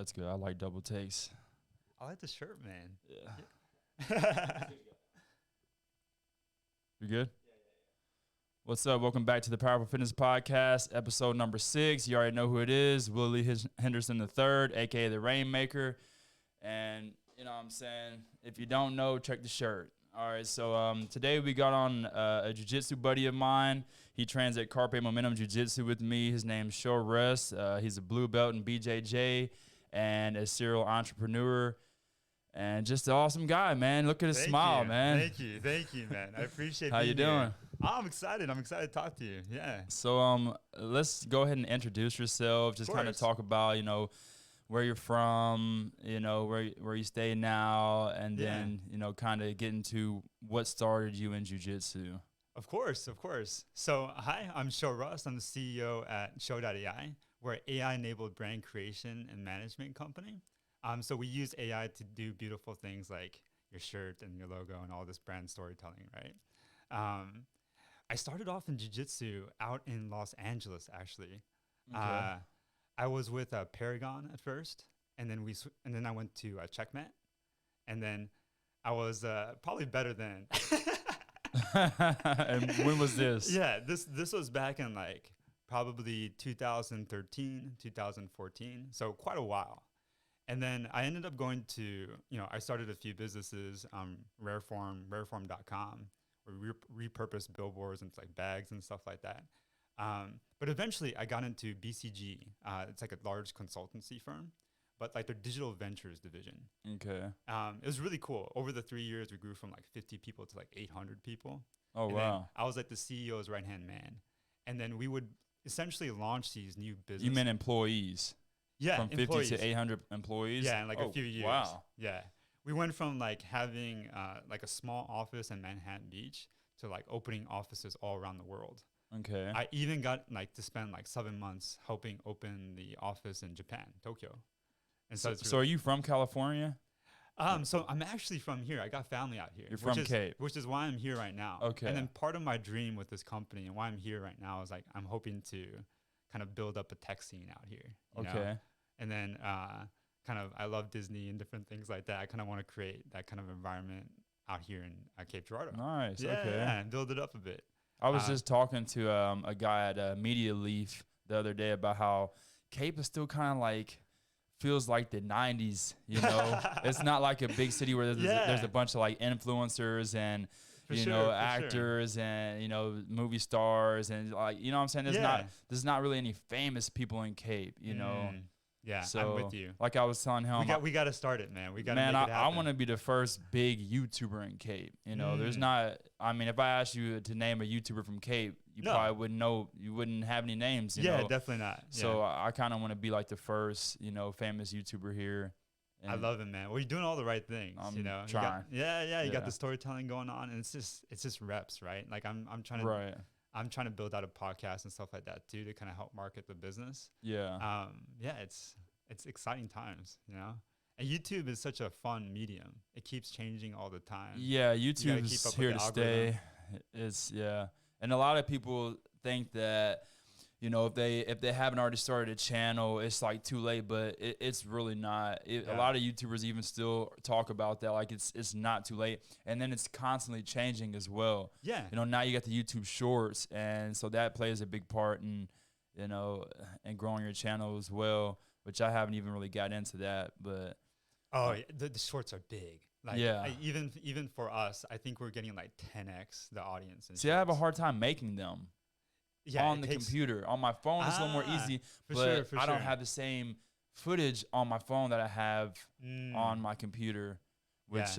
That's good. I like double takes. I like the shirt, man. Yeah. You good? What's up? Welcome back to the Powerful Fitness Podcast, episode number 6. You already know who it is. Willie Henderson III, a.k.a. the Rainmaker. And, you know what I'm saying? If you don't know, check the shirt. All right, so today we got on a jiu-jitsu buddy of mine. He trains at Carpe Momentum Jiu-Jitsu with me. His name's Sho Rust. He's a blue belt in BJJ and a serial entrepreneur. And just an awesome guy, man. Look at his smile, man. Thank you, man. I appreciate How you doing? I'm excited. I'm excited to talk to you. Yeah. So let's go ahead and introduce yourself. Just kind of talk about, you know, where you're from, you know, where you stay now, and then, you know, kind of get into what started you in jiu-jitsu. Of course. So, hi, I'm Sho Rust. I'm the CEO at Sho.ai. We're an AI-enabled brand creation and management company. So we use AI to do beautiful things like your shirt and your logo and all this brand storytelling, right? I started off in jiu-jitsu out in Los Angeles, actually. Okay. I was with Paragon at first, and then I went to Checkmate, and then I was probably better than. And when was this? Yeah, this was back in like probably 2013, 2014, so quite a while. And then I ended up going to, I started a few businesses, rareform.com, where we repurpose billboards into like bags and stuff like that. But eventually I got into BCG. It's like a large consultancy firm, but like their digital ventures division. Okay. It was really cool. Over the 3 years, we grew from like 50 people to like 800 people. Oh, and wow. I was like the CEO's right-hand man. And then we would essentially launch these new businesses. You meant employees? Yeah, from 50 employees. to 800 employees? Yeah, in like a few years. Wow. Yeah. We went from like having like a small office in Manhattan Beach to like opening offices all around the world. Okay. I even got like to spend like 7 months helping open the office in Japan, Tokyo. And so are you from California? So I'm actually from here. I got family out here. You're from Cape. Which is why I'm here right now. Okay. And then part of my dream with this company and why I'm here right now is like I'm hoping to kind of build up a tech scene out here. You know? And then kind of I love Disney and different things like that. I kind of want to create that kind of environment out here in Cape Girardeau. Nice. Yeah, okay. Yeah, and build it up a bit. I was just talking to a guy at Media Leaf the other day about how Cape is still kind of like feels like the 90s, you know. It's not like a big city where there's a bunch of like influencers and actors and movie stars and like what I'm saying. There's not really any famous people in Cape, you know. Yeah, so, I'm with you. Like I was telling him, we got to start it, man. We got to make it happen. I want to be the first big YouTuber in Cape. You know, there's not. I mean, if I asked you to name a YouTuber from Cape, you probably wouldn't know. You wouldn't have any names. You know? Definitely not. Yeah. So I kind of want to be like the first, famous YouTuber here. And I love it, man. Well, you're doing all the right things. I'm trying. You got the storytelling going on, and it's just reps, right? Like I'm trying to. Right. I'm trying to build out a podcast and stuff like that too to kind of help market the business. Yeah. It's exciting times, you know. And YouTube is such a fun medium. It keeps changing all the time. Yeah, YouTube is here to stay. And a lot of people think that if they haven't already started a channel, it's like too late, but it's really not. A lot of YouTubers even still talk about that, like it's not too late, and then it's constantly changing as well. Yeah, now you got the YouTube Shorts, and so that plays a big part in in growing your channel as well, which I haven't even really got into that, but the shorts are big. Like, even for us, I think we're getting like 10x the audience. See, I have a hard time making them. Yeah, on the computer. On my phone, it's a little more easy, but I don't have the same footage on my phone that I have on my computer, which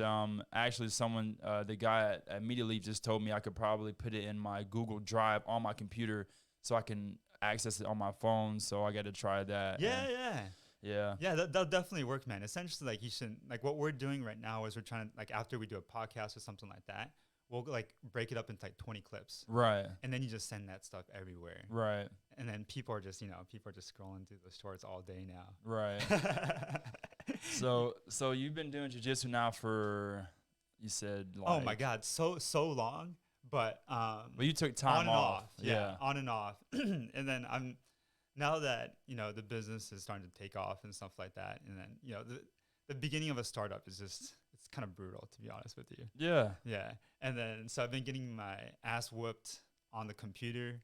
actually someone, the guy at Media Leaf just told me I could probably put it in my Google Drive on my computer so I can access it on my phone, so I got to try that. Yeah, that'll definitely work, man. Essentially, like you should, like what we're doing right now is we're trying to, like after we do a podcast or something like that, we'll like break it up into like 20 clips. Right. And then you just send that stuff everywhere. Right. And then people are just scrolling through the shorts all day now. Right. So you've been doing jiu-jitsu now for, you said like, oh my God, so long. But you took time on and off. Yeah, on and off. And then now that, the business is starting to take off and stuff like that, and then, the beginning of a startup is just, it's kind of brutal, to be honest with you. Yeah. Yeah. And then, so I've been getting my ass whooped on the computer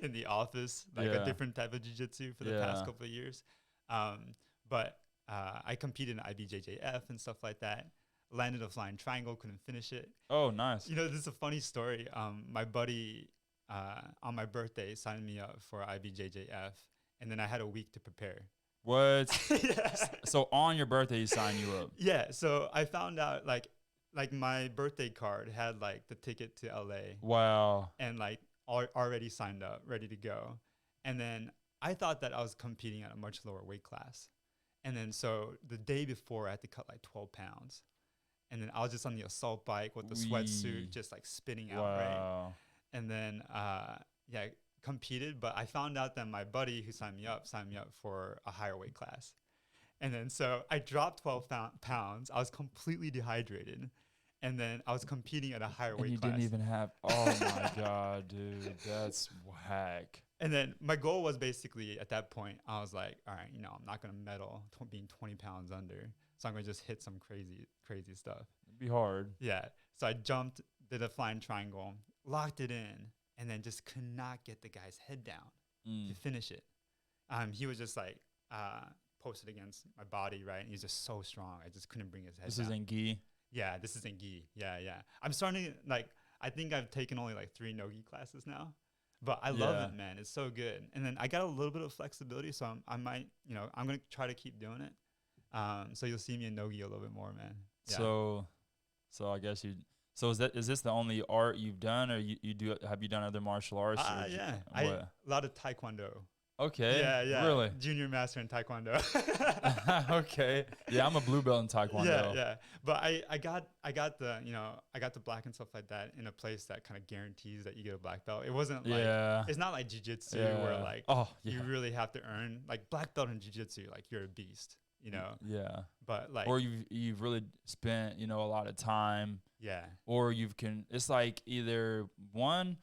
in the office, like a Yeah. different type of jiu-jitsu for the past couple of years. But I competed in IBJJF and stuff like that. Landed a flying triangle, couldn't finish it. Oh, nice. This is a funny story. My buddy on my birthday signed me up for IBJJF, and then I had a week to prepare. What? Yeah. So on your birthday, he signed you up. Yeah. So I found out like my birthday card had like the ticket to LA. Wow. And like already signed up, ready to go. And then I thought that I was competing at a much lower weight class. And then so the day before I had to cut like 12 pounds. And then I was just on the assault bike with the sweatsuit, just like spinning out, right? And then, competed. But I found out that my buddy who signed me up for a higher weight class. And then so I dropped 12 pounds. I was completely dehydrated. And then I was competing at a higher weight class. And you didn't even have, oh my God, dude, that's whack. And then my goal was basically at that point, I was like, all right, I'm not going to medal being 20 pounds under. So I'm going to just hit some crazy stuff. It'd be hard. Yeah. So I jumped, did a flying triangle, locked it in, and then just could not get the guy's head down to finish it. He was just like posted against my body, right? And he's just so strong. I just couldn't bring his head down. This is in gi? Yeah, this is in gi. Yeah. I'm starting to, like, I think I've taken only like 3 no-gi classes now. But I love it, man. It's so good. And then I got a little bit of flexibility, so I might, I'm going to try to keep doing it. So you'll see me in no-gi a little bit more, man. Yeah. So I guess is this the only art you've done, or have you done other martial arts? Yeah. A lot of taekwondo. Okay. Yeah. Really? Junior master in taekwondo. Okay. Yeah, I'm a blue belt in taekwondo. Yeah. But I got the, I got the black and stuff like that in a place that kind of guarantees that you get a black belt. It wasn't like, it's not like jiu-jitsu where like you really have to earn, like black belt in jiu-jitsu, like you're a beast, Yeah. But like, or you've really spent, a lot of time. Yeah. Or it's like either one,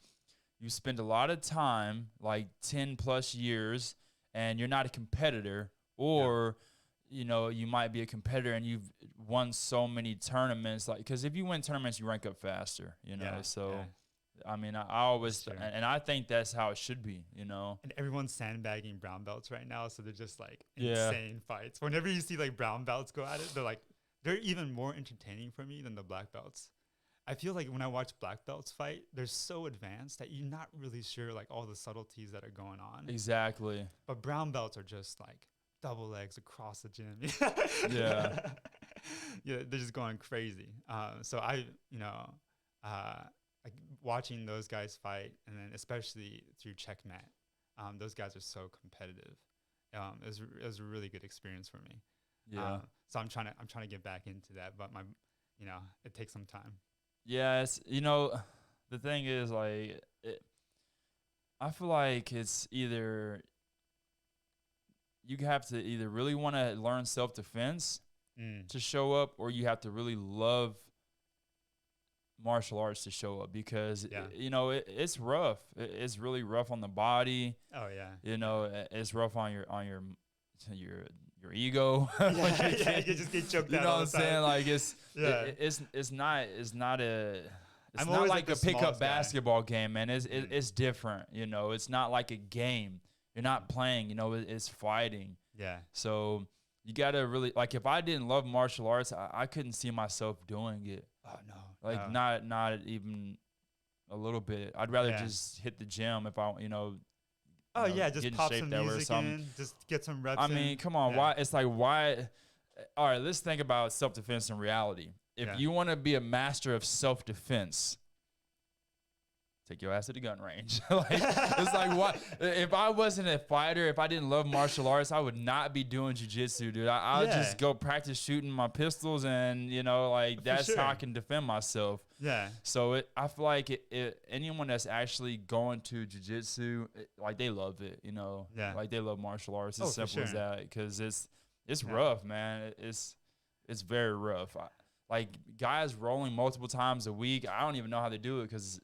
you spend a lot of time, like 10 plus years, and you're not a competitor, or, you might be a competitor and you've won so many tournaments. Like, because if you win tournaments, you rank up faster, I mean, I always, and I think that's how it should be, And everyone's sandbagging brown belts right now, so they're just like insane fights. Whenever you see like brown belts go at it, they're even more entertaining for me than the black belts. I feel like when I watch black belts fight, they're so advanced that you're not really sure like all the subtleties that are going on. Exactly. But brown belts are just like double legs across the gym. Yeah. Yeah, they're just going crazy. So I, like watching those guys fight, and then especially through Checkmat, those guys are so competitive. It was a really good experience for me. Yeah. So I'm trying to get back into that, but it takes some time. Yeah, the thing is, like, I feel like it's either you have to either really want to learn self-defense to show up, or you have to really love martial arts to show up, because it's rough. It's really rough on the body. Oh yeah. It's rough on your ego. You just get choked out. You know what I'm saying? Like it's not like a pickup basketball game, man. It's different. It's not like a game. You're not playing. It's fighting. Yeah. So you gotta really, like, if I didn't love martial arts, I couldn't see myself doing it. Oh no. Like not even a little bit. I'd rather just hit the gym if I Oh yeah, just pop some music in, just get some reps. I mean, come on, why? It's like, why? All right, let's think about self-defense in reality. If you want to be a master of self-defense, take your ass to the gun range. It's like, what? If I wasn't a fighter, if I didn't love martial arts, I would not be doing jiu-jitsu, dude. I would just go practice shooting my pistols, and that's how I can defend myself. Yeah. So I feel like anyone that's actually going to jiu-jitsu, like, they love it, Yeah. Like, they love martial arts. It's simple as that, because it's rough, man. It's very rough. Like, guys rolling multiple times a week, I don't even know how they do it, because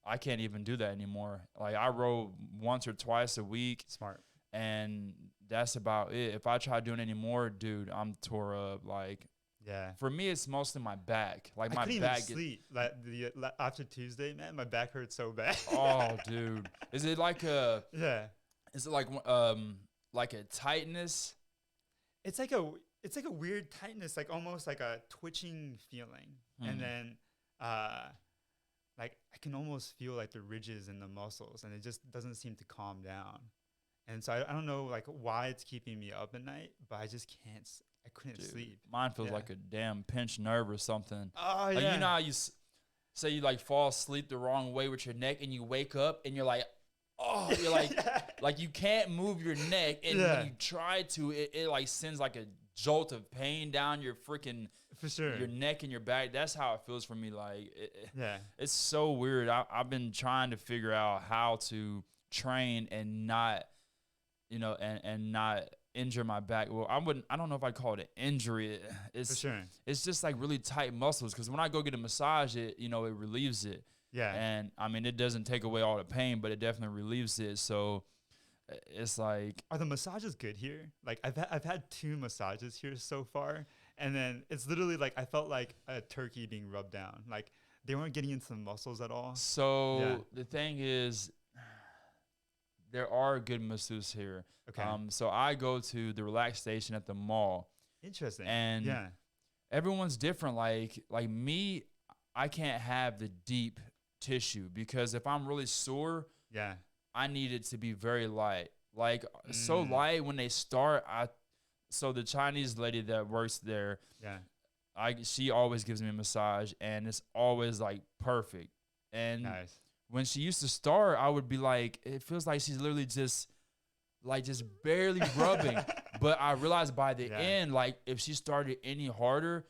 I can't even do that anymore. Like, I roll once or twice a week. Smart. and that's about it. If I try doing any more, dude, I'm tore up. Like Yeah. for me, it's mostly my back. Like I my couldn't back. even sleep. After Tuesday, man, my back hurt so bad. Oh, dude, is it like a? Yeah. Is it like a tightness? It's like a weird tightness, like almost like a twitching feeling. And then like I can almost feel like the ridges in the muscles, and it just doesn't seem to calm down. And so I don't know like why it's keeping me up at night, but I just can't. I couldn't Dude, sleep. mine feels Yeah. like a damn pinched nerve or something. Oh Like yeah. you know how say you like fall asleep the wrong way with your neck, and you wake up and you're like, oh, you're like, like you can't move your neck, and when you try to, it like sends like a jolt of pain down your freaking For sure. your neck and your back. That's how it feels for me. Like Yeah. it's so weird. I've been trying to figure out how to train and not, you know, and not injure my back. Well, I don't know if I call it an injury. For sure. It's just like really tight muscles. Because when I go get a massage, it relieves it. Yeah. And I mean, it doesn't take away all the pain, but it definitely relieves it. So it's like, Are the massages good here? Like I've had 2 massages here so far, and then it's literally like I felt like a turkey being rubbed down. Like they weren't getting into the muscles at all. so the thing is, there are good masseuses here. Okay. So I go to the relax station at the mall, Interesting. and yeah. everyone's different. Like me, I can't have the deep tissue because if I'm really sore, Yeah. I need it to be very light. Like so light when they start. So the Chinese lady that works there, Yeah. she always gives me a massage, and it's always like perfect. And Nice. when she used to start, I would be like, it feels like she's literally just barely rubbing. But I realized by the end, like if she started any harder,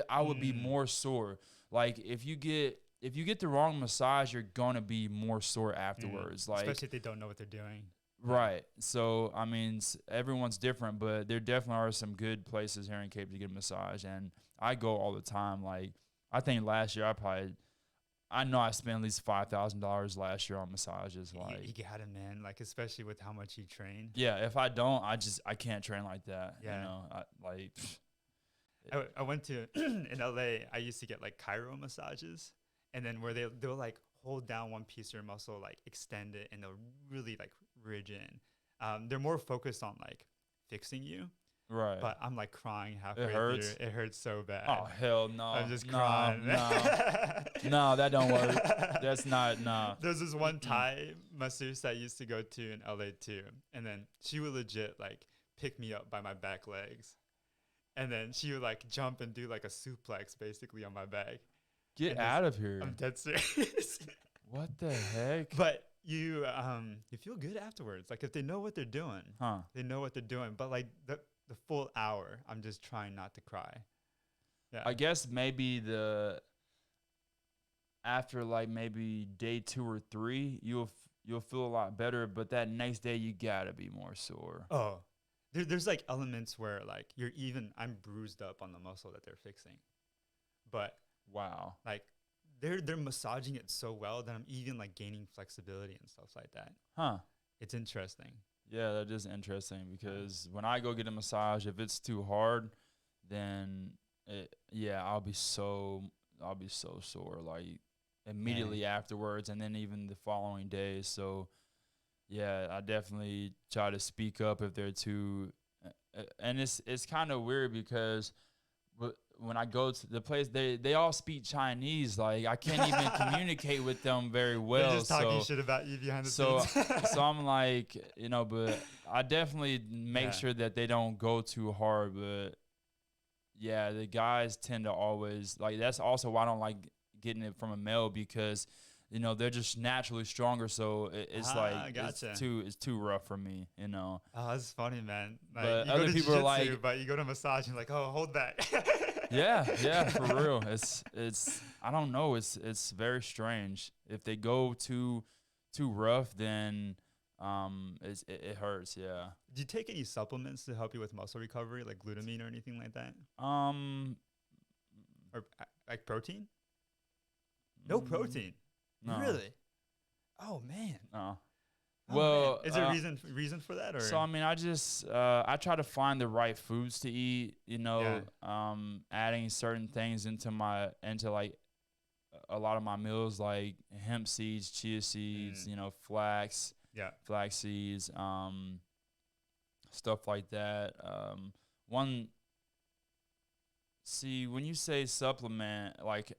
I would be more sore. Like if you get the wrong massage, you're gonna be more sore afterwards. Like especially if they don't know what they're doing. right. So I mean, everyone's different, but there definitely are some good places here in Cape to get a massage, and I go all the time. Like I think last year I know I spent at least $5,000 last year on massages. Like You got it, man. Like especially with how much you train. yeah, if I don't, I can't train like that. Yeah. You know, I went to in LA. I used to get like chiro massages, and then where they'll like hold down one piece of your muscle, like extend it, and they'll really like ridge in. They're more focused on like fixing you. right. But I'm like crying halfway hurts? through. It hurts so bad. Oh hell no! I'm just no, crying. no, that don't work. That's not nah. There's this one Thai masseuse I used to go to in LA too, and then she would legit like pick me up by my back legs, and then she would like jump and do like a suplex basically on my back. Get And out of here! I'm dead serious. What the heck? But you feel good afterwards. Like if they know what they're doing, Huh? they know what they're doing. But like the full hour, I'm just trying not to cry. Yeah. I guess maybe after like maybe day 2 or 3, you'll feel a lot better. But that next day, you gotta be more sore. Oh, there's like elements where like I'm bruised up on the muscle that they're fixing, but Wow. like they're massaging it so well that I'm even like gaining flexibility and stuff like that. Huh? It's interesting. Yeah, that is interesting because when I go get a massage, if it's too hard, then I'll be so sore like immediately afterwards, and then even the following day. So yeah, I definitely try to speak up if they're too, and it's kind of weird because when I go to the place, they all speak Chinese. Like I can't even communicate with them very well. They're just talking shit about you behind the so scenes. so I'm like, you know, but I definitely make sure that they don't go too hard. But yeah, the guys tend to always like. That's also why I don't like getting it from a male because, you know, they're just naturally stronger. So it's like gotcha. it's too rough for me. You know. Oh, that's funny, man. Like, But you other go to people are jiu-jitsu, like- but you go to massage and like, oh, hold back. Yeah, for real. It's I don't know. It's very strange. If they go too rough, then it hurts. Yeah. Do you take any supplements to help you with muscle recovery, like glutamine or anything like that, or like protein? No protein. No. Really? Oh man. No. Oh man, Well, is there reason for that, or? so I mean, I try to find the right foods to eat. Yeah. Adding certain things into like a lot of my meals, like hemp seeds, chia seeds, Mm, yeah. flax seeds, stuff like that. One See, when you say supplement, like,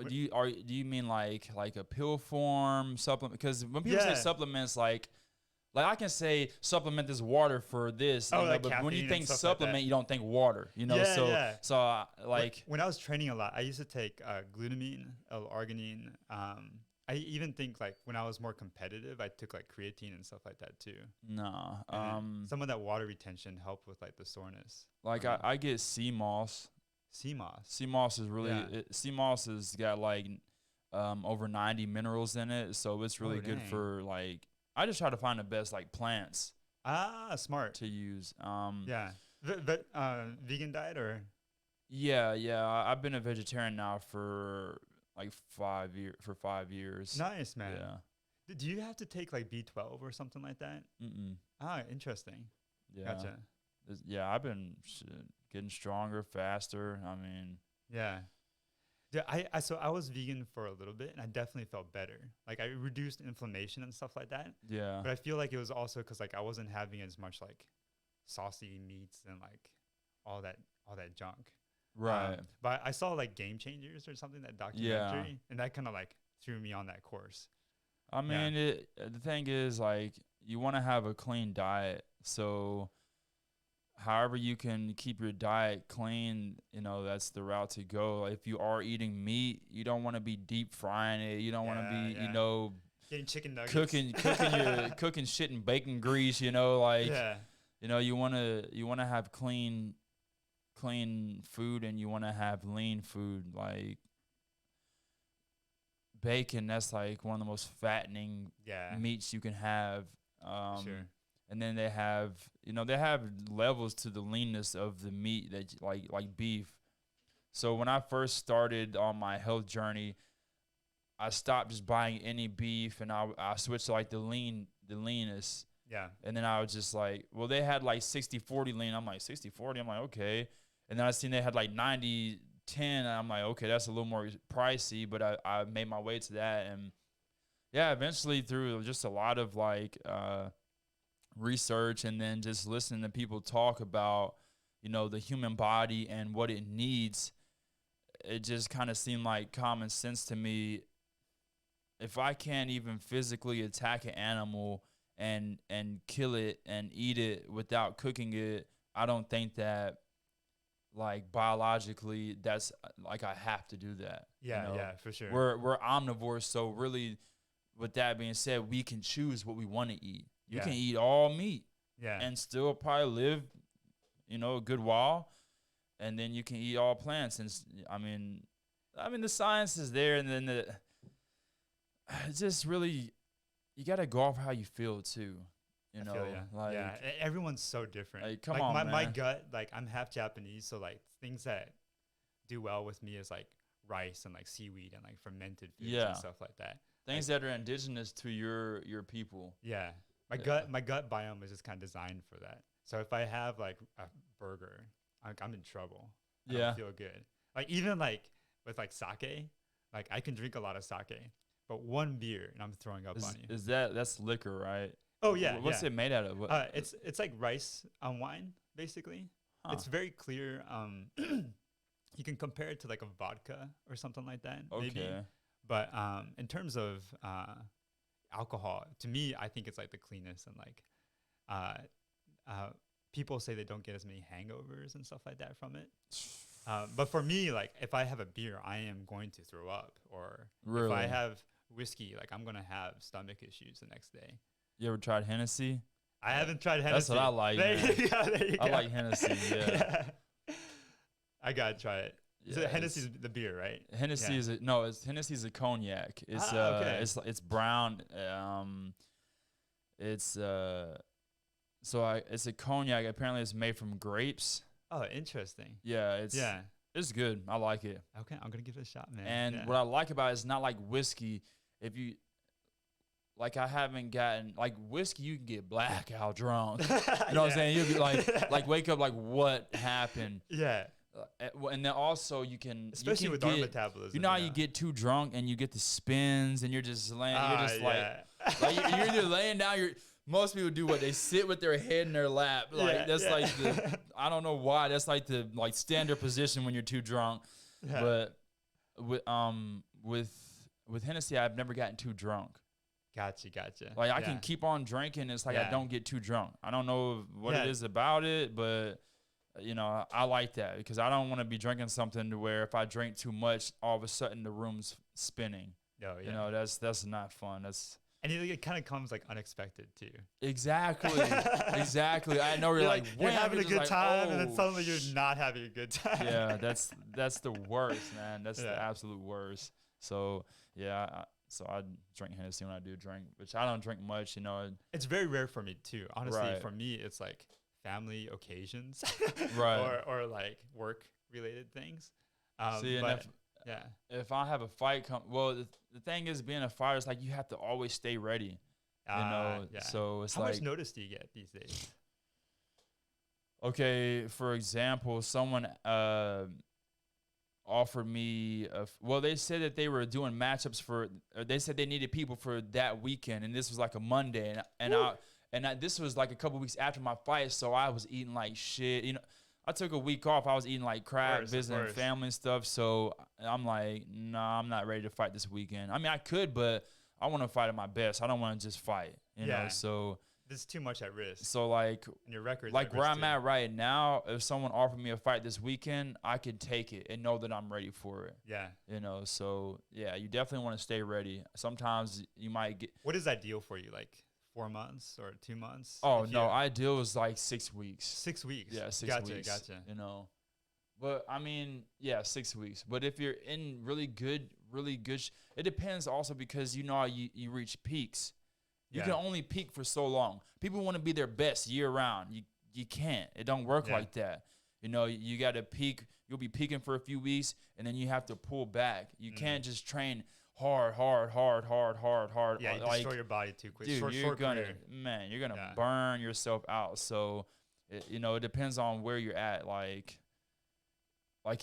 do you mean like a pill form supplement? Because when people say Yeah. supplements, like I can say supplement this water for this, Oh, like but when you caffeine and think stuff like that. supplement, you don't think water, Yeah, So yeah. like When I was training a lot, I used to take glutamine, L-arginine. I even think like when I was more competitive, I took like creatine and stuff like that too. nah, And then some of that water retention helped with like the soreness. like for me. I get sea moss. Sea moss. Sea moss is really Yeah. sea moss has got like over 90 minerals in it, so it's Oh really good dang. for like. I just try to find the best like plants Ah, smart. to use. Yeah. Vegan diet or? Yeah. I've been a vegetarian now for like 5 years. For 5 years. Nice, man. Yeah. Do you have to take like B12 or something like that? Mm-mm. Ah, interesting. Yeah. Gotcha. Yeah. I've been getting stronger, faster. I mean, Yeah. Yeah, so I was vegan for a little bit and I definitely felt better. Like I reduced inflammation and stuff like that. yeah. But I feel like it was also because like I wasn't having as much like saucy meats and like all that junk. Right. But I saw like Game Changers or something, that documentary, and that kind of like threw me on that course. I mean, the thing is, like, you want to have a clean diet. So, however you can keep your diet clean, that's the route to go. Like, if you are eating meat, you don't want to be deep frying it. You don't want to be, Getting chicken nuggets, cooking shit in bacon grease. Like, yeah, you wanna have clean food, and you wanna have lean food. Like bacon, that's like one of the most fattening yeah, meats you can have. sure, And then they have levels to the leanness of the meat that like beef. So when I first started on my health journey, I stopped just buying any beef, and I switched to like the leanest. yeah, And then I was just like, well, they had like 60-40 lean. I'm like, 60-40? I'm like, okay. And then I seen they had like 90-10. And I'm like, okay, that's a little more pricey, but I made my way to that. And yeah, eventually through just a lot of like research, and then just listening to people talk about, the human body and what it needs, it just kind of seemed like common sense to me. If I can't even physically attack an animal and kill it and eat it without cooking it, I don't think that like biologically that's like I have to do that. yeah, for sure. We're omnivores, so really, with that being said, we can choose what we want to eat. You can eat all meat Yeah, and still probably live, a good while, and then you can eat all plants. And I mean the science is there, and then it's just really, you gotta go off how you feel too. I feel Like, everyone's so different. Like, come like on, my man. gut, like I'm half Japanese, so like things that do well with me is like rice and like seaweed and like fermented foods Yeah. and stuff like that. Things that are indigenous to your people. Yeah, my Yeah. gut biome is just kind of designed for that. So if I have like a burger, I'm in trouble. I Yeah. don't feel good. Like even like with like sake, like I can drink a lot of sake, but one beer and I'm throwing up on you. That's liquor, right? Oh yeah, What's yeah. it made out of? What? It's like rice on wine, basically. Huh. It's very clear. You can compare it to like a vodka or something like that, maybe. Okay. But in terms of alcohol, to me, I think it's like the cleanest, and like people say they don't get as many hangovers and stuff like that from it. But for me, like if I have a beer, I am going to throw up, or Really? if I have whiskey, like I'm gonna have stomach issues the next day. You ever tried Hennessy? I haven't tried Hennessy. That's what I like, There man. you go, there you I go. like Hennessy, yeah. I gotta try it. Yeah, So Hennessy's the beer, right? Hennessy Yeah. Hennessy's a cognac. It's Okay. it's brown. It's it's a cognac. Apparently, it's made from grapes. Oh, interesting. Yeah, Yeah. it's good. I like it. Okay, I'm gonna give it a shot, man. And Yeah. what I like about it is not like whiskey. If you like I haven't gotten like whiskey. You can get blackout drunk. You know what I'm saying? You'll be like wake up like what happened. Yeah. And then also you can Especially with our metabolism. You know how you get too drunk and you get the spins and you're just laying. You're just like you're either laying down. Most people do what they sit with their head in their lap. Like that's like the I don't know why. That's like the like standard position when you're too drunk. Yeah. But with Hennessy, I've never gotten too drunk. Gotcha. Like I can keep on drinking. It's like I don't get too drunk. I don't know what it is about it, but you know, I like that because I don't want to be drinking something to where if I drink too much, all of a sudden the room's spinning. Oh, yeah. You know, that's not fun. And it kind of comes like unexpected too. Exactly. I know you're like you're having a good time, and then suddenly you're not having a good time. Yeah, that's the worst, man. That's the absolute worst. So so I drink Hennessy when I do drink, which I don't drink much. You know, it's very rare for me too. Honestly, for me, it's like family occasions, right, or like work related things. If I have a fight the thing is being a fighter is like you have to always stay ready. You know, so it's how much notice do you get these days? Okay, for example, someone offered me they said that they were doing matchups they said they needed people for that weekend, and this was like a Monday, and this was like a couple weeks after my fight, so I was eating like shit. You know, I took a week off. I was eating like crap, visiting family and stuff. So I'm like, nah, I'm not ready to fight this weekend. I mean, I could, but I want to fight at my best. I don't want to just fight, you know. So this is too much at risk. So like, and your record, like where I'm at right now, if someone offered me a fight this weekend, I could take it and know that I'm ready for it. Yeah. You know, so yeah, you definitely want to stay ready. Sometimes you might get. What is ideal for you? Like 4 months or 2 months? Oh no, ideal is like 6 weeks. 6 weeks. Yeah, 6 weeks. Gotcha. You know, but I mean, 6 weeks. But if you're in really good, it depends also because you know how you reach peaks. You can only peak for so long. People want to be their best year round. You can't. It don't work like that. You know, you got to peak. You'll be peaking for a few weeks, and then you have to pull back. You can't just train hard. Yeah, you destroy your body too quick. Dude, you're gonna burn yourself out. So, it depends on where you're at. Like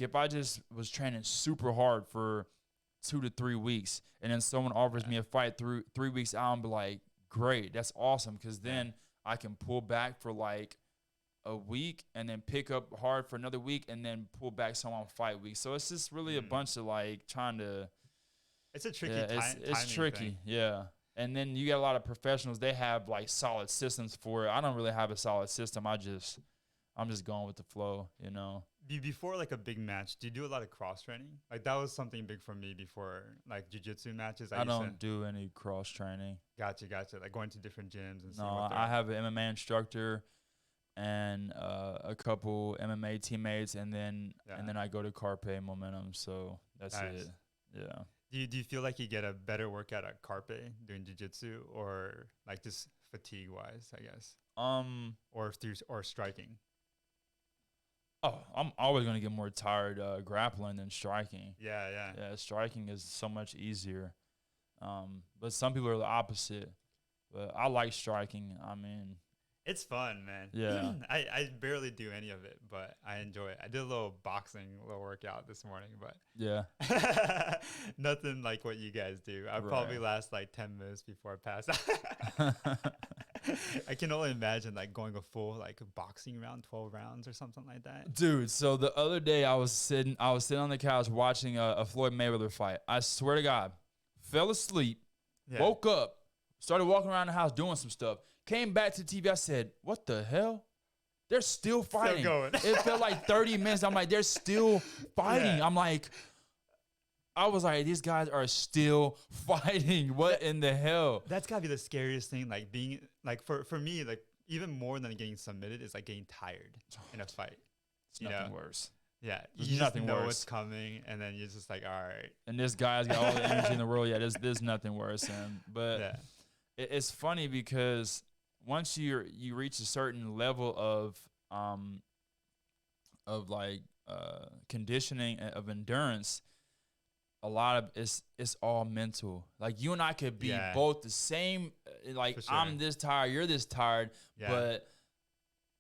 if I just was training super hard for 2 to 3 weeks, and then someone offers me a fight through 3 weeks out, and be like, great, that's awesome, because then I can pull back for like a week, and then pick up hard for another week, and then pull back some on fight week. So it's just really a bunch of like trying to. It's a tricky it's tricky, thing. And then you got a lot of professionals. They have like solid systems for it. I don't really have a solid system. I'm just going with the flow, you know. Before like a big match, do you do a lot of cross training? Like that was something big for me before like jiu-jitsu matches. I don't do any cross training. Gotcha. Like going to different gyms and stuff. No, I have an MMA instructor and a couple MMA teammates, and then I go to Carpe Momentum. So that's it. Yeah. Do you feel like you get a better workout at Carpe doing jiu-jitsu, or like just fatigue wise, I guess? Or striking? Oh, I'm always going to get more tired grappling than striking. Yeah. Yeah, striking is so much easier. But some people are the opposite. But I like striking. I mean, it's fun, man. Yeah. I barely do any of it, but I enjoy it. I did a little workout this morning, but yeah. Nothing like what you guys do. I probably last like 10 minutes before I pass out. I can only imagine like going a full like boxing round, 12 rounds or something like that. Dude, so the other day I was sitting on the couch watching a Floyd Mayweather fight. I swear to God, fell asleep, woke up, started walking around the house doing some stuff, came back to the TV. I said, what the hell? They're still fighting. Still going. It felt like 30 minutes. I'm like, they're still fighting. Yeah. I was like, these guys are still fighting. What in the hell? That's gotta be the scariest thing. Like being like for me, like even more than getting submitted is like getting tired in a fight. It's nothing worse. Yeah, you just know what's coming, and then you're just like, all right. And this guy's got all the energy in the world. Yeah, there's nothing worse. But it's funny because once you reach a certain level of conditioning of endurance, a lot of it's all mental. Like you and I could be Yeah, both the same. Like for sure. I'm this tired, you're this tired, Yeah. but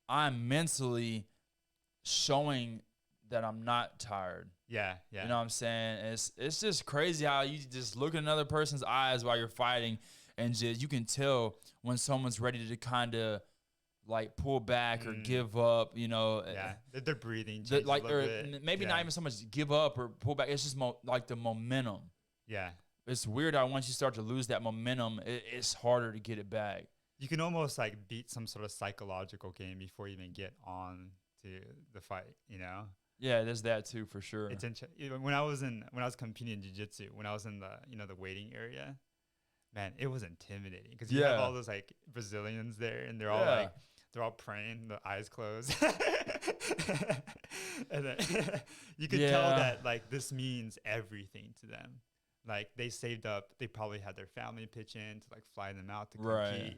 I'm mentally showing that I'm not tired. Yeah, yeah. You know what I'm saying? It's just crazy how you just look at another person's eyes while you're fighting, and just you can tell when someone's ready to kind of like pull back or give up. You know, Yeah, they're breathing changes like a little or bit. maybe not even so much give up or pull back. It's just like the momentum. Yeah. It's weird how once you start to lose that momentum, it's harder to get it back. You can almost like beat some sort of psychological game before you even get on to the fight, you know? Yeah, there's that too for sure. It's when I was competing in jiu-jitsu, when I was in the waiting area, man, it was intimidating because you have all those like Brazilians there and they're all praying, the eyes closed. And then you could tell that like this means everything to them. Like they saved up, they probably had their family pitch in to like fly them out to compete. Right.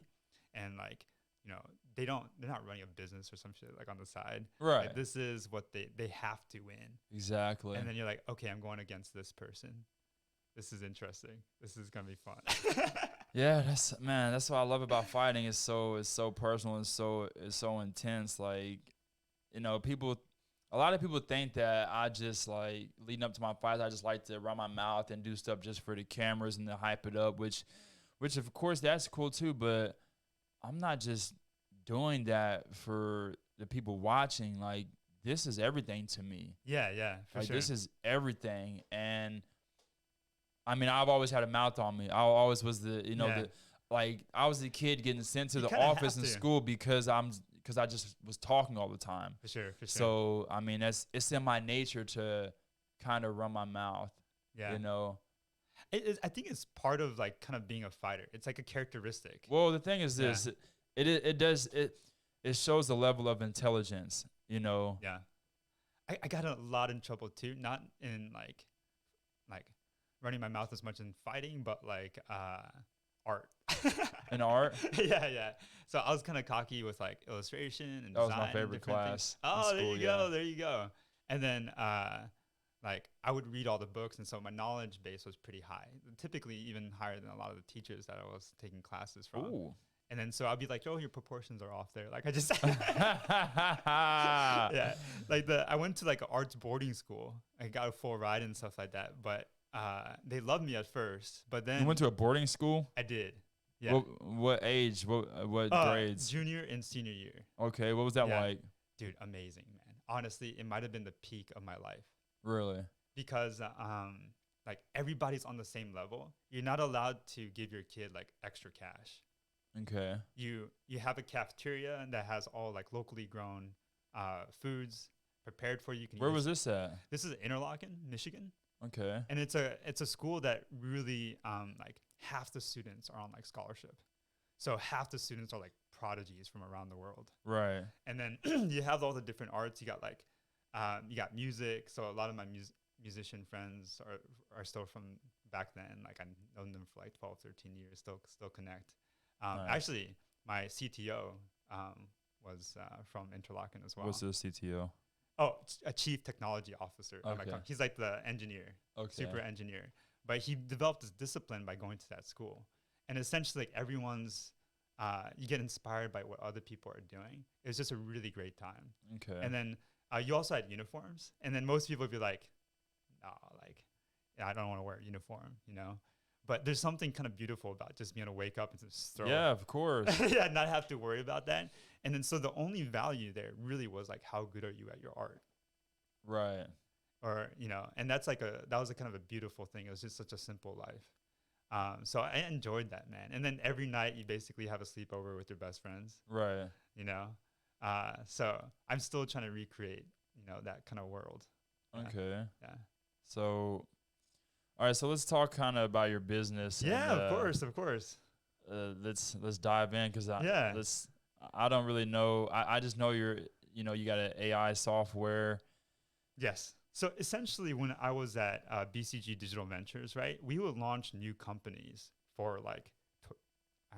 And like, you know, they're not running a business or some shit like on the side. Right. Like, this is what they have to win. Exactly. And then you're like, okay, I'm going against this person. This is interesting. This is gonna be fun. Yeah, that's what I love about fighting. It's so personal. It's so intense. Like, you know, a lot of people think that I just like leading up to my fights, I just like to run my mouth and do stuff just for the cameras and to hype it up, which of course that's cool too. But I'm not just doing that for the people watching. Like, this is everything to me. Yeah, for like sure. This is everything. And I mean, I've always had a mouth on me. I always was I was the kid getting sent to the office in school because I just was talking all the time. For sure. So I mean, it's in my nature to kind of run my mouth. Yeah. You know. I think it's part of like kind of being a fighter. It's like a characteristic. Well, the thing is this: it shows the level of intelligence. You know. Yeah. I got a lot in trouble too, not in like running my mouth as much in fighting, but like art. In art? Yeah. So I was kind of cocky with like illustration and that design. Was my favorite class. Oh, there you go. And then like I would read all the books, and so my knowledge base was pretty high, typically even higher than a lot of the teachers that I was taking classes from. Ooh. And then so I'd be like, oh, your proportions are off there. Like I just yeah. Like I went to like an arts boarding school. I got a full ride and stuff like that. But they loved me at first. But then you went to a boarding school? I did. Yeah. What age? What grades? Junior and senior year. Okay. What was that like? Dude, amazing, man. Honestly, it might have been the peak of my life. Really? Because like everybody's on the same level. You're not allowed to give your kid like extra cash. Okay. You have a cafeteria that has all like locally grown foods prepared for you. Where was this at? This is Interlochen, Michigan. Okay. And it's a school that really like half the students are on like scholarship. So half the students are like prodigies from around the world. Right. And then you have all the different arts. You got like you got music. So a lot of my musician friends are still from back then. Like I've known them for like 12, 13 years, still connect. Nice. Actually, my CTO was from Interlochen as well. What's the CTO? Oh, a chief technology officer. Okay. He's like the engineer, super engineer. But he developed this discipline by going to that school. And essentially, like everyone's, you get inspired by what other people are doing. It was just a really great time. Okay. And then you also had uniforms. And then most people would be like, no, like, yeah, I don't want to wear a uniform, you know? But there's something kind of beautiful about just being able to wake up and just throw Yeah, of course. yeah, not have to worry about that. And then so the only value there really was like, how good are you at your art? Right. Or, you know, and that was a kind of a beautiful thing. It was just such a simple life. So I enjoyed that, man. And then every night you basically have a sleepover with your best friends. Right. You know? So I'm still trying to recreate, you know, that kind of world. Okay. Yeah. So, all right. So let's talk kind of about your business. Yeah, and, of course. Let's dive in because I don't really know. I just know you got an AI software. Yes. So essentially, when I was at BCG Digital Ventures, right, we would launch new companies for like,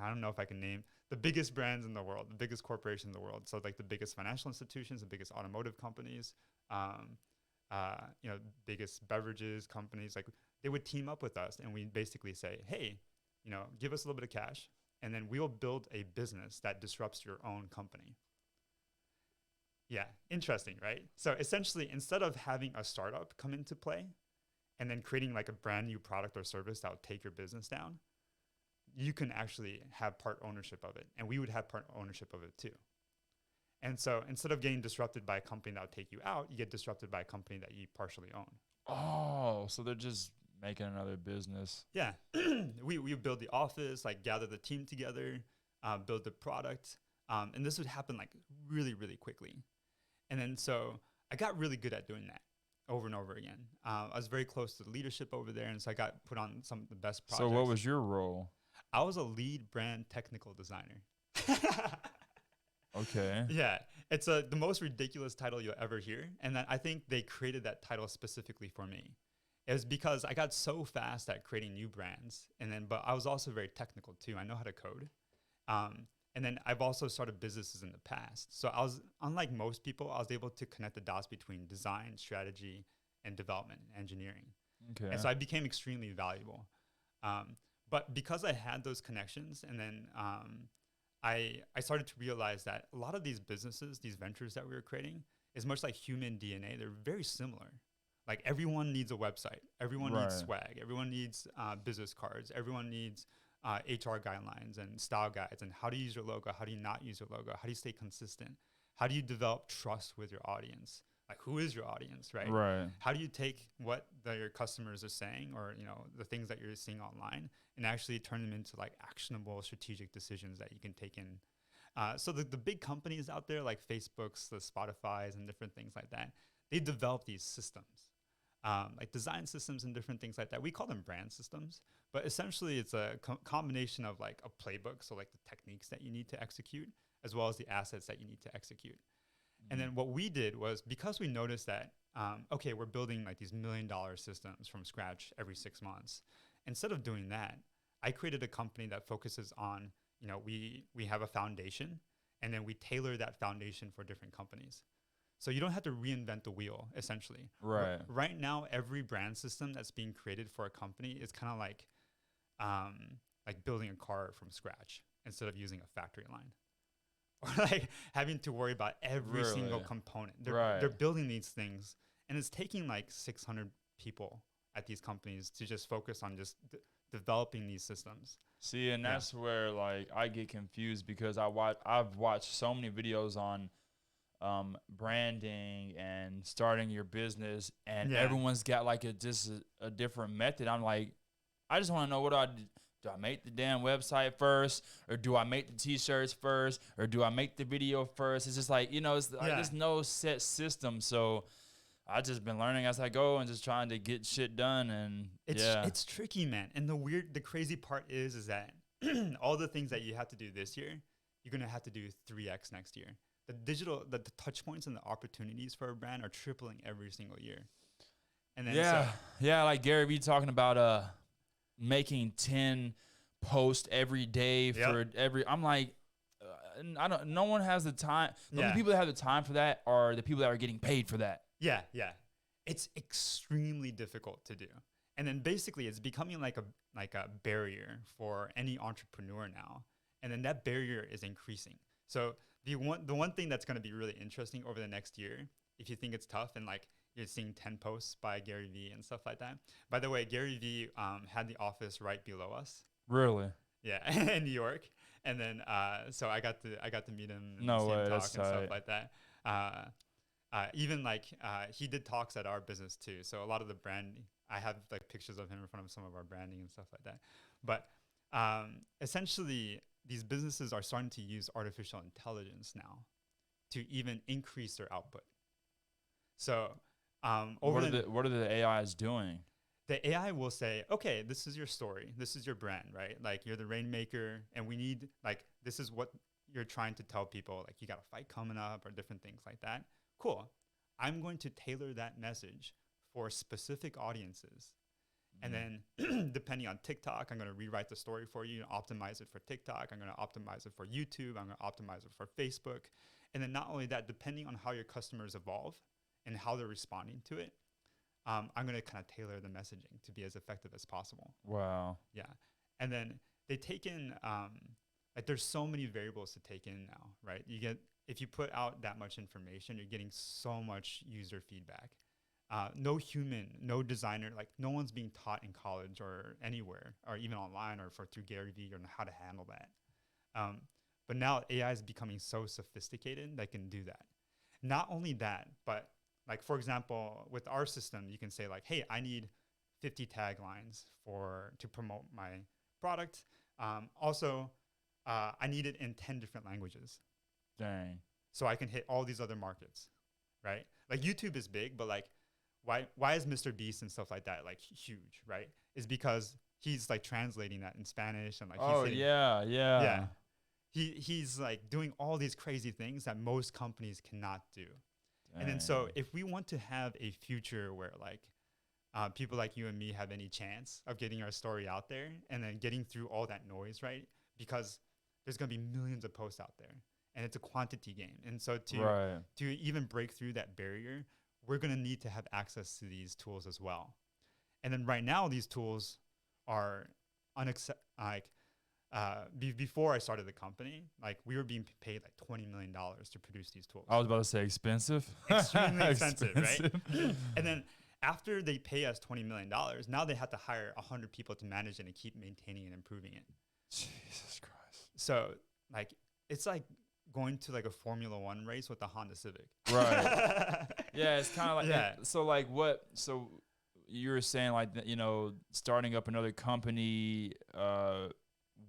I don't know if I can name the biggest brands in the world, the biggest corporations in the world. So like the biggest financial institutions, the biggest automotive companies, you know, biggest beverages companies. Like they would team up with us and we basically say, hey, give us a little bit of cash and then we'll build a business that disrupts your own company. Yeah, interesting, right? So essentially, instead of having a startup come into play and then creating like a brand new product or service that would take your business down, you can actually have part ownership of it. And we would have part ownership of it too. And so instead of getting disrupted by a company that would take you out, you get disrupted by a company that you partially own. Oh, so they're just making another business. Yeah. we build the office, like gather the team together, build the product. And this would happen like really, really quickly. And then so I got really good at doing that over and over again. I was very close to the leadership over there. And so I got put on some of the best projects. So what was your role? I was a lead brand technical designer. Okay. Yeah. It's the most ridiculous title you'll ever hear. And then I think they created that title specifically for me. It was because I got so fast at creating new brands. But I was also very technical too. I know how to code. And then I've also started businesses in the past. So unlike most people, I was able to connect the dots between design, strategy, and development and engineering. Okay. And so I became extremely valuable. But because I had those connections, and then I started to realize that a lot of these businesses, these ventures that we were creating, is much like human DNA. They're very similar. Like everyone needs a website. Everyone needs swag. Everyone needs business cards. Everyone needs HR guidelines and style guides and how to use your logo, how do you not use your logo, how do you stay consistent, how do you develop trust with your audience, like who is your audience, right? Right. How do you take what your customers are saying or the things that you're seeing online and actually turn them into like actionable strategic decisions that you can take in. So the big companies out there like Facebook's, the Spotify's and different things like that, they develop these systems. Like design systems and different things like that. We call them brand systems, but essentially it's a combination of like a playbook. So like the techniques that you need to execute, as well as the assets that you need to execute. Mm-hmm. And then what we did was, because we noticed that, okay, we're building like these $1 million systems from scratch every 6 months. Instead of doing that, I created a company that focuses on, we have a foundation and then we tailor that foundation for different companies. So you don't have to reinvent the wheel, essentially. Right. Right now, every brand system that's being created for a company is kind of like building a car from scratch instead of using a factory line, or like having to worry about every single component. They're building these things, and it's taking like 600 people at these companies to just focus on just developing these systems. See, and that's where like I get confused, because I've watched so many videos on branding and starting your business, and everyone's got like a different method. I'm like, I just want to know, what do I make the damn website first, or do I make the t-shirts first, or do I make the video first? It's just like, it's like there's no set system. So I just been learning as I go and just trying to get shit done. And it's tricky, man. And the crazy part is that all the things that you have to do this year, you're gonna have to do 3x next year. The touch points and the opportunities for a brand are tripling every single year. And then like Gary Vee talking about making 10 posts every day for every. I'm like, no one has the time. The only people that have the time for that are the people that are getting paid for that. Yeah. It's extremely difficult to do. And then basically it's becoming like a barrier for any entrepreneur now. And then that barrier is increasing. So the one thing that's going to be really interesting over the next year, if you think it's tough and like you're seeing 10 posts by Gary Vee and stuff like that. By the way, Gary Vee had the office right below us. Really? Yeah, in New York. And then so I got to meet him and no see way, him talk that's and tight. stuff like that. Even like he did talks at our business too. So a lot of the brand, I have like pictures of him in front of some of our branding and stuff like that. But essentially, these businesses are starting to use artificial intelligence now to even increase their output. So what are the AIs doing? The AI will say, okay, this is your story. This is your brand, right? Like you're the rainmaker, and we need, like, this is what you're trying to tell people. Like you got a fight coming up or different things like that. Cool. I'm going to tailor that message for specific audiences. And then depending on TikTok, I'm going to rewrite the story for you and optimize it for TikTok. I'm going to optimize it for YouTube. I'm going to optimize it for Facebook. And then not only that, depending on how your customers evolve and how they're responding to it, I'm going to kind of tailor the messaging to be as effective as possible. Wow. Yeah. And then they take in, like there's so many variables to take in now, right? If you put out that much information, you're getting so much user feedback. No human, no designer, like no one's being taught in college or anywhere, or even online or through Gary Vee on how to handle that. Um, but now AI is becoming so sophisticated that can do that. Not only that, but like for example, with our system, you can say like, hey, I need 50 taglines to promote my product. Also, I need it in 10 different languages. Dang. So I can hit all these other markets, right? Like YouTube is big, but like why is Mr. Beast and stuff like that like huge, right? Is because he's like translating that in Spanish and like he's Oh hitting, yeah, yeah. yeah. He's like doing all these crazy things that most companies cannot do. And then so Dang. if we want to have a future where like people like you and me have any chance of getting our story out there and then getting through all that noise, right? Because there's going to be millions of posts out there and it's a quantity game. And so Right. to even break through that barrier, we're going to need to have access to these tools as well. And then right now, these tools are before I started the company, like we were being paid like $20 million to produce these tools. I was about to say expensive. Extremely expensive, right? And then after they pay us $20 million, now they have to hire 100 people to manage it and keep maintaining and improving it. Jesus Christ. So like, it's like going to like a Formula One race with a Honda Civic. Right. Yeah, it's kind of like, Yeah. so like what, so you were saying like, you know, starting up another company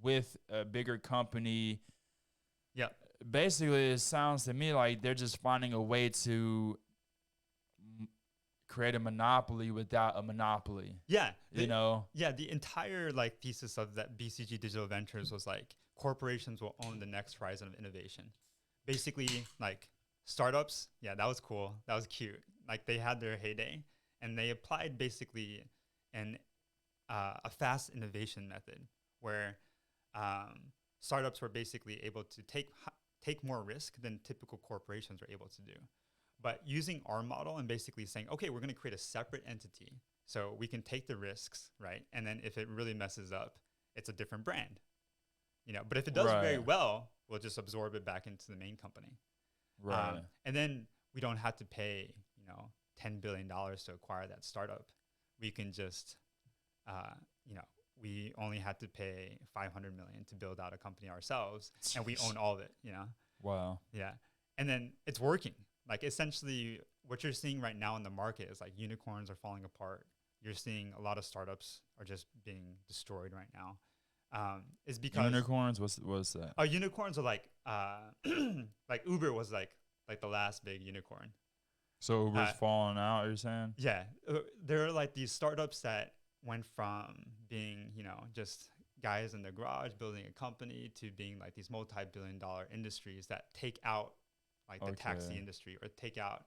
with a bigger company. Yeah. Basically, it sounds to me like they're just finding a way to create a monopoly without a monopoly. Yeah. You know? Yeah, the entire like thesis of that BCG Digital Ventures was like corporations will own the next horizon of innovation. Basically, like startups, yeah, that was cool. That was cute. Like they had their heyday and they applied basically a fast innovation method where startups were basically able to take more risk than typical corporations are able to do. But using our model and basically saying, okay, we're going to create a separate entity so we can take the risks, right? And then if it really messes up, it's a different brand, you know. But if it does very well, we'll just absorb it back into the main company, Right. and then we don't have to pay, you know, $10 billion to acquire that startup. We can just, you know, we only had to pay 500 million to build out a company ourselves, and we own all of it, you know. Wow. Yeah, and then it's working. Like essentially, what you're seeing right now in the market is like unicorns are falling apart. You're seeing a lot of startups are just being destroyed right now. Is because Unicorns? What's that? unicorns are like like Uber was like the last big unicorn. So Uber's falling out, you're saying? Yeah, there are like these startups that went from being, you know, just guys in the garage building a company to being like these multi-billion-dollar industries that take out like the taxi industry or take out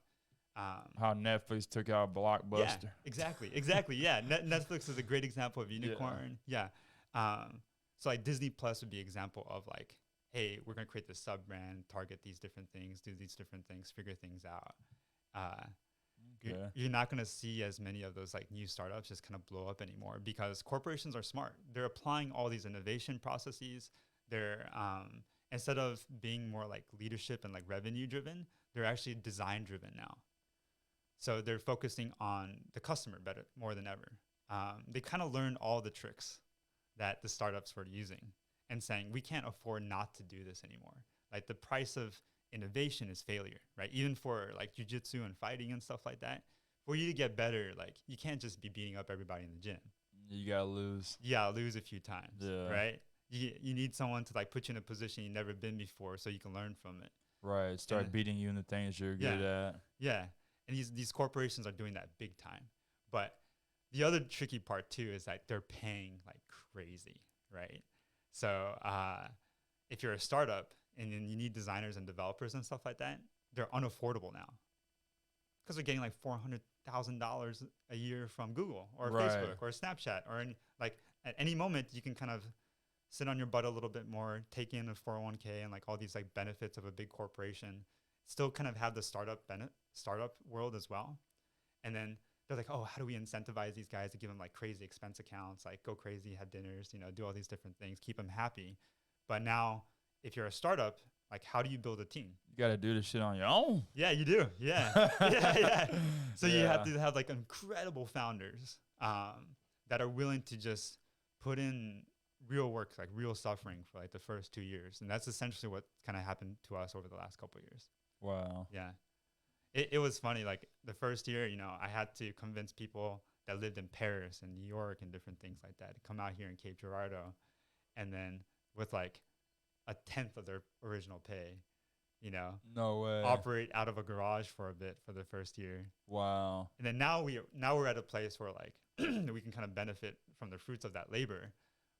how Netflix took out Blockbuster. Yeah, exactly. Yeah, Netflix is a great example of unicorn. Yeah. So like Disney Plus would be an example of like, hey, we're gonna create this sub brand, target these different things, do these different things, figure things out. You're not gonna see as many of those like new startups just kind of blow up anymore because corporations are smart. They're applying all these innovation processes. They're instead of being more like leadership and like revenue driven, they're actually design driven now. So they're focusing on the customer better, more than ever. They kind of learned all the tricks that the startups were using and saying, we can't afford not to do this anymore. Like the price of innovation is failure, right? Even for like jujitsu and fighting and stuff like that, for you to get better, like you can't just be beating up everybody in the gym. You gotta lose. Yeah, lose a few times, right? You need someone to like put you in a position you've never been before so you can learn from it. Right, start beating you in the things you're good at. Yeah, and these corporations are doing that big time. But the other tricky part too is that they're paying like crazy, right? So if you're a startup and then you need designers and developers and stuff like that, they're unaffordable now because they're getting like $400,000 a year from Google or Facebook or Snapchat or like at any moment you can kind of sit on your butt a little bit more, take in a 401k and like all these like benefits of a big corporation, still kind of have the startup world as well. And then they're like, oh, how do we incentivize these guys to give them like crazy expense accounts, like go crazy, have dinners, do all these different things, keep them happy. But now, if you're a startup, like how do you build a team? You got to do this shit on your own. Yeah, you do. Yeah. Yeah. So you have Yeah. to have like incredible founders that are willing to just put in real work, like real suffering for like the first 2 years. And that's essentially what kind of happened to us over the last couple of years. Wow. Yeah. It was funny. Like the first year, I had to convince people that lived in Paris and New York and different things like that to come out here in Cape Girardeau. And then with like a tenth of their original pay, No way. operate out of a garage for a bit for the first year. Wow. And then now we're at a place where like we can kind of benefit from the fruits of that labor.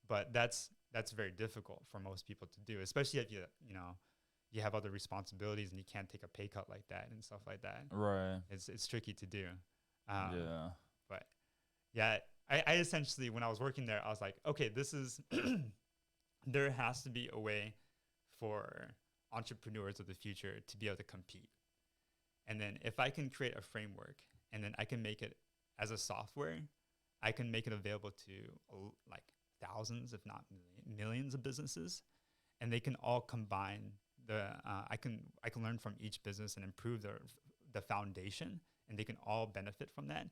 But that's very difficult for most people to do, especially if you have other responsibilities and you can't take a pay cut like that and stuff like that. Right. It's tricky to do. Yeah. But yeah, I essentially, when I was working there, I was like, okay, this is, there has to be a way for entrepreneurs of the future to be able to compete. And then if I can create a framework and then I can make it as a software, I can make it available to like thousands, if not millions of businesses, and they can all combine I can learn from each business and improve the foundation, and they can all benefit from that.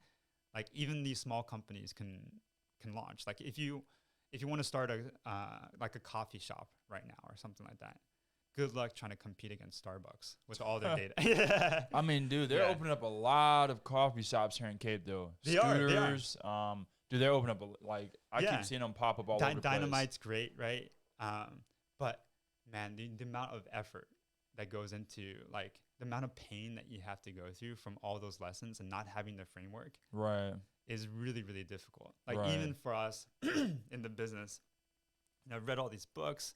Like even these small companies can launch. Like if you want to start like a coffee shop right now or something like that, good luck trying to compete against Starbucks with all their data. Yeah. I mean, dude, they're opening up a lot of coffee shops here in Cape, though. They are. Dude, they're opening up, I keep seeing them pop up all over the place. Dynamite's great, right? But, man, the amount of effort that goes into, like, the amount of pain that you have to go through from all those lessons and not having the framework right, is really, really difficult. Like, right. even for us in the business, I've read all these books.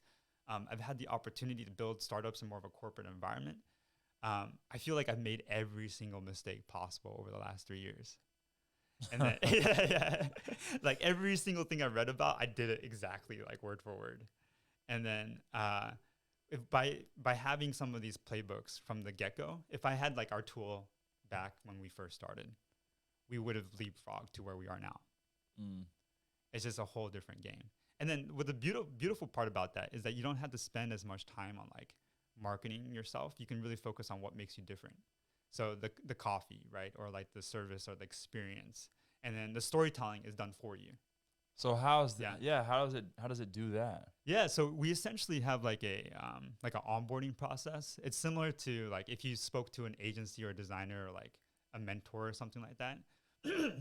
I've had the opportunity to build startups in more of a corporate environment. I feel like I've made every single mistake possible over the last 3 years. And then, yeah. Like every single thing I read about, I did it exactly like word for word. And then if by having some of these playbooks from the get-go, if I had like our tool back when we first started, we would have leapfrogged to where we are now. Mm. It's just a whole different game. And then what the beautiful part about that is that you don't have to spend as much time on like marketing yourself. You can really focus on what makes you different. So the coffee, right? Or like the service or the experience. And then the storytelling is done for you. So how's that? Yeah. How does it do that? Yeah. So we essentially have like an onboarding process. It's similar to like if you spoke to an agency or a designer or like a mentor or something like that.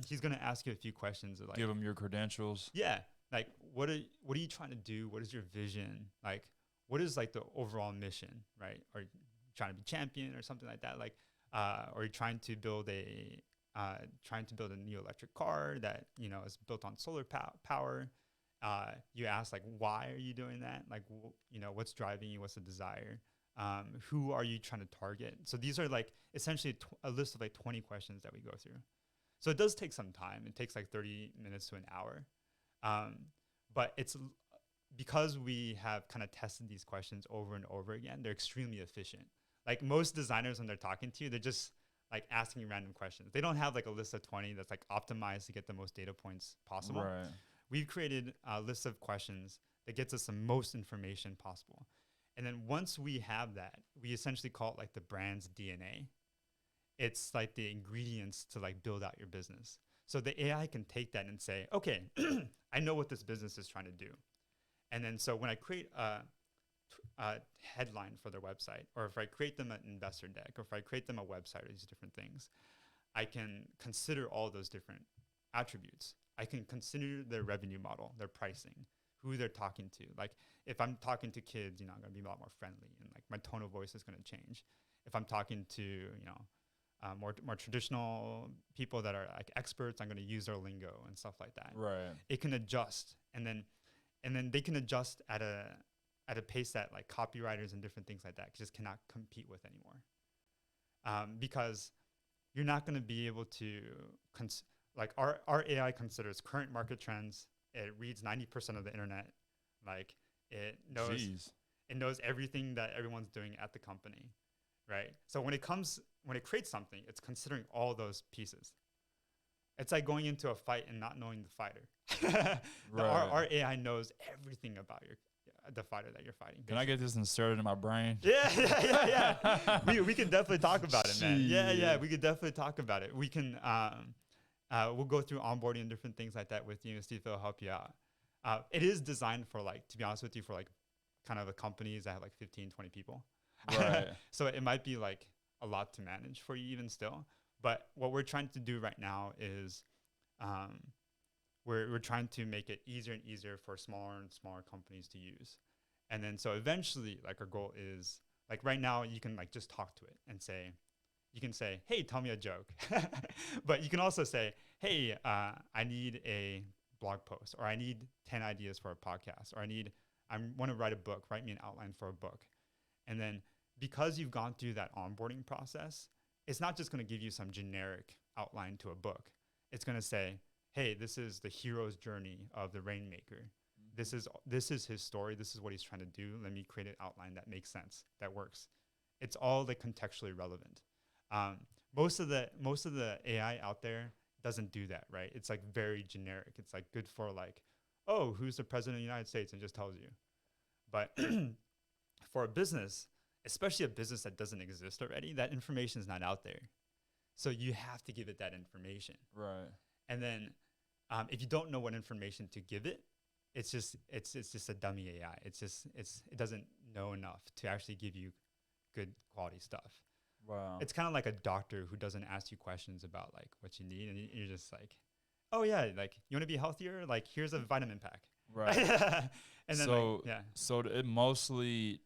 He's going to ask you a few questions. Like, give him your credentials. Yeah. Like, what are you trying to do? What is your vision? Like, what is like the overall mission, right? Are you trying to be champion or something like that? Like, or are you trying to build a new electric car that, is built on solar power? You ask like, why are you doing that? Like, what's driving you? What's the desire? Who are you trying to target? So these are like essentially a list of like 20 questions that we go through. So it does take some time. It takes like 30 minutes to an hour. But it's because we have kind of tested these questions over and over again, they're extremely efficient. Like most designers, when they're talking to you, they're just like asking random questions. They don't have like a list of 20 that's like optimized to get the most data points possible. Right. We've created a list of questions that gets us the most information possible. And then once we have that, we essentially call it like the brand's DNA. It's like the ingredients to like build out your business. So the AI can take that and say, okay, I know what this business is trying to do. And then so when I create a headline for their website, or if I create them an investor deck, or if I create them a website, or these different things, I can consider all those different attributes. I can consider their revenue model, their pricing, who they're talking to. Like if I'm talking to kids, I'm going to be a lot more friendly, and like my tone of voice is going to change. If I'm talking to, more traditional people that are like experts, I'm going to use their lingo and stuff like that. Right. It can adjust, and then they can adjust at a pace that like copywriters and different things like that just cannot compete with anymore. Because you're not going to be able to like our AI considers current market trends. It reads 90% of the internet. Like it knows everything that everyone's doing at the company. Right. So when it creates something, it's considering all those pieces. It's like going into a fight and not knowing the fighter. Our AI knows everything about the fighter that you're fighting. Can I get this inserted in my brain? Yeah. We can definitely talk about it, man. Yeah. We could definitely talk about it. We can we'll go through onboarding and different things like that with you, see if it'll help you out. It is designed for, like, to be honest with you, for like kind of the companies that have like 15, 20 people. Right. So it might be like a lot to manage for you even still. But what we're trying to do right now is we're trying to make it easier and easier for smaller and smaller companies to use. And then so eventually, like, our goal is, like, right now you can like just talk to it and say, you can say, hey, tell me a joke. But you can also say, hey, I need a blog post, or I need 10 ideas for a podcast, or I want to write a book, write me an outline for a book. And then because you've gone through that onboarding process, it's not just going to give you some generic outline to a book. It's going to say, hey, this is the hero's journey of the Rainmaker. This is his story. This is what he's trying to do. Let me create an outline that makes sense, that works. It's all like contextually relevant. Most of the AI out there doesn't do that, right? It's like very generic. It's like good for like, oh, who's the president of the United States, and just tells you. But for a business, especially a business that doesn't exist already, that information is not out there. So you have to give it that information. Right. And then if you don't know what information to give it, it's just a dummy AI. It doesn't know enough to actually give you good quality stuff. Wow. It's kind of like a doctor who doesn't ask you questions about like what you need, and you're just like, oh yeah, like, you want to be healthier? Like, here's a vitamin pack. Right. And then so like, yeah. So it mostly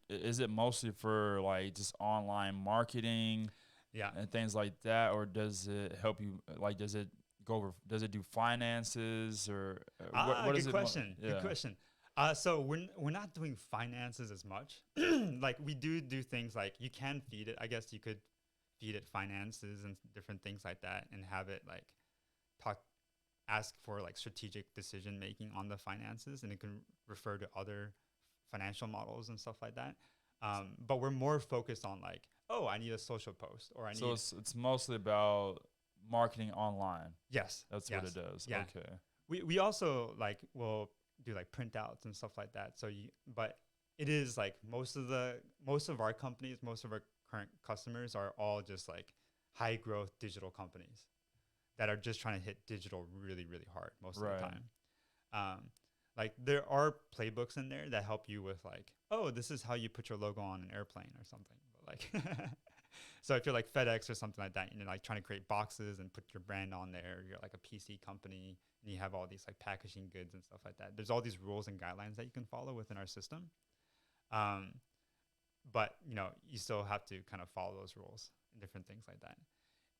for like just online marketing, Yeah. and things like that, or does it help you? Like, does it do finances, or what is good it? Question. Yeah. Good question. So we're not doing finances as much. Like, we do things like, you can feed it. I guess you could feed it finances and different things like that, and have it like ask for like strategic decision making on the finances, and it can refer to other financial models and stuff like that. But we're more focused on like, oh, I need a social post, or So it's mostly about marketing online. Yes, That's what it does. Yeah. Okay. We also like will do like printouts and stuff like that. But it is like most of our companies, most of our current customers are all just like high growth digital companies that are just trying to hit digital really, really hard most of the time. Like, there are playbooks in there that help you with like, oh, this is how you put your logo on an airplane or something. But like, so if you're like FedEx or something like that, and you're like trying to create boxes and put your brand on there, you're like a PC company and you have all these like packaging goods and stuff like that. There's all these rules and guidelines that you can follow within our system. But you still have to kind of follow those rules and different things like that.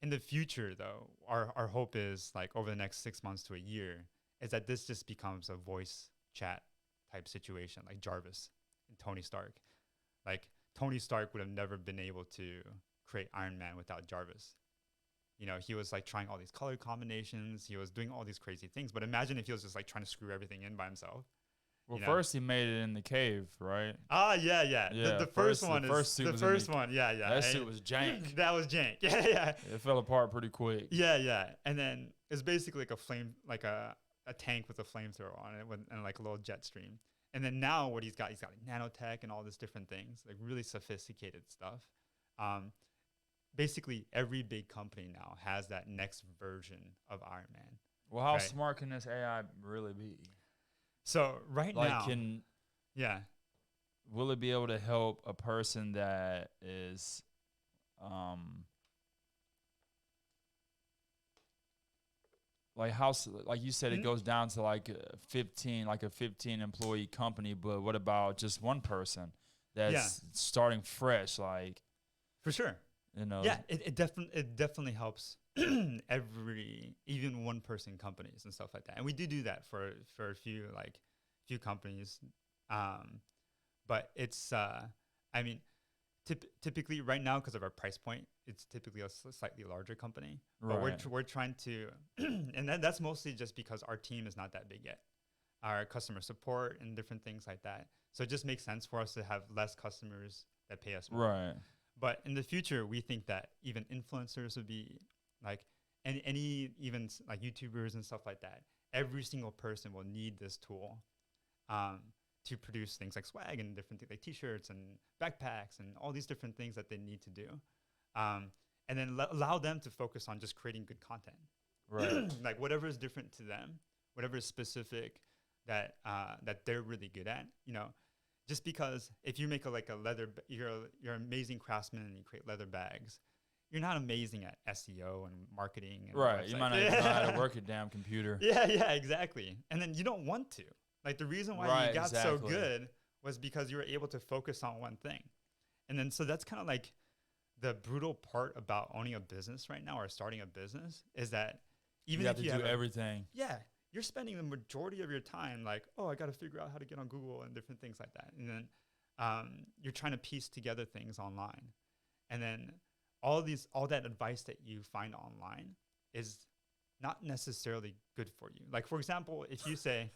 In the future, though, our hope is like over the next 6 months to a year is that this just becomes a voice chat type situation, like Jarvis and Tony Stark. Like, Tony Stark would have never been able to create Iron Man without Jarvis. He was like trying all these color combinations. He was doing all these crazy things. But imagine if he was just like trying to screw everything in by himself. Well, first he made it in the cave, right? Yeah. The first one. Yeah. That suit was jank. That was jank. Yeah. It fell apart pretty quick. Yeah. And then it's basically like a tank with a flamethrower on it and like a little jet stream. And then now what he's got like nanotech and all these different things, like really sophisticated stuff. Basically every big company now has that next version of Iron Man. Well, how smart can this AI really be? So now, will it be able to help a person that is, like you said, it goes down to like a 15 employee company, but what about just one person that's starting fresh? Like, for sure, Yeah, it definitely helps even one person companies and stuff like that, and we do that for a few companies, but it's typically right now, because of our price point, it's typically a slightly larger company, but we're trying to and that's mostly just because our team is not that big yet, our customer support and different things like that, so it just makes sense for us to have less customers that pay us more. Right. But in the future, we think that even influencers would be like, and any even like YouTubers and stuff like that, every single person will need this tool to produce things like swag and different things like T-shirts and backpacks and all these different things that they need to do, and then allow them to focus on just creating good content. Right. Like whatever is different to them, whatever is specific that they're really good at, just because if you make you're an amazing craftsman and you create leather bags, you're not amazing at SEO and marketing and Right. website. You might not even know how to work a damn computer. Yeah, exactly. And then you don't want to. Like the reason why you got so good was because you were able to focus on one thing. And then so that's kind of like the brutal part about owning a business right now or starting a business is that even you if have you to do have everything. Yeah, you're spending the majority of your time like, oh, I got to figure out how to get on Google and different things like that. And then you're trying to piece together things online. And then all that advice that you find online is not necessarily good for you. Like, for example, if you say,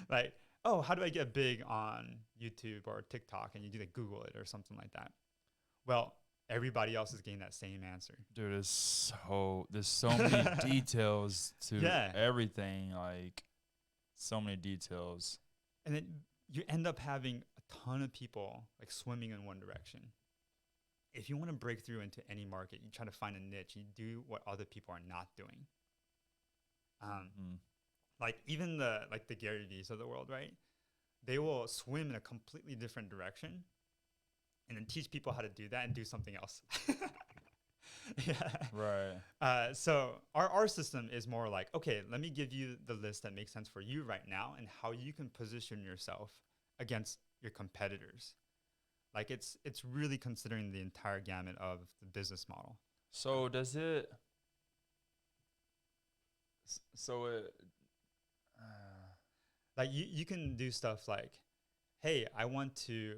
like, oh, how do I get big on YouTube or TikTok? And you do like Google it or something like that. Well, everybody else is getting that same answer. Dude, there's so many details to everything. Like, so many details. And then you end up having a ton of people like swimming in one direction. If you want to break through into any market, you try to find a niche. You do what other people are not doing. Like even the Gary V's of the world, right? They will swim in a completely different direction, and then teach people how to do that and do something else. Yeah. Right. So our system is more like, okay, let me give you the list that makes sense for you right now and how you can position yourself against your competitors. Like it's really considering the entire gamut of the business model. So does it? So it. Like you can do stuff like, hey, I want to,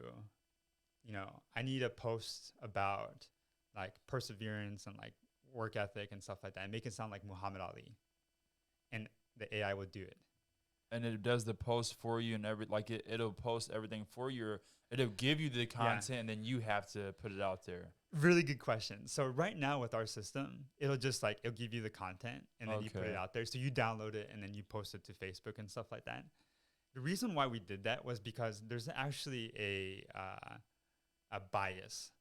I need a post about like perseverance and like work ethic and stuff like that, and make it sound like Muhammad Ali, and the AI would do it. And it does the post for you and it'll post everything for you. It'll give you the content and then you have to put it out there. Really good question. So right now with our system, it'll give you the content and then you put it out there. So you download it and then you post it to Facebook and stuff like that. The reason why we did that was because there's actually a bias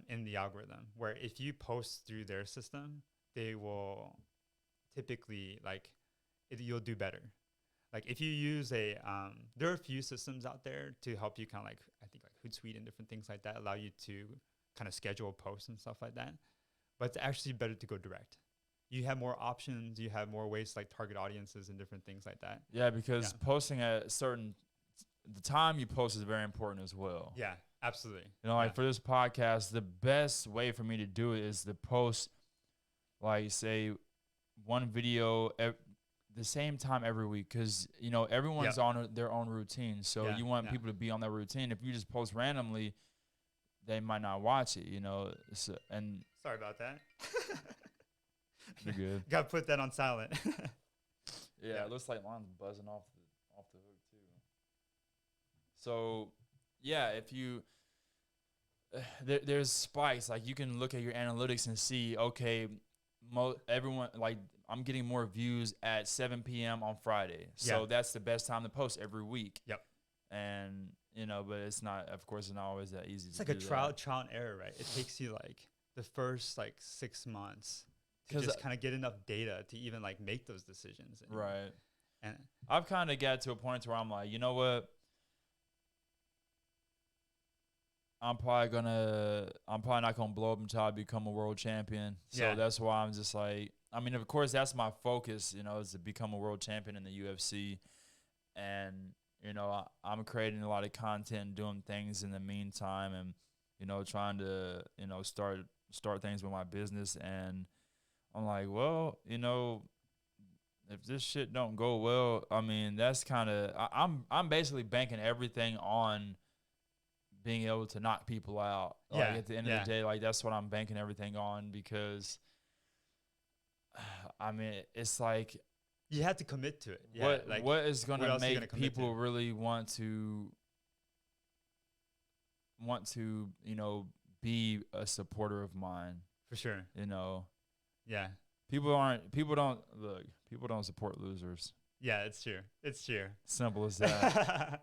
in the algorithm where if you post through their system, they will typically you'll do better. Like if you use there are a few systems out there to help you kind of I think Hootsuite and different things like that allow you to kind of schedule posts and stuff like that. But it's actually better to go direct. You have more options. You have more ways to target audiences and different things like that. Yeah, because posting at the time you post is very important as well. Yeah, absolutely. For this podcast, the best way for me to do it is to post, say, one video the same time every week, because everyone's on their own routine, so you want people to be on their routine. If you just post randomly, they might not watch it, and sorry about that. You're good. Gotta put that on silent. It looks like mine's buzzing off the hook too. So if you there's spikes, you can look at your analytics and see, okay, everyone I'm getting more views at 7 p.m. on Friday. So that's the best time to post every week. Yep. And, but it's not, of course, it's not always that easy. It's like a trial and error, right? It takes you the first 6 months to just kind of get enough data to even make those decisions. Right. And I've kind of got to a point where I'm like, you know what? I'm probably not gonna blow up until I become a world champion. So that's why I'm just of course that's my focus, is to become a world champion in the UFC. And, I'm creating a lot of content, doing things in the meantime, and, trying to, start things with my business. And I'm like, well, if this shit don't go well, that's kind of, I'm basically banking everything on being able to knock people out. At the end of the day, that's what I'm banking everything on, because it's you have to commit to it. What is going to make people really want to be a supporter of mine? For sure. Yeah. People don't support losers. Yeah, it's true. It's true. Simple as that.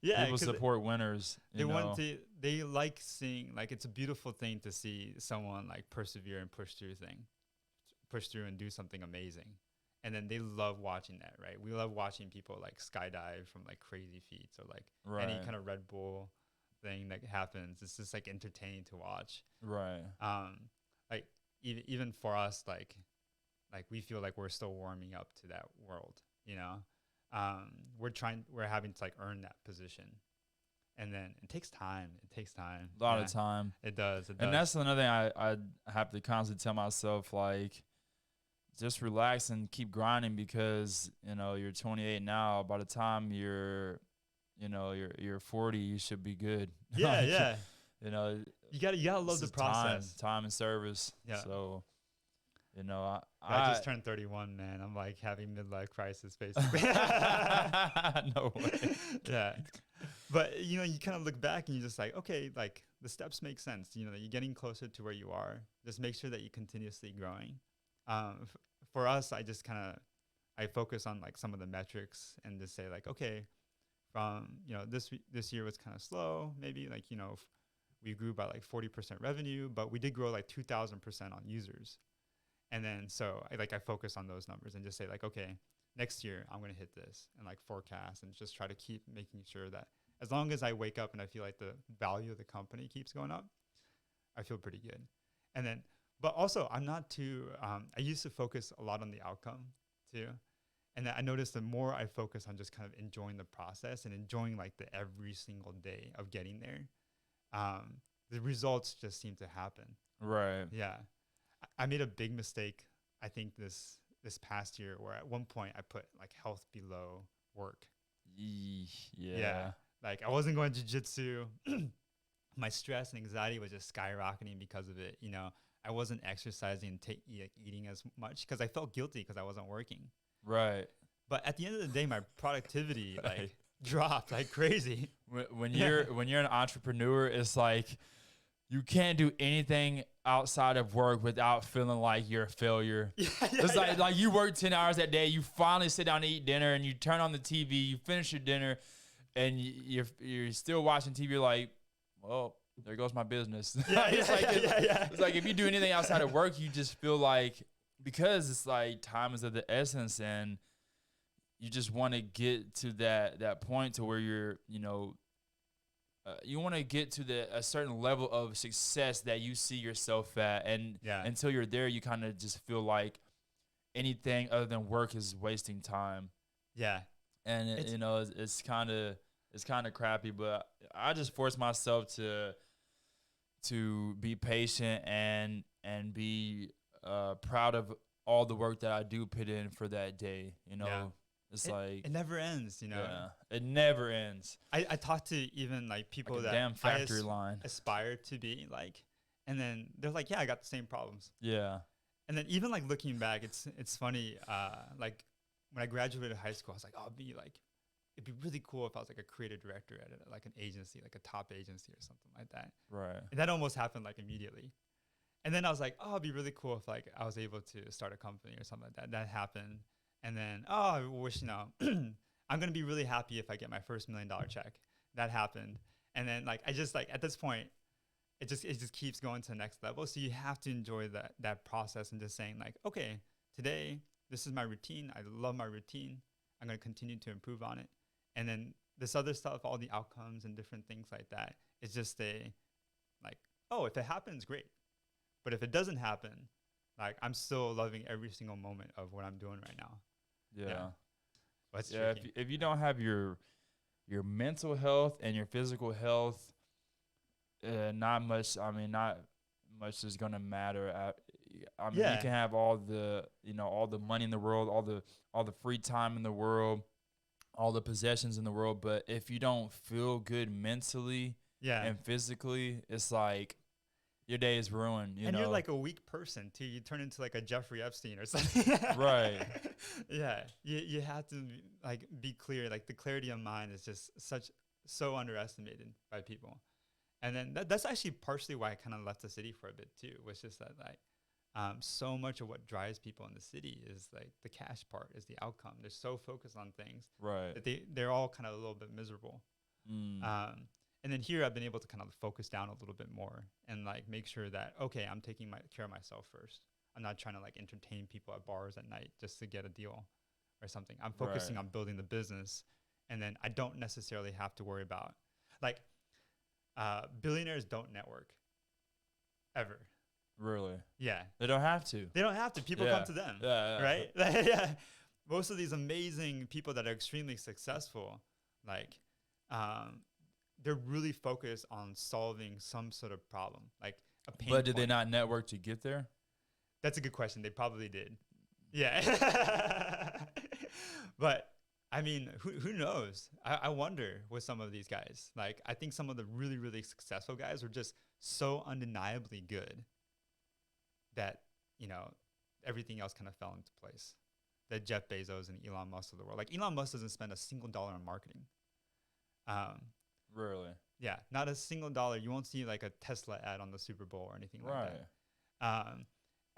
Yeah, People because support winners, they they like seeing, like, it's a beautiful thing to see someone like persevere and push through and do something amazing. And then they love watching that, right? We love watching people like skydive from like crazy feats, or like any kind of Red Bull thing that happens. It's just like entertaining to watch. Right. Like even for us, like we feel like we're still warming up to that world, you know. We're having to like earn that position, and then it takes time. A lot of time. It does. And that's another thing I have to constantly tell myself, like, just relax and keep grinding, because, you know, you're 28 now. By the time you're 40, you should be good. Yeah, yeah. You know, you gotta love the process. Time and service. Yeah. So, you know, I just turned 31, man. I'm like having midlife crisis, basically. No way. Yeah. But, you know, you kind of look back and you're just like, okay, like the steps make sense. You know, you're getting closer to where you are. Just make sure that you're continuously growing. For us, I focus on like some of the metrics and just say like, okay, from, you know, this year was kind of slow. Maybe like, you know, we grew by like 40% revenue, but we did grow like 2,000% on users. And then so I focus on those numbers and just say like, okay, next year I'm going to hit this, and like forecast and just try to keep making sure that as long as I wake up and I feel like the value of the company keeps going up, I feel pretty good. And then, but also I'm not too, I used to focus a lot on the outcome too. And then I noticed the more I focus on just kind of enjoying the process and enjoying like the every single day of getting there, the results just seem to happen. Right. Yeah. I made a big mistake, I think, this past year, where at one point I put like health below work. Yeah. Like I wasn't going to jiu-jitsu. My stress and anxiety was just skyrocketing because of it. You know, I wasn't exercising and eating as much because I felt guilty because I wasn't working. Right. But at the end of the day, my productivity like dropped like crazy. When you're an entrepreneur, it's like you can't do anything outside of work without feeling like you're a failure. It's like you work 10 hours that day, you finally sit down to eat dinner, and you turn on the TV, you finish your dinner, and you're still watching TV. You're like, well, there goes my business. It's like if you do anything outside of work, you just feel like, because it's like time is of the essence, and you just want to get to that point to where you're, you know, you want to get to a certain level of success that you see yourself at, and until you're there, you kind of just feel like anything other than work is wasting time. Yeah, and it's kind of crappy, but I just force myself to be patient and be proud of all the work that I do put in for that day. You know. It's like it never ends, you know. Yeah, it never ends. I talk to even like people like that damn factory line aspire to be like, and then they're like, yeah, I got the same problems. Yeah. And then even like looking back, it's funny. Like when I graduated high school, I was like, oh, it'd be really cool if I was like a creative director at like an agency, like a top agency or something like that. Right. And that almost happened like immediately. And then I was like, oh, it'd be really cool if like I was able to start a company or something like that. That happened. And then, oh, I wish, you know, I'm going to be really happy if I get my first $1 million check. That happened. And then like, I just like, at this point, it just keeps going to the next level. So you have to enjoy that process and just saying like, okay, today, this is my routine. I love my routine. I'm going to continue to improve on it. And then this other stuff, all the outcomes and different things like that, it's just like, oh, if it happens, great. But if it doesn't happen, like I'm still loving every single moment of what I'm doing right now. Yeah. If you don't have your mental health and your physical health, not much is gonna matter. I mean, you can have all the money in the world, all the free time in the world, all the possessions in the world, but if you don't feel good mentally and physically, it's like your day is ruined. You're like a weak person too. You turn into like a Jeffrey Epstein or something. Right. Yeah. You have to like be clear. Like the clarity of mind is just so underestimated by people. And then that's actually partially why I kind of left the city for a bit too. Was just that like, so much of what drives people in the city is like the cash part, is the outcome. They're so focused on things Right. that they're all kind of a little bit miserable. And then here I've been able to kind of focus down a little bit more and like make sure that, okay, I'm taking care of myself first. I'm not trying to like entertain people at bars at night just to get a deal or something. I'm focusing on building the business, and then I don't necessarily have to worry about like billionaires don't network ever. Really? Yeah. They don't have to. They don't have to. People come to them. Right? Yeah. Most of these amazing people that are extremely successful, like, they're really focused on solving some sort of problem, like a pain But did point. they not network to get there? That's a good question. They probably did. Yeah. But I mean, who knows? I wonder with some of these guys. Like, I think some of the really, really successful guys are just so undeniably good that, you know, everything else kind of fell into place. That Jeff Bezos and Elon Musk of the world. Like, Elon Musk doesn't spend a single dollar on marketing. Really? Yeah, not a single dollar. You won't see like a Tesla ad on the Super Bowl or anything like that.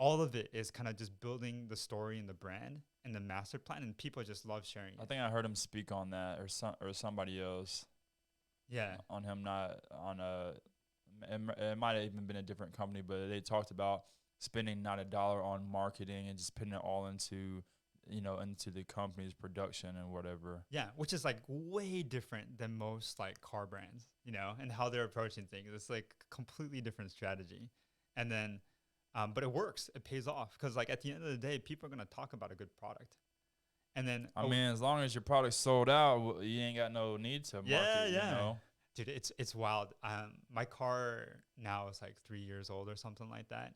All of it is kind of just building the story and the brand and the master plan, and people just love sharing it. I think I heard him speak on that, or somebody else. Yeah. On him, not on a. It might have even been a different company, but they talked about spending not a dollar on marketing and just putting it all into, you know, into the company's production and whatever. Yeah, which is like way different than most like car brands, you know, and how they're approaching things. It's like completely different strategy. And then, but it works. It pays off because like at the end of the day, people are going to talk about a good product. And then, I mean, as long as your product's sold out, you ain't got no need to market, you know? Dude, it's wild. My car now is like 3 years old or something like that.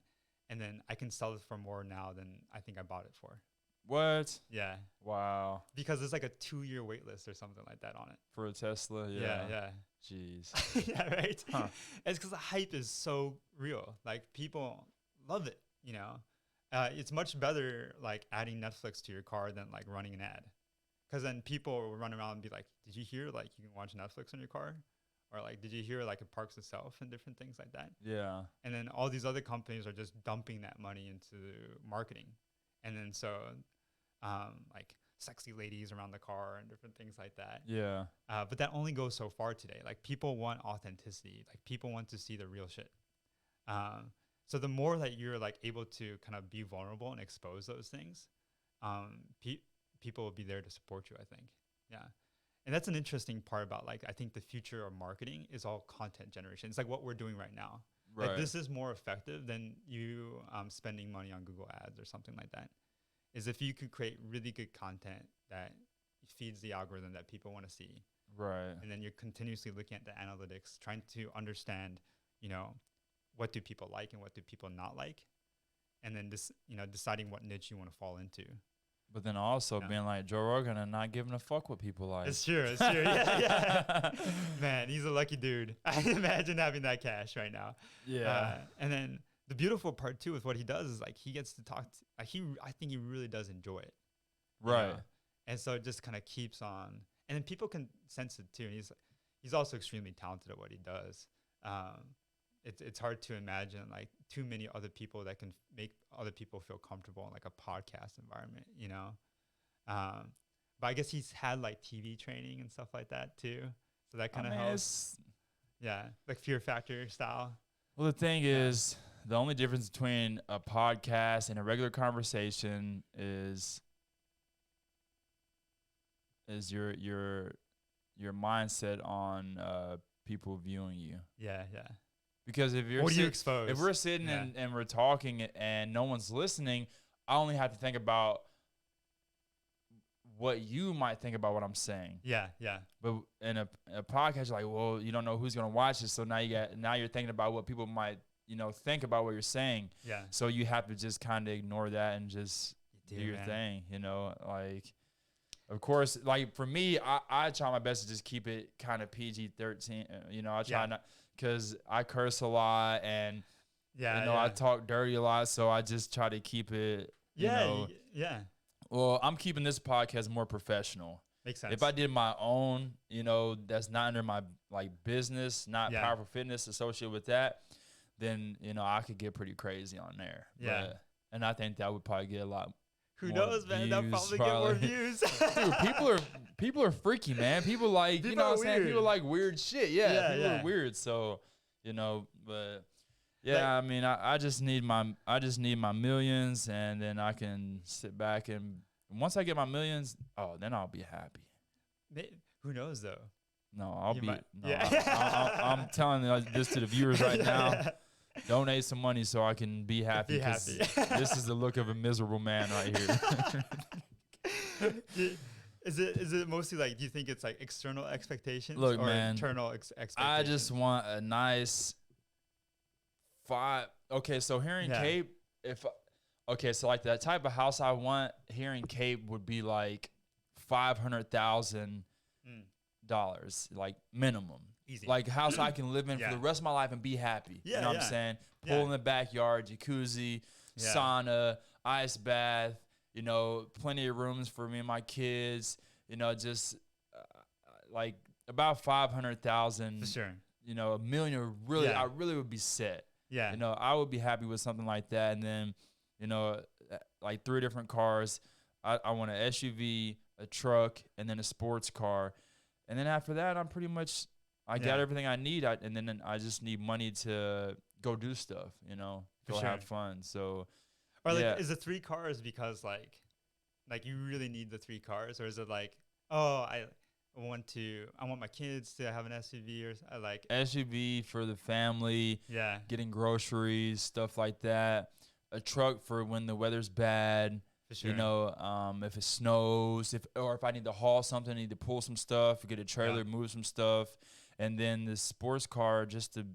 And then I can sell it for more now than I think I bought it for. What? Yeah. Wow. Because there's like a 2-year wait list or something like that on it. For a Tesla? Yeah. Jeez. Yeah, right? Huh. It's because the hype is so real. Like, people love it, you know? It's much better, like, adding Netflix to your car than, like, running an ad. Because then people will run around and be like, did you hear, like, you can watch Netflix on your car? Or, like, did you hear, like, it parks itself and different things like that? Yeah. And then all these other companies are just dumping that money into marketing. And then so, like, sexy ladies around the car and different things like that. Yeah. But that only goes so far today. Like, people want authenticity. Like, people want to see the real shit. So the more that you're like able to kind of be vulnerable and expose those things, people will be there to support you, I think. Yeah. And that's an interesting part about, like, I think the future of marketing is all content generation. It's like what we're doing right now. Right. Like, this is more effective than you spending money on Google ads or something like that. Is if you could create really good content that feeds the algorithm that people want to see. Right. And then you're continuously looking at the analytics, trying to understand, you know, what do people like and what do people not like. And then this, you know, deciding what niche you want to fall into. But then also being like Joe Rogan and not giving a fuck what people like. It's true. It's true. Yeah. Man, he's a lucky dude. I imagine having that cash right now. Yeah. And then the beautiful part too with what he does is like he gets to talk. I think he really does enjoy it. Right. You know? And so it just kind of keeps on. And then people can sense it too. And he's also extremely talented at what he does. It's hard to imagine like too many other people that can make other people feel comfortable in like a podcast environment, you know? But I guess he's had like TV training and stuff like that too. So that kind of helps. Yeah. Like Fear Factor style. Well, the thing is, the only difference between a podcast and a regular conversation is your mindset on people viewing you. Yeah. Because if you're what do you expose? If we're sitting and we're talking and no one's listening, I only have to think about what you might think about what I'm saying. Yeah. But in a podcast, you're like, well, you don't know who's gonna watch this, so now you're thinking about what people might, you know, think about what you're saying. Yeah. So you have to just kind of ignore that and just do your thing, you know, like. Of course, like for me, I try my best to just keep it kind of PG-13. You know, I try not, because I curse a lot and I talk dirty a lot, so I just try to keep it. Yeah. Well, I'm keeping this podcast more professional. Makes sense. If I did my own, you know, that's not under my like business, not Powerful Fitness associated with that, then you know I could get pretty crazy on there. Yeah. But and I think that would probably get a lot. Who more knows, man? That views, probably get more views. Dude, people are freaky, man. People like, you know what I'm saying? People like weird shit. Yeah, people are weird. So, but yeah, like, I mean, I just need my millions, and then I can sit back, and once I get my millions, then I'll be happy. Who knows though? No, I'm telling this to the viewers right now. Donate some money so I can be happy. This is the look of a miserable man right here. Is it mostly like, do you think it's like external expectations or man, internal expectations? I just want a nice Okay, so here in Cape, so like that type of house I want here in Cape would be like $500,000, like minimum. Easy. Like a house I can live in for the rest of my life and be happy. You know what I'm saying? Pool in the backyard, jacuzzi, sauna, ice bath, plenty of rooms for me and my kids, just like about 500,000. For sure. $1 million, really, I really would be set. Yeah. I would be happy with something like that. And then, like 3 different cars. I want an SUV, a truck, and then a sports car. And then after that, I'm pretty much, I got everything I need. And then I just need money to go do stuff, go have fun. So, or like, is it 3 cars because like you really need the 3 cars? Or is it like, I want my kids to have an SUV, or like SUV for the family, getting groceries, stuff like that. A truck for when the weather's bad, for sure. If it snows, if I need to haul something, I need to pull some stuff, get a trailer, move some stuff, and then the sports car just to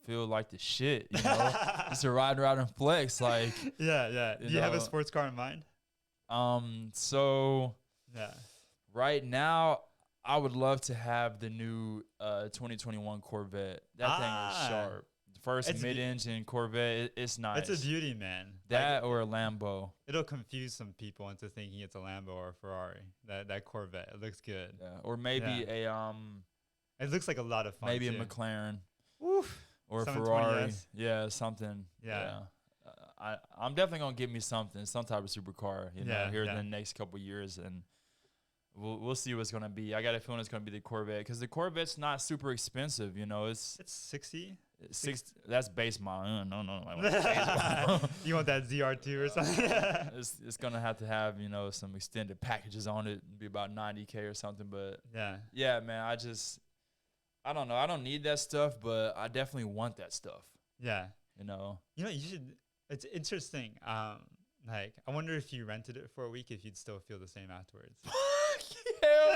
feel like the shit, just to ride around and flex, like. Do you have a sports car in mind? So right now, I would love to have the new 2021 Corvette. That thing is sharp. The first mid-engine Corvette, it's nice. It's a beauty, man. That or a Lambo. It'll confuse some people into thinking it's a Lambo or a Ferrari. That Corvette, it looks good. Yeah, or maybe It looks like a lot of fun. Maybe too. a McLaren. Oof. Or a Ferrari. Yeah, something. Yeah. I'm definitely gonna get me some type of supercar. Here in the next couple of years, and we'll see what's gonna be. I got a feeling it's gonna be the Corvette because the Corvette's not super expensive. It's 60. 60. That's base model. No. I want base model. You want that ZR2 or something? It's gonna have to have some extended packages on it. Be about $90K or something. But yeah, man. I don't know. I don't need that stuff, but I definitely want that stuff. Yeah. You should. It's interesting. Like, I wonder if you rented it for a week, if you'd still feel the same afterwards. Hell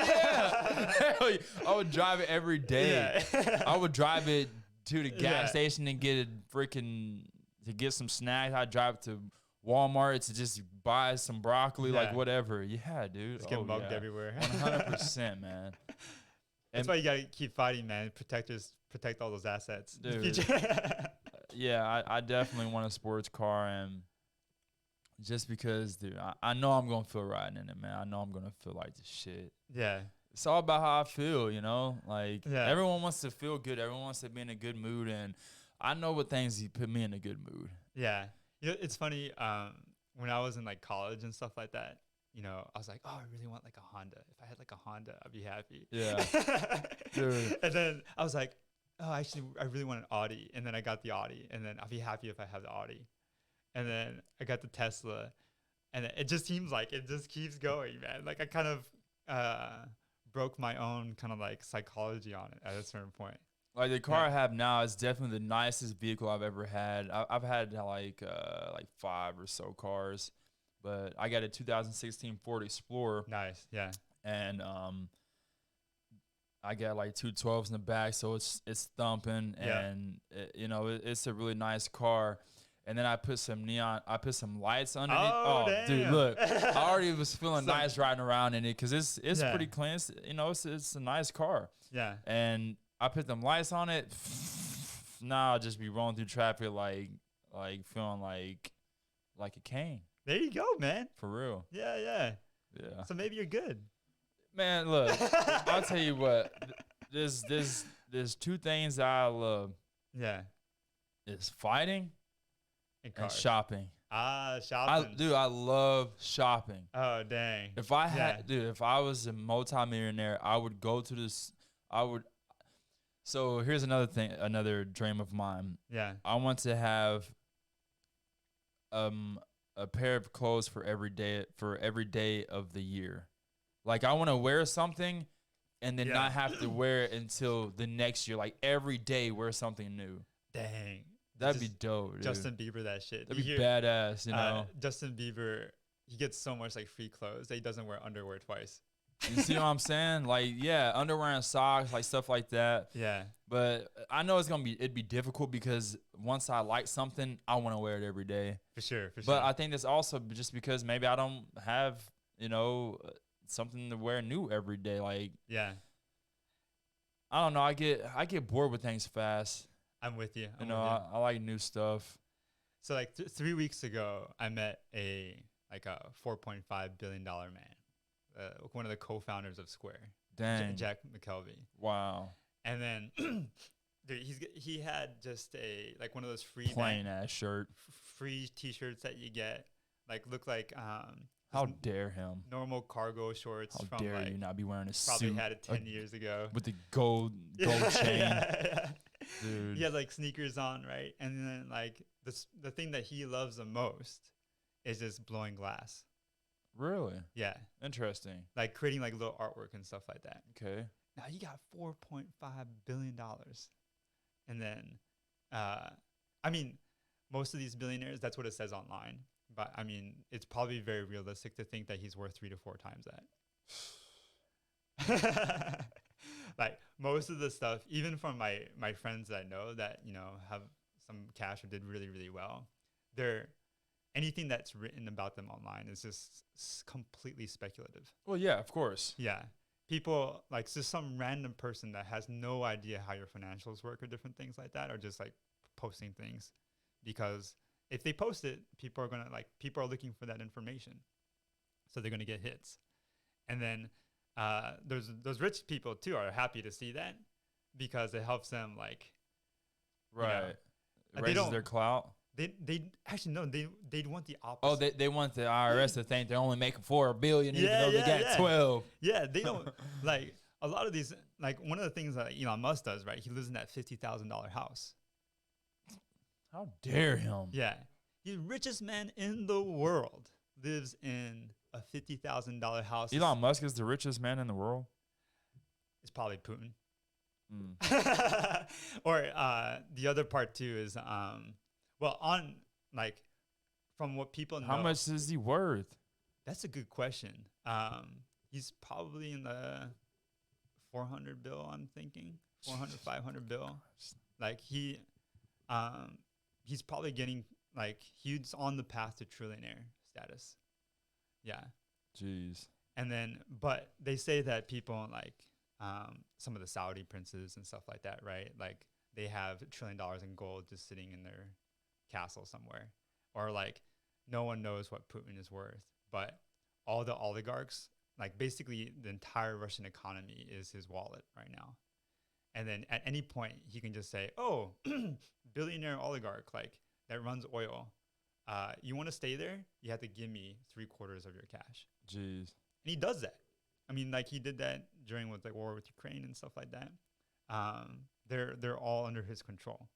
yeah. I would drive it every day. Yeah. I would drive it to the gas station and to get some snacks. I'd drive to Walmart to just buy some broccoli, like whatever. Yeah, dude. Just get mugged everywhere. 100%, man. That's why you gotta keep fighting, man. Protect all those assets. Dude. Yeah, I definitely want a sports car, and just because, dude, I know I'm gonna feel riding in it, man. I know I'm gonna feel like this shit. Yeah. It's all about how I feel, Like everyone wants to feel good. Everyone wants to be in a good mood, and I know what things put me in a good mood. Yeah. It's funny. When I was in like college and stuff like that, I was like, I really want like a Honda. If I had like a Honda, I'd be happy. Yeah. Dude. And then I was like, actually, I really want an Audi. And then I got the Audi, and then I'll be happy if I have the Audi. And then I got the Tesla, and it just seems like it just keeps going, man. Like I kind of broke my own kind of like psychology on it at a certain point. Like the car I have now is definitely the nicest vehicle I've ever had. I've had like 5 or so cars, but I got a 2016 Ford Explorer. Nice, yeah. And I got like 212s in the back, so it's thumping, and it's a really nice car. And then I put some lights underneath. Oh, dude, look! I already was feeling nice riding around in it because it's pretty clean. It's a nice car. Yeah. And I put them lights on it. Now I'll just be rolling through traffic like feeling like a king. There you go, man. For real. Yeah. So maybe you're good. Man, look, I'll tell you what. There's 2 things that I love. Yeah. It's fighting and shopping. Shopping. I love shopping. Oh, dang. If I had, dude, if I was a multimillionaire, I would go to this. I would. So here's another thing, another dream of mine. Yeah. I want to have a pair of clothes for every day of the year. Like I want to wear something and then not have to wear it until the next year. Like every day wear something new. Dang. That'd be dope, dude. Justin Bieber that shit. That'd be badass, you know. Justin Bieber, he gets so much like free clothes that he doesn't wear underwear twice. You see what I'm saying? Like, yeah, underwear and socks, like stuff like that. Yeah. But I know it'd be difficult because once I like something, I want to wear it every day. For sure. But I think that's also just because maybe I don't have, something to wear new every day. Like, yeah. I don't know. I get bored with things fast. I'm with you. I like new stuff. So like 3 weeks ago, I met a $4.5 billion man, one of the co-founders of Square. Dang. Jack McKelvey. Wow. And then, dude, he had just one of those free plain ass shirt, free T-shirts that you get, look like how dare him? Normal cargo shorts. How dare you not be wearing a suit? Probably had it 10 years ago with the gold chain. Yeah. Dude. He had sneakers on, right? And then the thing that he loves the most is just blowing glass. Really? Yeah. Interesting. Like creating little artwork and stuff like that. Okay. Now you got $4.5 billion. And then, I mean, most of these billionaires, that's what it says online. But I mean, it's probably very realistic to think that he's worth 3 to 4 times that. Most of the stuff, even from my friends that I know that, have some cash or did really, really well, anything that's written about them online is just completely speculative. Well, yeah, of course. Yeah. People, just some random person that has no idea how your financials work or different things like that are just posting things because if they post it, people are looking for that information. So they're going to get hits. And then those rich people too are happy to see that because it helps them right. Raises their clout. They actually no, they'd want the opposite. Oh, they want the IRS to think they're only making $4 billion even though they got 12. Yeah, they don't a lot of these one of the things that Elon Musk does, right? He lives in that $50,000 house. How dare him? Yeah. The richest man in the world lives in a $50,000 house. Elon Musk is the richest man in the world? It's probably Putin. Or the other part too is from what people know. How much is he worth? That's a good question. He's probably in the 400 bill, I'm thinking. 400, 500 bill. He's probably getting he's on the path to trillionaire status. Yeah. Jeez. And then, but they say that people some of the Saudi princes and stuff like that, right? They have $1 trillion in gold just sitting in their castle somewhere. Or no one knows what Putin is worth. But all the oligarchs, basically the entire Russian economy is his wallet right now. And then at any point, he can just say, oh, billionaire oligarch, that runs oil. You want to stay there? You have to give me 3/4 of your cash. Jeez. And he does that. I mean, he did that during war with Ukraine and stuff like that. They're all under his control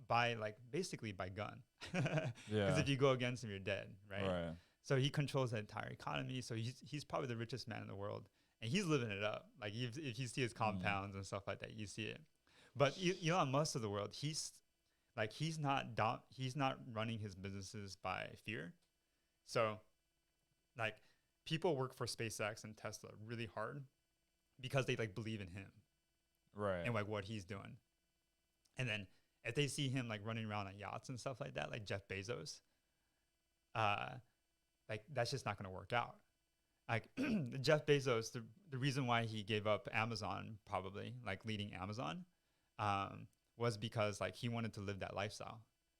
by basically by gun. Because if you go against him, you're dead, right? So he controls the entire economy. So he's probably the richest man in the world. And he's living it up. If you see his compounds and stuff like that, you see it. But Elon Musk of the world, he's not running his businesses by fear. So people work for SpaceX and Tesla really hard because they believe in him. Right. And what he's doing. And then if they see him running around on yachts and stuff like that, like Jeff Bezos, that's just not going to work out. Jeff Bezos, the reason why he gave up Amazon, probably leading Amazon, was because he wanted to live that lifestyle.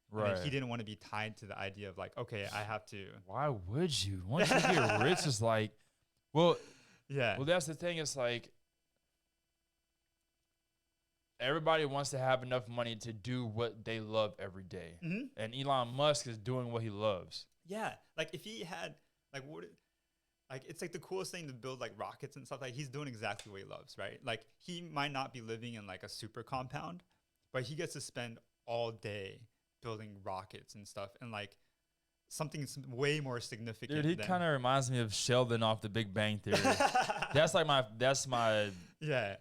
Right. He didn't want to be tied to the idea of okay, I have to. Why would you? Once you get rich, it's well, yeah. Well, that's the thing. It's everybody wants to have enough money to do what they love every day. Mm-hmm. And Elon Musk is doing what he loves. Yeah, like if he had like like it's like the coolest thing to build like rockets and stuff. Like he's doing exactly what he loves, right? Like he might not be living in like a super compound, but he gets to spend all day building rockets and stuff, and like something way more significant. Dude, he kind of reminds me of Sheldon off The Big Bang Theory. That's my yeah.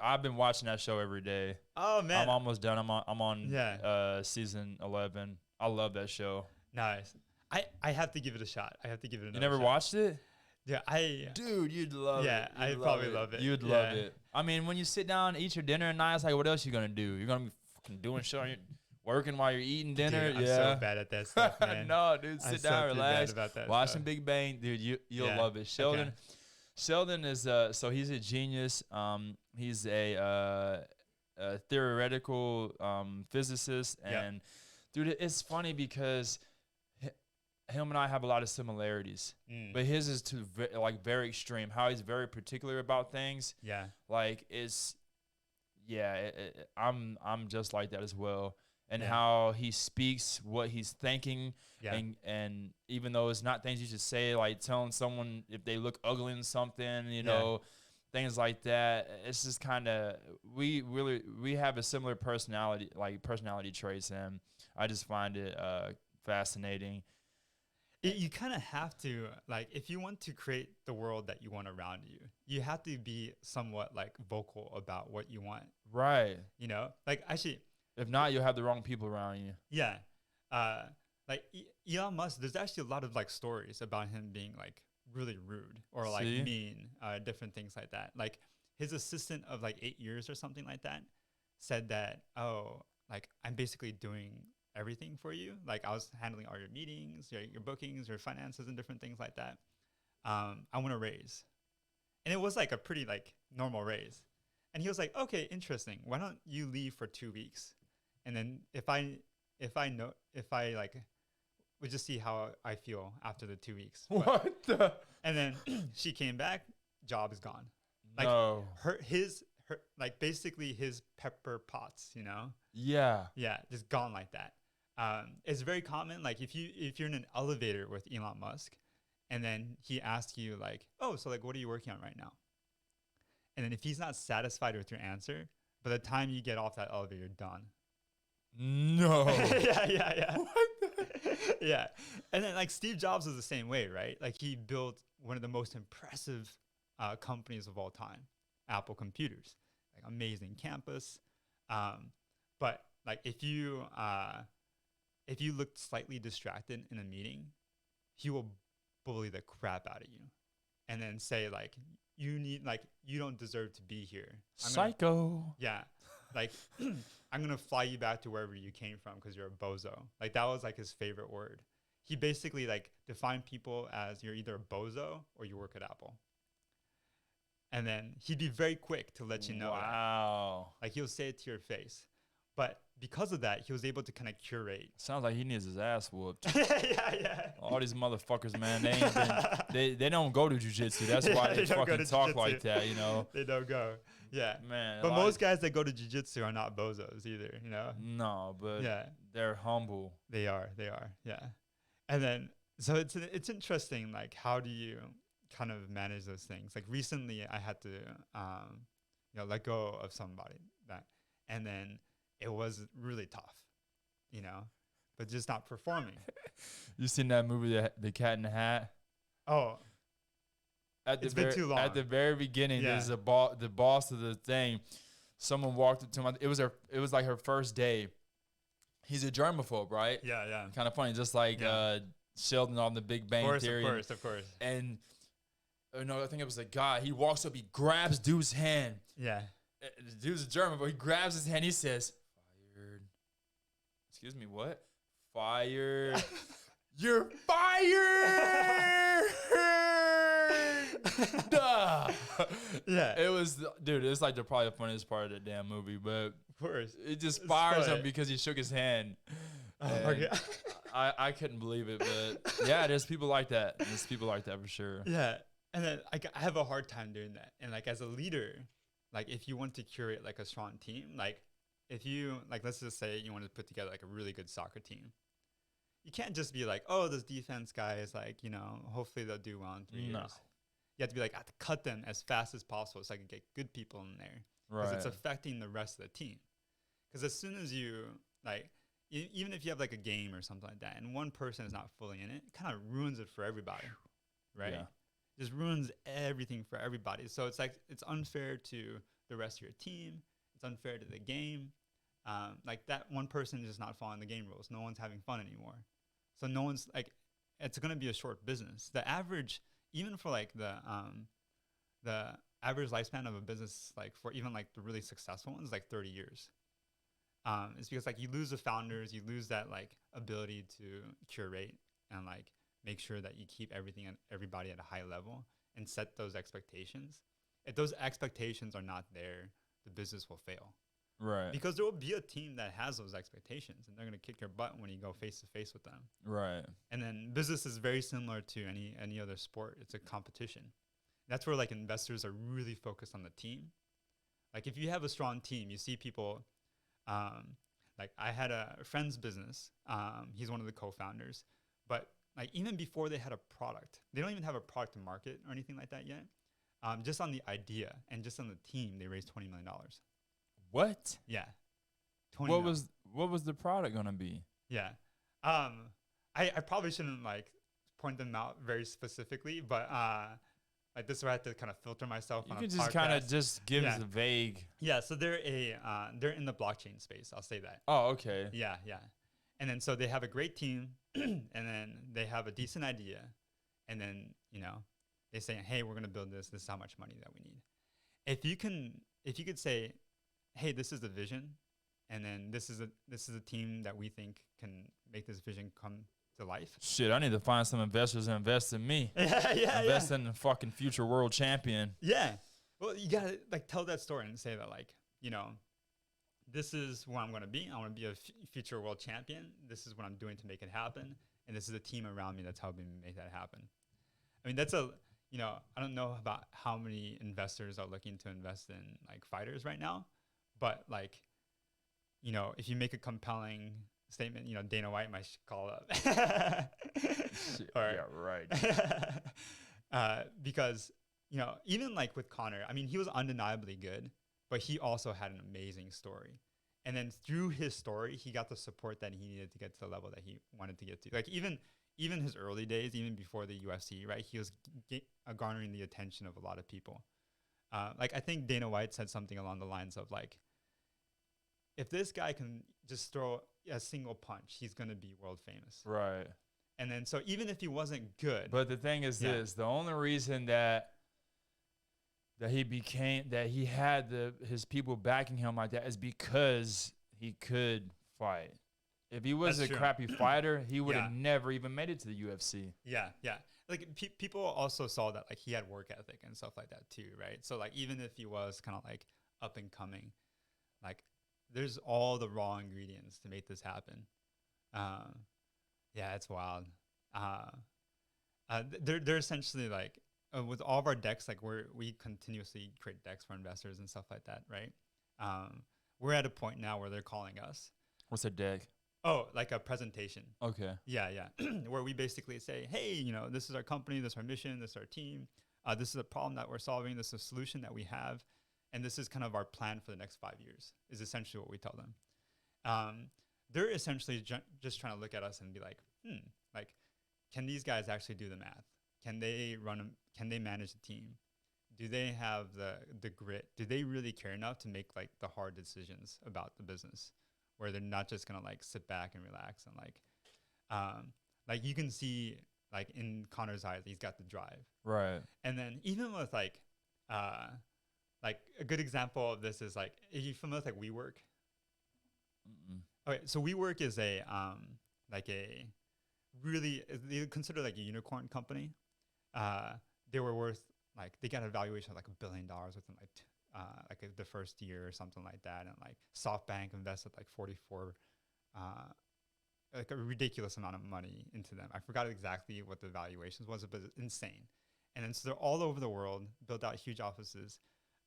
I've been watching that show every day. Oh man, I'm almost done. I'm on season 11. I love that show. nice. I have to give it a shot. I have to give it another You never shot. watched it? Yeah, Dude, you'd love it. Yeah, I'd probably love it. You'd love it. I mean, when you sit down and eat your dinner at night, it's like, what else you gonna do? You're gonna be fucking doing shit. You're working while you're eating dinner. Dude, I'm so bad at that stuff, man. No, dude, sit down, relax, watch some stuff. Big Bang, dude. You'll love it. Sheldon is so he's a genius. He's a theoretical physicist, and dude, it's funny because him and I have a lot of similarities, but his is very extreme. How he's very particular about things. Yeah, Like I'm just like that as well. And how he speaks, what he's thinking, and even though it's not things you should say, like telling someone if they look ugly in something, you know, things like that. It's just kind of we have a similar personality traits, and I just find it fascinating. You kind of have to, like, if you want to create the world that you want around you, you have to be somewhat like vocal about what you want, Right. you know, like actually. If not, you'll have the wrong people around you. Yeah. Like Elon Musk, there's actually a lot of like stories about him being like really rude or like mean, different things like that. Like his assistant of like 8 years or something like that said that, oh, like I'm basically doing everything for you. Like I was handling all your meetings, your bookings, your finances and different things like that. I want a raise. And it was like a pretty like normal raise. And he was like, okay, interesting. Why don't you leave for 2 weeks? And then if I like, we just see how I feel after the 2 weeks. What the? And then she came back, job is gone. Like No. her like basically his pepper pots, you know? Yeah. Yeah, just gone like that. It's very common. Like if you're in an elevator with Elon Musk, and then he asks you like, oh, so like what are you working on right now? And then if he's not satisfied with your answer, by the time you get off that elevator, you're done. No. yeah. Yeah. And then like Steve Jobs was the same way, right? Like he built one of the most impressive companies of all time, Apple Computers, like amazing campus. But like if you looked slightly distracted in a meeting, he will bully the crap out of you, and then say like, you don't deserve to be here. Psycho. Like I'm gonna fly you back to wherever you came from because you're a bozo. Like that was like his favorite word. He basically like defined people as you're either a bozo or you work at Apple. And then he'd be very quick to let you know. Wow. Like he'll say it to your face. But because of that, he was able to kind of curate. Sounds like he needs his ass whooped. yeah. All these motherfuckers, man, they don't go to jiu-jitsu. That's why they fucking talk like that, you know? They don't go. Yeah. Man. But most guys that go to jiu-jitsu are not bozos either, you know? No, but they're humble. They are, yeah. And then, so it's interesting, like, how do you kind of manage those things? Like, recently I had to, let go of somebody and then it was really tough, you know, but just not performing. You seen that movie, The Cat in the Hat? Oh, it's been too long. At the very beginning, there's the boss of the thing. Someone walked up to him. It was like her first day. He's a germaphobe, right? Yeah. Kind of funny, just like Sheldon on The Big Bang Theory. Of course. And I think it was a guy. He walks up, he grabs dude's hand. Yeah. The dude's a German, but he grabs his hand. He says, "Fired." Excuse me, what? Fired. You're fired. Duh. Yeah. It was, dude, it's like probably the funniest part of the damn movie, but Of course. it just fires him because he shook his hand. Okay. I couldn't believe it, but yeah, there's people like that. There's people like that for sure. Yeah. And then I have a hard time doing that. And like as a leader, like if you want to curate like a strong team, like if you like, let's just say you want to put together like a really good soccer team, you can't just be like, oh, this defense guy is like, hopefully they'll do well in 3 years. You have to be like, I have to cut them as fast as possible so I can get good people in there, because it's Right. affecting the rest of the team. Because as soon as you like, even if you have like a game or something like that, and one person is not fully in it, it kind of ruins it for everybody, right? Yeah. Just ruins everything for everybody. So it's like it's unfair to the rest of your team. It's unfair to the game. Like that one person is just not following the game rules. No one's having fun anymore. So no one's like, it's gonna be a short business. The average, even for like the average lifespan of a business, like for even like the really successful ones, like 30 years. It's because like you lose the founders, you lose that like ability to curate and like make sure that you keep everything and everybody at a high level and set those expectations. If those expectations are not there, the business will fail. Right. Because there will be a team that has those expectations and they're going to kick your butt when you go face to face with them. Right. And then business is very similar to any other sport. It's a competition. That's where like investors are really focused on the team. Like if you have a strong team, you see people, like I had a friend's business. He's one of the co-founders, but like even before they had a product, they don't even have a product to market or anything like that yet. Just on the idea and just on the team, they raised $20 million. What? Yeah. What was the product gonna be? Yeah. I probably shouldn't like point them out very specifically, but like this is where I have to kind of filter myself You on can a just kind of podcast. just give Yeah. us a vague. Yeah, so they're they're in the blockchain space. I'll say that. Oh, okay. Yeah, yeah. And then so they have a great team, and then they have a decent idea, and then they say, hey, we're gonna build this. This is how much money that we need. If you could say, hey, this is the vision, and then this is a team that we think can make this vision come to life. Shit, I need to find some investors and invest in me. Yeah, Invest in the fucking future world champion. Yeah. Well, you gotta like tell that story and say that like, this is what I'm gonna be. I want to be a future world champion. This is what I'm doing to make it happen, and this is a team around me that's helping me make that happen. I mean, that's I don't know about how many investors are looking to invest in like fighters right now, but like, if you make a compelling statement, Dana White might call up. Yeah, right. Because, even like with Connor, I mean, he was undeniably good, but he also had an amazing story. And then through his story, he got the support that he needed to get to the level that he wanted to get to. Like even his early days, even before the UFC, right? He was garnering the attention of a lot of people. Like I think Dana White said something along the lines of like, if this guy can just throw a single punch, he's going to be world famous. Right. And then so even if he wasn't good. But the thing is this, the only reason that he had his people backing him like that is because he could fight. If he was That's a true. crappy fighter, he would have never even made it to the UFC. Yeah, yeah. Like people also saw that like he had work ethic and stuff like that too, right? So like even if he was kind of like up and coming, like there's all the raw ingredients to make this happen. Yeah, it's wild. They're essentially like with all of our decks, like we continuously create decks for investors and stuff like that, right? We're at a point now where they're calling us. What's a deck? Oh, like a presentation. Okay. Yeah, yeah. Where we basically say, hey, this is our company, this is our mission, this is our team. This is a problem that we're solving. This is a solution that we have. And this is kind of our plan for the next 5 years is essentially what we tell them. They're essentially just trying to look at us and be like, like, can these guys actually do the math? Can they can they manage the team? Do they have the grit? Do they really care enough to make like the hard decisions about the business where they're not just going to like sit back and relax and like you can see like in Connor's eyes, he's got the drive. Right. And then even with like a good example of this is like, are you familiar with like WeWork? Mm-mm. Okay, so WeWork is a like a really they consider like a unicorn company. They were worth like they got a valuation of like $1 billion within like the first year or something like that, and like SoftBank invested like 44 like a ridiculous amount of money into them. I forgot exactly what the valuations was, but it's insane. And then so they're all over the world, built out huge offices.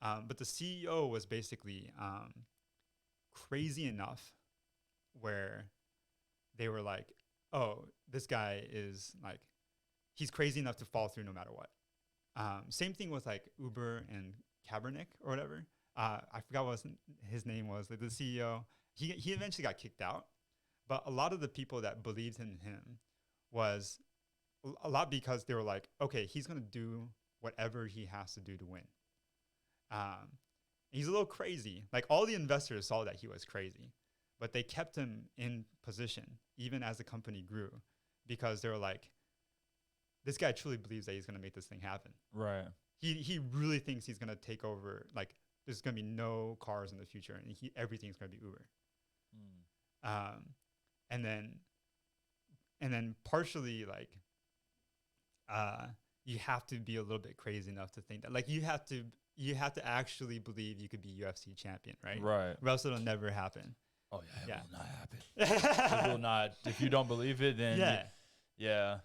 But the CEO was basically crazy enough where they were like, oh, this guy is like, he's crazy enough to fall through no matter what. Same thing with like Uber and Kaepernick or whatever. I forgot what his name was. Like the CEO, he eventually got kicked out. But a lot of the people that believed in him was a lot because they were like, okay, he's going to do whatever he has to do to win. He's a little crazy. Like all the investors saw that he was crazy, but they kept him in position even as the company grew because they were like, this guy truly believes that he's going to make this thing happen. Right. He really thinks he's going to take over. Like there's going to be no cars in the future and everything's going to be Uber. And then partially like, you have to be a little bit crazy enough to think that like you have to actually believe you could be UFC champion, right? Right. Or else it'll never happen. Oh yeah, it will not happen. It will not. If you don't believe it, then yeah.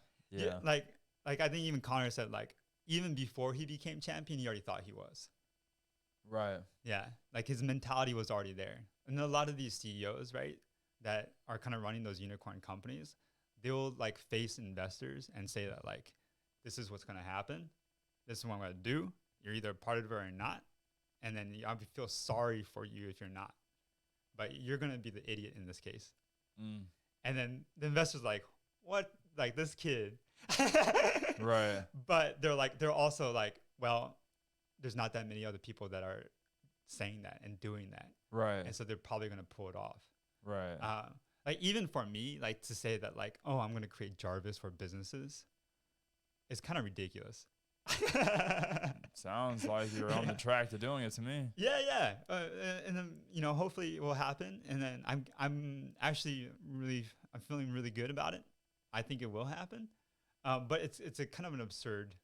Like I think even Connor said like even before he became champion, he already thought he was. Right. Yeah. Like his mentality was already there. And a lot of these CEOs, right, that are kind of running those unicorn companies, they'll like face investors and say that like, this is what's going to happen. This is what I'm going to do. You're either a part of it or not. And then I feel sorry for you if you're not. But you're going to be the idiot in this case. And then the investor's like, what? Like this kid. Right. But they're also like, well, there's not that many other people that are saying that and doing that. Right. And so they're probably going to pull it off. Right. Like even for me, like to say that like, oh, I'm going to create Jarvis for businesses is kind of ridiculous. Sounds like you're on the track to doing it to me. Yeah. And then, hopefully it will happen. And then I'm feeling really good about it. I think it will happen. But it's a kind of an absurd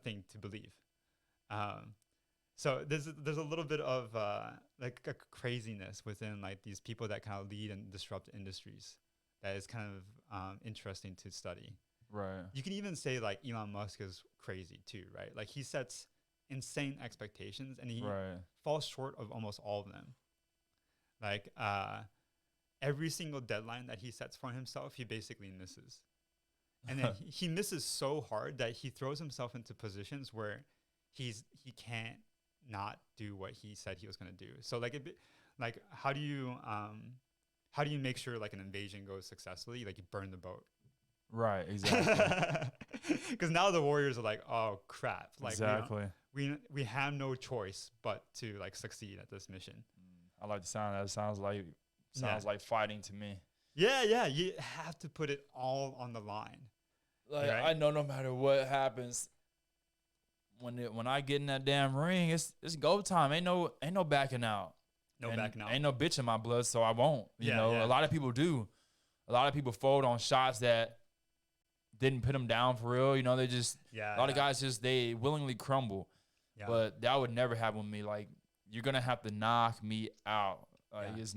thing to believe. So there's a little bit of like a craziness within like these people that kind of lead and disrupt industries that is kind of interesting to study. Right. You can even say like Elon Musk is crazy too, right? Like he sets insane expectations and he falls short of almost all of them. Like every single deadline that he sets for himself, he basically misses. And then he misses so hard that he throws himself into positions where he can't not do what he said he was going to do. So like how do you make sure like an invasion goes successfully? Like you burn the boat. Right, exactly. Because now the Warriors are like, oh crap! Like exactly. We have no choice but to like succeed at this mission. I like the sound. That sounds like fighting to me. Yeah. You have to put it all on the line. Like right? I know no matter what happens, when I get in that damn ring, it's go time. Ain't no backing out. Backing out. Ain't no bitch in my blood, so I won't. You know, yeah. A lot of people do. A lot of people fold on shots that didn't put them down for real. You know, they just a lot of guys they willingly crumble. Yeah. But that would never happen with me. Like you're gonna have to knock me out. Like there's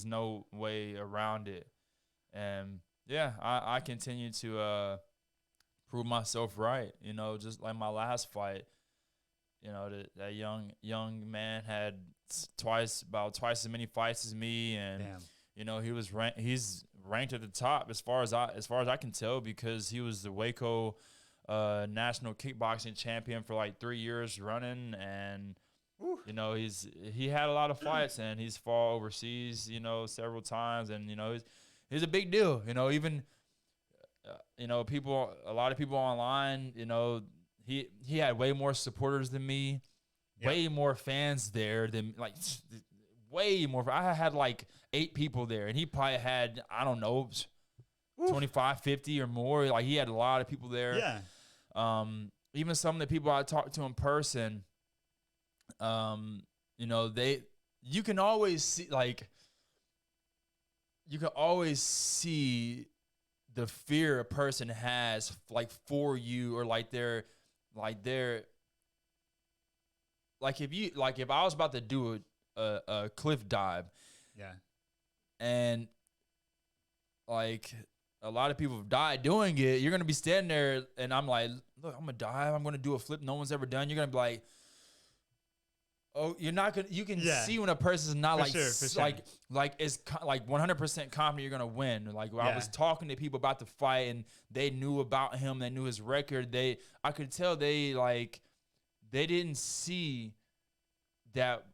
no way around it. And I continue to prove myself right. You know, just like my last fight. You know, that young man had about twice as many fights as me, and you know he's ranked at the top as far as I can tell because he was the Waco national kickboxing champion for like 3 years running, and you know he had a lot of fights and he's fought overseas, you know, several times, and you know he's a big deal. You know, even you know a lot of people online, you know. He had way more supporters than me, way more fans there than like way more. I had like 8 people there, and he probably had, I don't know, 25, 50 or more. Like he had a lot of people there. Yeah. Even some of the people I talked to in person, you know, you can always see the fear a person has like for you, or like they're if I was about to do a cliff dive, and like a lot of people have died doing it, you're gonna be standing there, and I'm like, look, I'm gonna dive, I'm gonna do a flip no one's ever done. You're gonna be like, Oh, you're not gonna. You can Yeah. see when a person's not For like sure, for sure. like is like 100% confident you're gonna win. Like when I was Yeah. talking to people about the fight and they knew about him, they knew his record. I could tell they didn't see that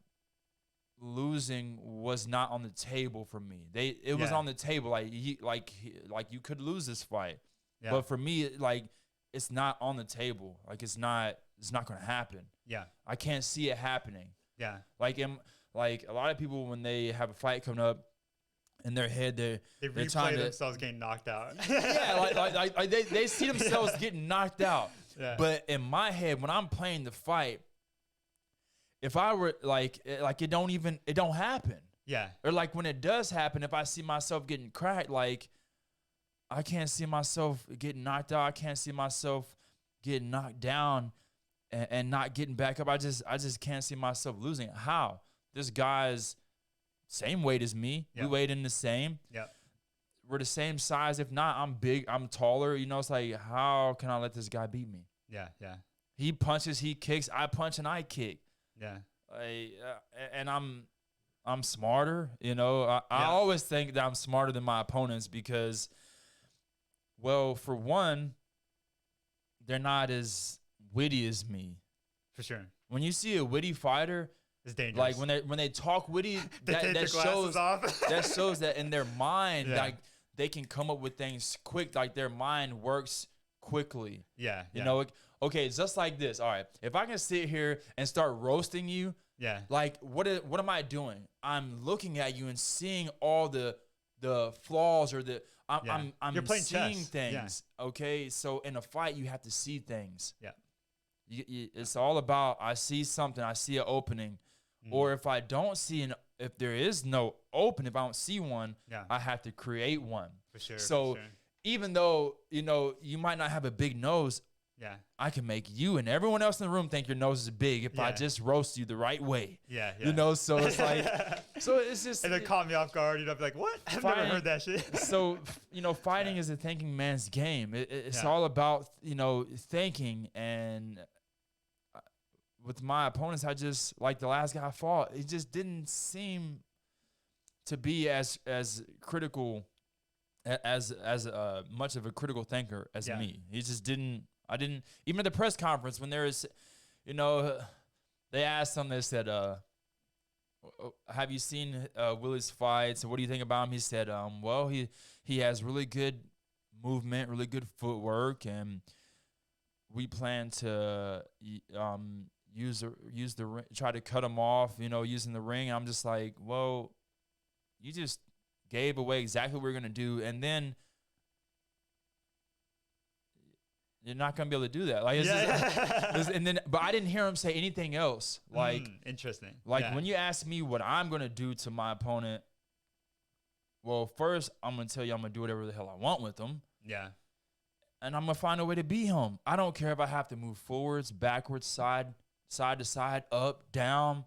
losing was not on the table for me. It was Yeah. on the table. Like you could lose this fight, Yeah. but for me, like it's not on the table. Like it's not gonna happen. Yeah. I can't see it happening. Yeah. Like a lot of people when they have a fight coming up in their head, They they're trying replay to themselves getting knocked out. yeah, like they see themselves getting knocked out. Yeah. But in my head, when I'm playing the fight, if I were it don't happen. Yeah. Or like when it does happen, if I see myself getting cracked, like I can't see myself getting knocked out. I can't see myself getting knocked down and not getting back up. I just can't see myself losing. How? This guy's same weight as me. Yeah. We weighed in the same. Yeah. We're the same size. If not, I'm big. I'm taller. You know, it's like, how can I let this guy beat me? Yeah. Yeah. He punches, he kicks. I punch and I kick. Yeah. And I'm smarter. You know, I always think that I'm smarter than my opponents because, well, for one, they're not as witty as me. For sure. When you see a witty fighter, It's dangerous. like when they talk witty, they take that the shows glasses off. that shows that in their mind, Yeah. like they can come up with things quick. Like their mind works quickly. Yeah. You know, okay, it's just like this. All right, if I can sit here and start roasting you, Yeah. like what am I doing? I'm looking at you and seeing all the flaws or I'm You're playing seeing chess. things. Yeah. Okay, so in a fight you have to see things. Yeah. It's all about I see something, I see an opening, or if I don't see if there is no open, if I don't see one, Yeah. I have to create one. For sure. So for sure. even though you might not have a big nose, Yeah. I can make you and everyone else in the room think your nose is big if I Yeah. just roast you the right way. Yeah. You know, so it's like, so it's just. And it caught me off guard. I'd be like, what? I've never Fighting- heard that shit. So, fighting is a thinking man's game. It's Yeah. all about, thinking. And with my opponents, I just, like the last guy I fought, it just didn't seem to be as critical, as much of a critical thinker as Yeah. me. He just didn't. I didn't even at the press conference when there is, they asked him. They said, "Have you seen Willie's fights? What do you think about him?" He said, "Well, he has really good movement, really good footwork, and we plan to use the try to cut him off, using the ring." And I'm just like, well, you just gave away exactly what we're gonna do, and then you're not gonna be able to do that. Like, but I didn't hear him say anything else. Like, interesting. like Yeah. when you ask me what I'm gonna do to my opponent, well, first I'm gonna tell you I'm gonna do whatever the hell I want with him, Yeah. and I'm gonna find a way to beat him. I don't care if I have to move forwards, backwards, side to side, up, down.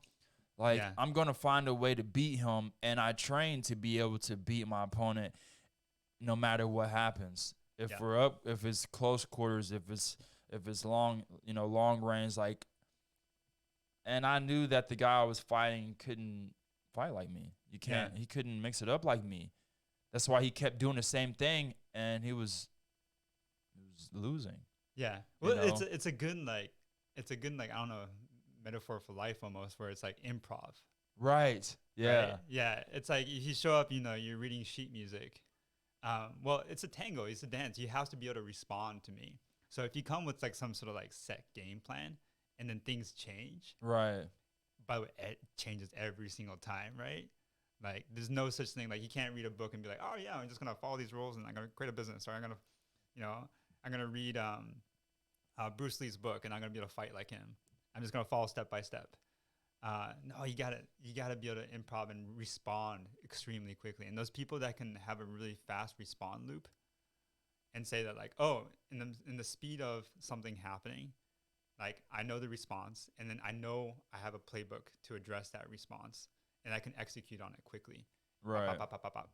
Like, Yeah. I'm gonna find a way to beat him, and I train to be able to beat my opponent, no matter what happens. If Yeah. we're up, if it's close quarters, if it's long, long range, like. And I knew that the guy I was fighting couldn't fight like me. You can't. Yeah. He couldn't mix it up like me. That's why he kept doing the same thing, and he was losing. Yeah. Well, know? it's a good like I don't know, metaphor for life almost, where it's like improv. Right. Yeah. Right? Yeah. It's like if you show up, you're reading sheet music. Well, it's a tango, it's a dance. You have to be able to respond to me. So if you come with like some sort of like set game plan and then things change, Right. by the way, it changes every single time, right? Like there's no such thing. Like you can't read a book and be like, oh yeah, I'm just gonna follow these rules and I'm gonna create a business, or I'm gonna read Bruce Lee's book and I'm gonna be able to fight like him. I'm just gonna follow step by step. No, you gotta be able to improv and respond extremely quickly. And those people that can have a really fast respawn loop and say that like, oh, in the speed of something happening, like I know the response, and then I know I have a playbook to address that response, and I can execute on it quickly. Right. Pop, pop, pop, pop,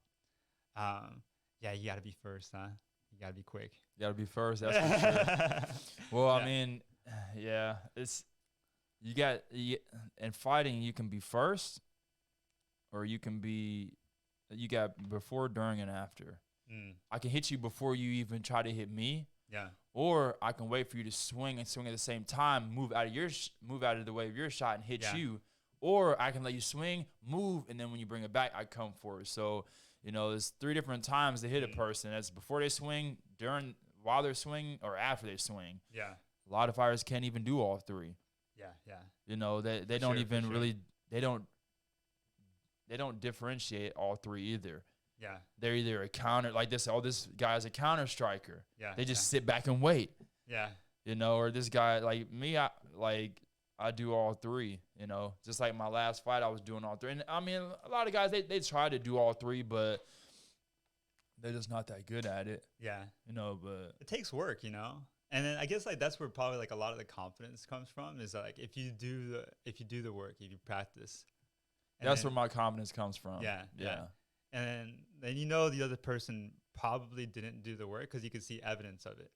pop. Yeah, you gotta be first, huh? You gotta be quick. You gotta be first. That's for sure. Well, Yeah. I mean, yeah, in fighting, you can be first, or you got before, during, and after. I can hit you before you even try to hit me. Yeah. Or I can wait for you to swing at the same time, move out of the way of your shot and hit you. Or I can let you swing, move, and then when you bring it back, I come forward. So, there's 3 different times to hit a person. That's before they swing, while they're swinging, or after they swing. Yeah. A lot of fighters can't even do all 3. Yeah. Yeah. They don't even really they don't differentiate all 3 either. Yeah. They're either a counter, like this guy's a counter striker. Yeah. They just sit back and wait. Yeah. Or this guy, like me, I do all 3, just like my last fight, I was doing all 3. And I mean, a lot of guys, they try to do all 3, but they're just not that good at it. Yeah. But it takes work, And then I guess like that's where probably like a lot of the confidence comes from, is like if you do the work, if you practice. That's where my confidence comes from. Yeah. And then the other person probably didn't do the work, because you can see evidence of it.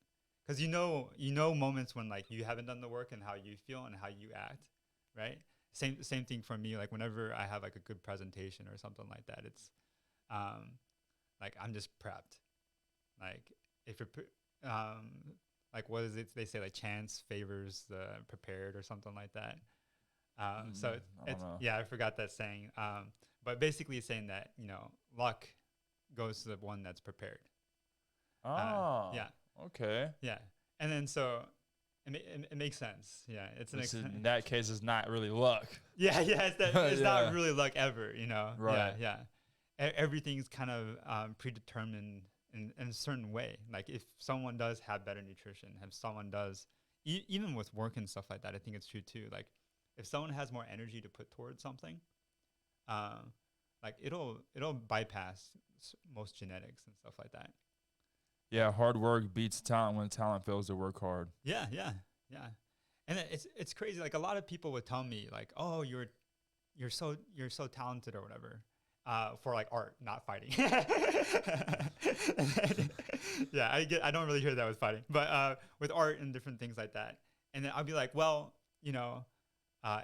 Because moments when like you haven't done the work and how you feel and how you act, right? Same thing for me. Like whenever I have like a good presentation or something like that, it's like I'm just prepped. Like if you're like what is it they say, like chance favors the prepared or something like that. So it's I forgot that saying. But basically it's saying that, luck goes to the one that's prepared. Yeah. Okay. Yeah. And then so it makes sense. Yeah. In that case, it's not really luck. Yeah. It's not really luck ever, Right. Yeah. Everything's kind of predetermined in a certain way. Like if someone does have better nutrition, if someone does, even with work and stuff like that, I think it's true too. Like if someone has more energy to put towards something, like it'll bypass most genetics and stuff like that. Yeah, hard work beats talent when talent fails to work hard. Yeah. And it's crazy. Like a lot of people would tell me like, "Oh, you're so talented or whatever." For like art, not fighting. Yeah, I don't really hear that with fighting, but with art and different things like that. And then I'll be like, well,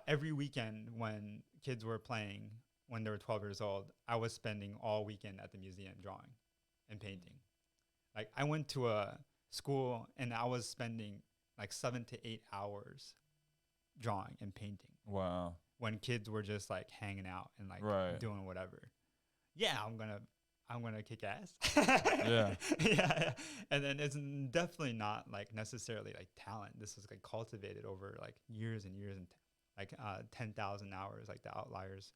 every weekend when kids were playing, when they were 12 years old, I was spending all weekend at the museum drawing and painting. Like I went to a school and I was spending like 7 to 8 hours drawing and painting. Wow. When kids were just like hanging out and like doing whatever. Yeah, I'm gonna kick ass. Yeah. And then it's definitely not like necessarily like talent. This is like cultivated over like years and years, and like 10,000 hours, like the outliers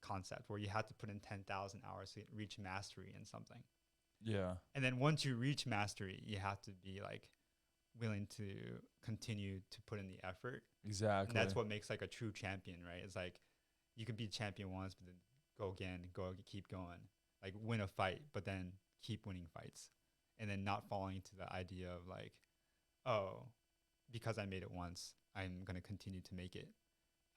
concept, where you have to put in 10,000 hours to reach mastery in something. Yeah. And then once you reach mastery, you have to be like willing to continue to put in the effort. Exactly. And that's what makes like a true champion, right? It's like you can be champion once, but then go again, keep going. Like win a fight, but then keep winning fights. And then not falling into the idea of like, oh, because I made it once, I'm going to continue to make it.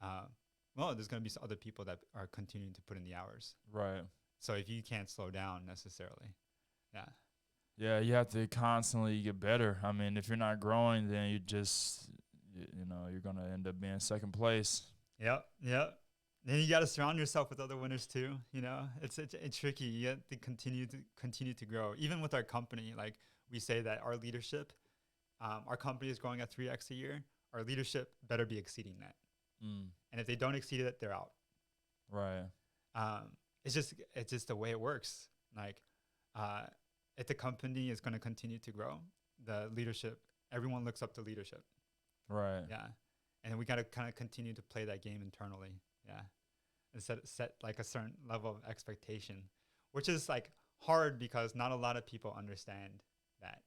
Well, there's going to be some other people that are continuing to put in the hours. Right. So if you can't slow down necessarily. Yeah. Yeah, you have to constantly get better. I mean, if you're not growing, then you just, you're going to end up being second place. Yep. Then you got to surround yourself with other winners too. It's tricky. You have to continue to grow. Even with our company, like we say that our leadership, our company is growing at 3x a year. Our leadership better be exceeding that. And if they don't exceed it, they're out. Right. It's just the way it works. Like, if the company is going to continue to grow, the leadership, everyone looks up to leadership. Right. Yeah. And we got to kind of continue to play that game internally. Yeah. And set like a certain level of expectation, which is like hard because not a lot of people understand that.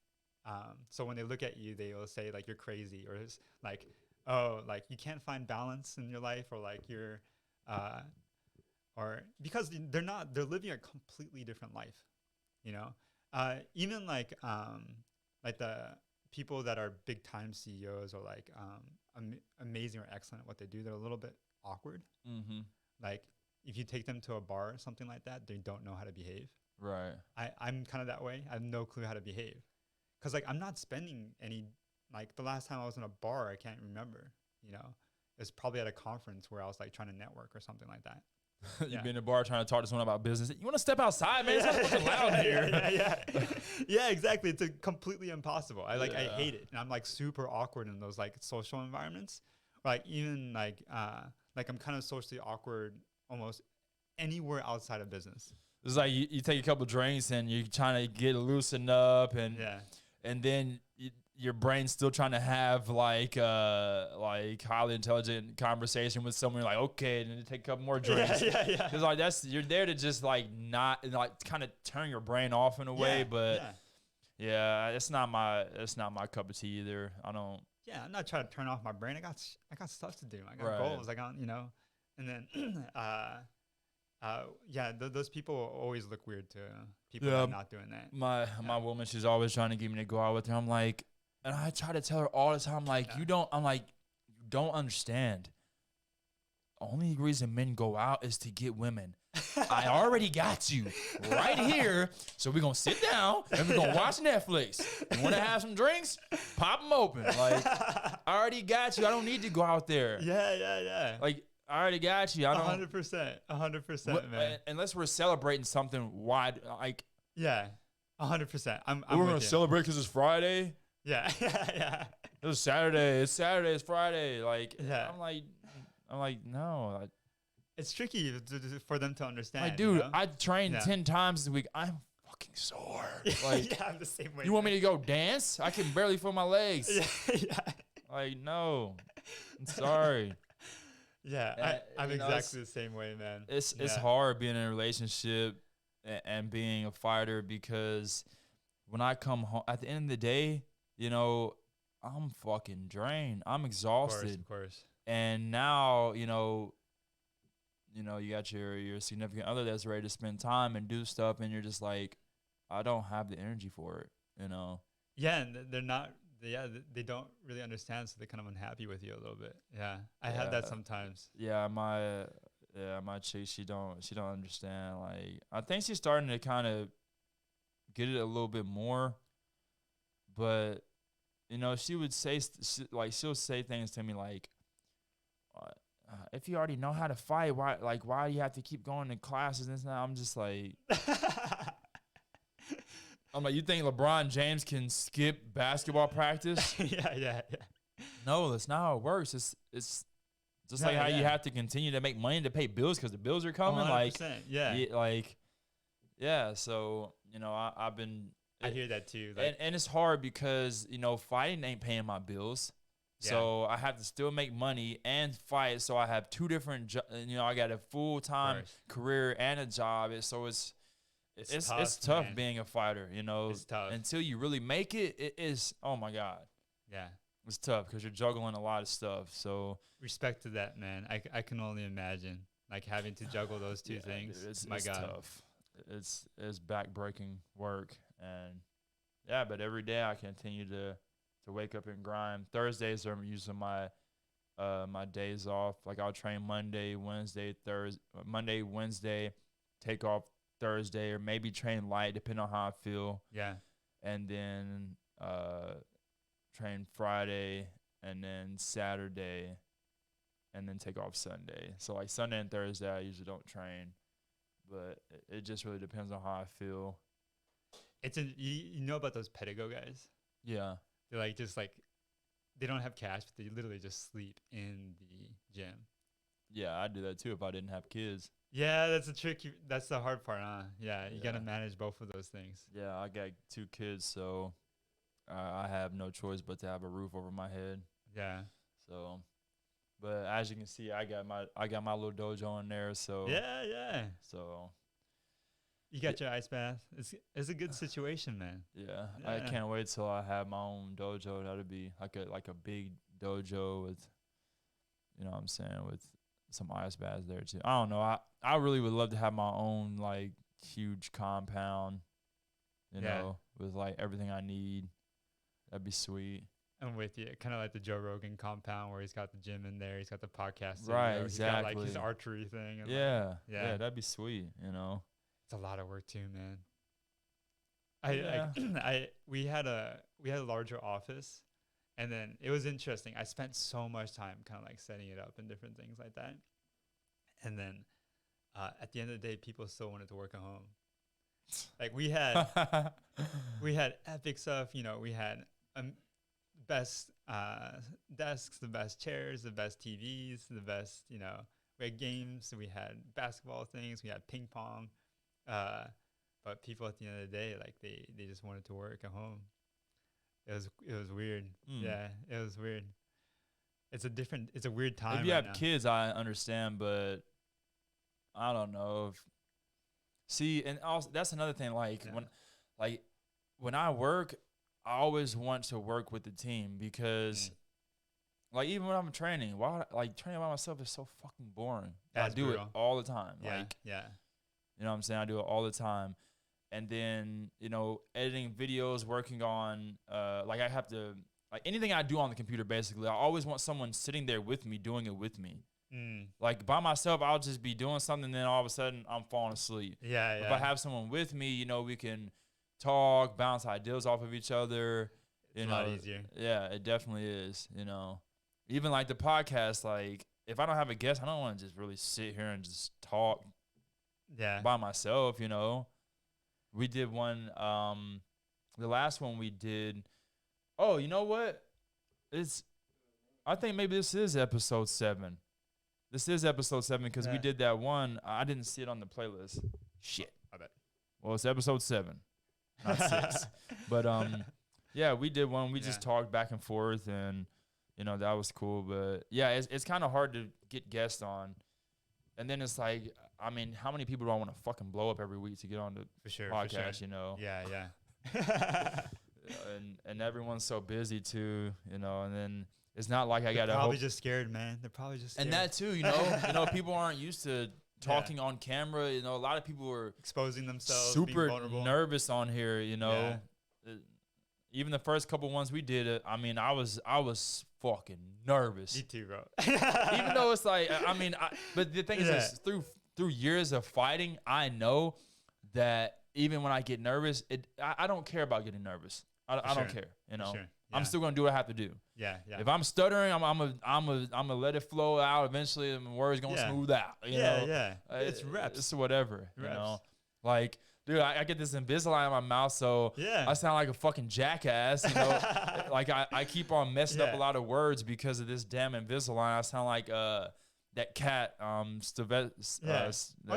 So when they look at you, they will say like, you're crazy, or it's like, oh, like you can't find balance in your life, or like you're, or because they're living a completely different life, even like the people that are big time CEOs, or like, amazing or excellent at what they do, they're a little bit awkward. Mm-hmm. Like if you take them to a bar or something like that, they don't know how to behave. Right. I'm kind of that way. I have no clue how to behave. Cause like I'm not spending any, like the last time I was in a bar, I can't remember, It's probably at a conference where I was like trying to network or something like that. You've been in a bar trying to talk to someone about business. You want to step outside, man? It's so fucking loud in here. Yeah, exactly. It's completely impossible. I Yeah. hate it, and I'm like super awkward in those like social environments. Like even like I'm kind of socially awkward almost anywhere outside of business. It's like you take a couple drinks and you're trying to get loosened up, and then your brain's still trying to have like highly intelligent conversation with someone. You're like, okay, and then you take a couple more drinks. Yeah. Because like you're there to just like not like kind of turn your brain off in a way, but yeah, it's not my cup of tea either. I don't. Yeah, I'm not trying to turn off my brain. I got stuff to do. I got goals. I got and then those people always look weird to people that are not doing that. My woman, she's always trying to get me to go out with her. I'm like, and I try to tell her all the time, like, you don't understand. Only reason men go out is to get women. I already got you right here. So we're going to sit down and we're going to watch Netflix. You want to have some drinks? Pop them open. Like, I already got you. I don't need to go out there. Yeah. Like, I already got you. I don't. 100%, man. Unless we're celebrating something wide, like. Yeah, 100%. We're going to celebrate because it's Friday. Yeah. It was Saturday. It's Saturday. It's Friday. Like, I'm like, no. It's tricky for them to understand. Like, dude, I trained 10 times this week. I'm fucking sore. Like, I'm the same way. You want me to go dance? I can barely feel my legs. Yeah. Like, no. I'm sorry. Yeah, I'm exactly the same way, man. It's hard being in a relationship and being a fighter, because when I come home, at the end of the day, I'm fucking drained. I'm exhausted. Of course. And now, you got your significant other that's ready to spend time and do stuff, and you're just like, I don't have the energy for it, Yeah, and they're not. Yeah, they don't really understand, so they're kind of unhappy with you a little bit. Yeah, I have that sometimes. Yeah, my chick, she don't understand. Like, I think she's starting to kind of get it a little bit more, but she would say she'll say things to me like, if you already know how to fight, why do you have to keep going to classes and stuff? I'm just like, you think LeBron James can skip basketball practice? Yeah. No, that's not how it works. It's just how you have to continue to make money to pay bills because the bills are coming. 100%, So I've been. I hear that too. And it's hard because fighting ain't paying my bills. So I have to still make money and fight. So I have two different, I got a full-time career and a job. So it's tough being a fighter, It's tough. Until you really make it, it is, oh my God. Yeah. It's tough because you're juggling a lot of stuff. So respect to that, man. I can only imagine like having to juggle those two things. Dude, it's God. Tough. It's back-breaking work. And but every day I continue to wake up and grind. Thursdays are usually my days off. Like, I'll train Monday, Wednesday, take off Thursday, or maybe train light depending on how I feel. Yeah. And then train Friday and then Saturday and then take off Sunday. So like Sunday and Thursday I usually don't train, but it just really depends on how I feel. It's you know about those pedigo guys? Yeah. They're like they don't have cash, but they literally just sleep in the gym. Yeah, I'd do that too if I didn't have kids. Yeah, that's the hard part, huh? Yeah, you got to manage both of those things. Yeah, I got 2 kids, so I have no choice but to have a roof over my head. Yeah. So, but as you can see, I got my little dojo in there, so. Yeah. So. You got your ice bath. It's a good situation, man. Yeah, I can't wait till I have my own dojo. That'd be like a big dojo with, what I'm saying, with some ice baths there too. I don't know. I really would love to have my own like huge compound, with like everything I need. That'd be sweet. I'm with you. Kind of like the Joe Rogan compound where he's got the gym in there. He's got the podcast. Right, exactly. He's got like his archery thing. And yeah, that'd be sweet. It's a lot of work too, man. We had a larger office, And then it was interesting. I spent so much time kind of like setting it up and different things like that. And then at the end of the day, people still wanted to work at home. Like we had epic stuff. You know, we had best desks, the best chairs, the best TVs, the best, you know, we had games, we had basketball things, we had ping pong. But people at the end of the day, like they just wanted to work at home. It was weird. Yeah, it was weird. It's a weird time. If you right have now. kids, I understand, but I don't know. See, and also that's another thing. Like when I work, I always want to work with the team because, like, even when I'm training, training by myself is so fucking boring. That's I do brutal. it all the time. Yeah, Like, yeah, you know what I'm saying? I do it all the time. And then, you know, editing videos, working on, like I have to, like anything I do on the computer, basically, I always want someone sitting there with me, doing it with me. Like by myself, I'll just be doing something, and then all of a sudden I'm falling asleep. yeah, yeah. If I have someone with me, you know, we can talk, bounce ideas off of each other. It's a lot easier. Yeah, it definitely is. You know, even like the podcast, like if I don't have a guest, I don't want to just really sit here and just talk by myself. You know, we did one. The last one we did. Oh, you know what? I think maybe this is episode 7. This is episode 7 because we did that one. I didn't see it on the playlist. Shit. I bet. Well, it's episode 7, not 6. But yeah, we did one. We just talked back and forth, and you know that was cool. But yeah, it's kind of hard to get guests on, and then it's like, I mean, how many people do I want to fucking blow up every week to get on the podcast? You know. Yeah, yeah. and everyone's so busy too, you know, and then. It's not like I got to probably just scared, man. They're probably just scared. And that too, you know, people aren't used to talking on camera. You know, a lot of people are exposing themselves, super being vulnerable. Nervous on here. You know, even the first couple ones we did, I mean, I was fucking nervous. Me too, bro. Even though it's like, I mean, but the thing is, through years of fighting, I know that even when I get nervous, I don't care about getting nervous. I don't care. You know. I'm still gonna do what I have to do. Yeah, yeah. If I'm stuttering, I'm gonna let it flow out. Eventually, and the words gonna smooth out. You know? Yeah. It's reps. It's whatever. Reps. You know, like, dude, I get this Invisalign in my mouth, so I sound like a fucking jackass. You know, like I keep on messing up a lot of words because of this damn Invisalign. I sound like that cat. Why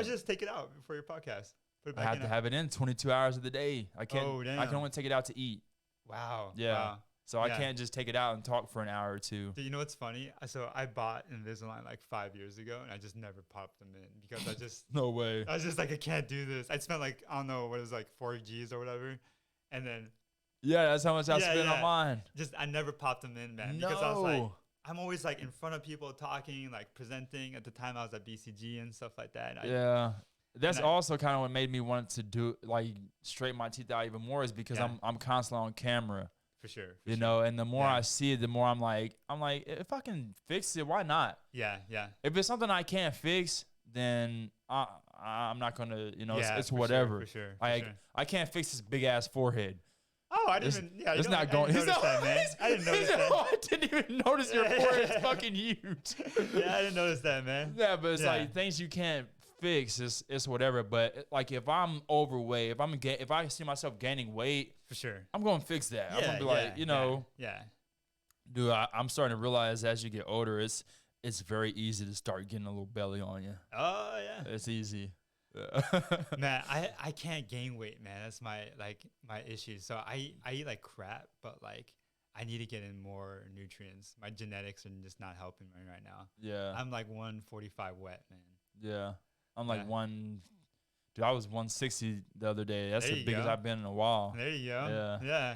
just take it out before your podcast? Put it back I have to have it in 22 hours of the day. I can't. Oh, damn. I can only take it out to eat. Wow. Yeah. Wow. So I can't just take it out and talk for an hour or two. Do you know what's funny? So I bought Invisalign like 5 years ago, and I just never popped them in because I just no way. I was just like, I can't do this. I spent like, I don't know what it was, like 4 G's or whatever, and then that's how much I spent on mine. Just I never popped them in, man, because I was like, I'm always like in front of people talking, like presenting. At the time, I was at BCG and stuff like that. That's also kind of what made me want to do, like, straighten my teeth out even more, is because I'm constantly on camera. For sure. You know, and the more I see it, the more I'm like, if I can fix it, why not? Yeah, yeah. If it's something I can't fix, then I'm not gonna, you know, it's whatever. For sure. I can't fix this big ass forehead. Oh, I didn't even. Yeah, it's not going. I didn't notice that, man. I didn't notice that. I didn't even notice your forehead's fucking huge. Yeah, I didn't notice that, man. Yeah, but it's like things you can't fix. It's whatever. But like, if I'm overweight, if I see myself gaining weight, for sure, I'm gonna fix that. I'm gonna be like, you know, dude. I'm starting to realize as you get older, it's very easy to start getting a little belly on you. Oh yeah, it's easy. Man, I can't gain weight, man. That's my issue. So I eat like crap, but like I need to get in more nutrients. My genetics are just not helping me right now. Yeah, I'm like 145 wet, man. Yeah, I'm like dude, I was 160 the other day. That's the biggest I've been in a while. There you go. Yeah. Yeah.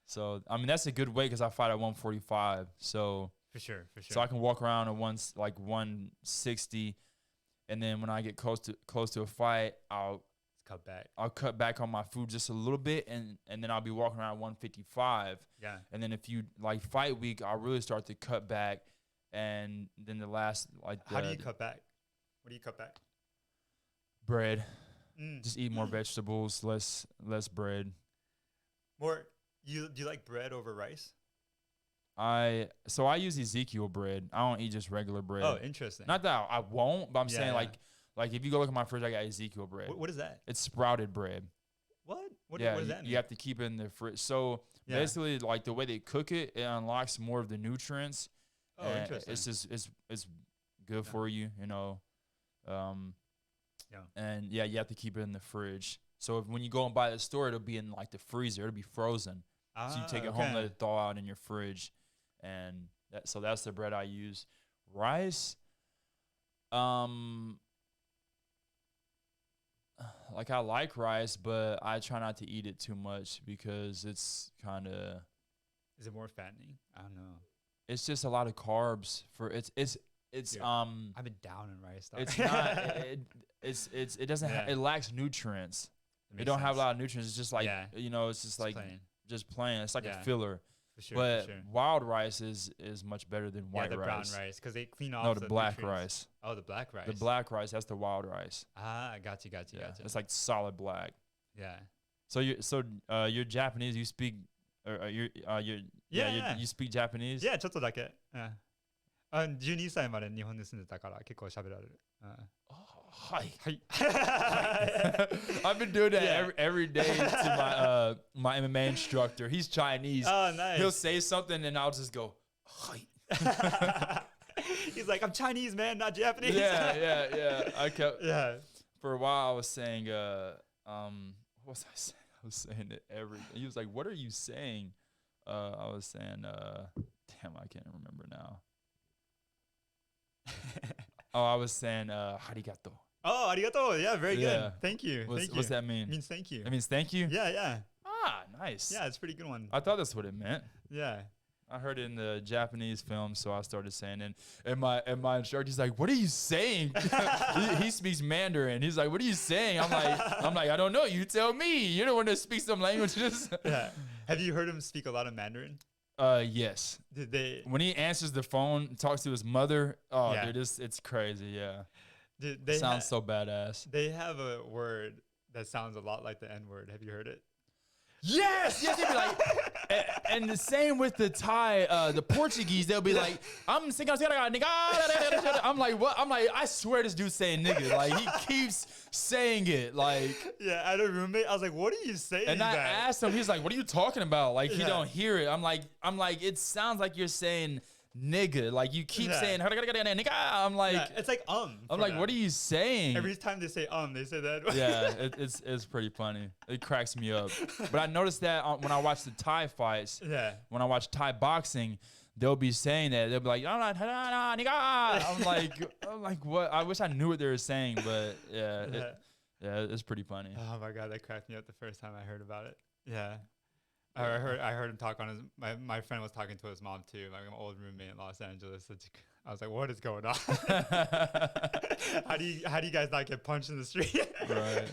So I mean, that's a good weight because I fight at 145. So for sure. So I can walk around at 160. And then when I get close to a fight, I'll cut back on my food just a little bit, and then I'll be walking around 155. Yeah. And then if you like fight week, I'll really start to cut back, and then the last how do you cut back? What do you cut back? Bread. Just eat more vegetables, less bread. More. Do you like bread over rice? I use Ezekiel bread. I don't eat just regular bread. Oh, interesting. Not that I won't, but I'm Yeah, saying yeah. like if you go look at my fridge, I got Ezekiel bread. What is that? It's sprouted bread. What? What Yeah, does that mean? you have to keep it in the fridge. So Yeah. basically, like the way they cook it, it unlocks more of the nutrients. Oh, and interesting. It's just it's good Yeah. for you, you know. Yeah. And yeah, you have to keep it in the fridge. So when you go and buy the store, it'll be in like the freezer. It'll be frozen. So you take it home, let it thaw out in your fridge, and so that's the bread I use. Rice, like I like rice, but I try not to eat it too much because it's kind of. Is it more fattening? I don't know. It's just a lot of carbs for it's Dude, I've been down in rice. Though. It's not. It doesn't. Yeah. It lacks nutrients. That It don't makes have a sense. lot of nutrients. It's just like you know. It's just like plain. just plain. It's like Yeah. a filler. For sure. But for sure. wild rice is much better than white the rice. brown rice because they clean off. No, the black nutrients. rice. Oh, the black rice. The black rice. That's the wild rice. I got you. Yeah, it's like solid black. Yeah. So you're Japanese. You speak. You speak Japanese. いや、ちょっとだけ。12歳まで日本で住んでたから結構喋られる。Hi. はい。 I've been doing that Yeah. every day to my MMA instructor. He's Chinese. Oh, nice. He'll say something and I'll just go, hi. He's like, I'm Chinese, man, not Japanese. Yeah. I kept Yeah. for a while. I was saying, what was I saying? I was saying it he was like, what are you saying? I was saying, damn, I can't remember now. I was saying, arigato. Oh, arigato. Yeah, very Yeah. good. Thank you. Thank you. What's that mean? It means thank you. It means thank you? Yeah. Ah, nice. Yeah, it's a pretty good one. I thought that's what it meant. Yeah. I heard it in the Japanese film, so I started saying it. And my instructor, he's like, "What are you saying?" he speaks Mandarin. He's like, "What are you saying?" I'm like, "I don't know. You tell me. You're the one that speaks some languages." Yeah. Have you heard him speak a lot of Mandarin? Yes. Did they? When he answers the phone, talks to his mother. Oh, Yeah. dude, it's crazy. Yeah. Did they Sounds so badass. They have a word that sounds a lot like the N word. Have you heard it? Yes, they'd be like, and the same with the Thai, the Portuguese, they'll be like, I'm like, what? I'm like, I swear this dude's saying nigga. Like, he keeps saying it. Like, Yeah, I had a roommate. I was like, what are you saying? and I asked him, he's like, what are you talking about? Like, he Yeah. don't hear it. I'm like, it sounds like you're saying nigga. Like, you keep Yeah. saying nigga. I'm like, Yeah, it's like I'm for like, them. what are you saying? Every time they say they say that. Yeah, it's pretty funny. It cracks me up. But I noticed that when I watch the Thai fights, Yeah. when I watch Thai boxing, they'll be saying that. They'll be like, I'm like, what? I wish I knew what they were saying, but yeah, it's pretty funny. Oh my god, that cracked me up the first time I heard about it. Yeah. I heard him talk on his my friend was talking to his mom too, like my old roommate in Los Angeles. I was like, what is going on? How do you guys not get punched in the street? Right.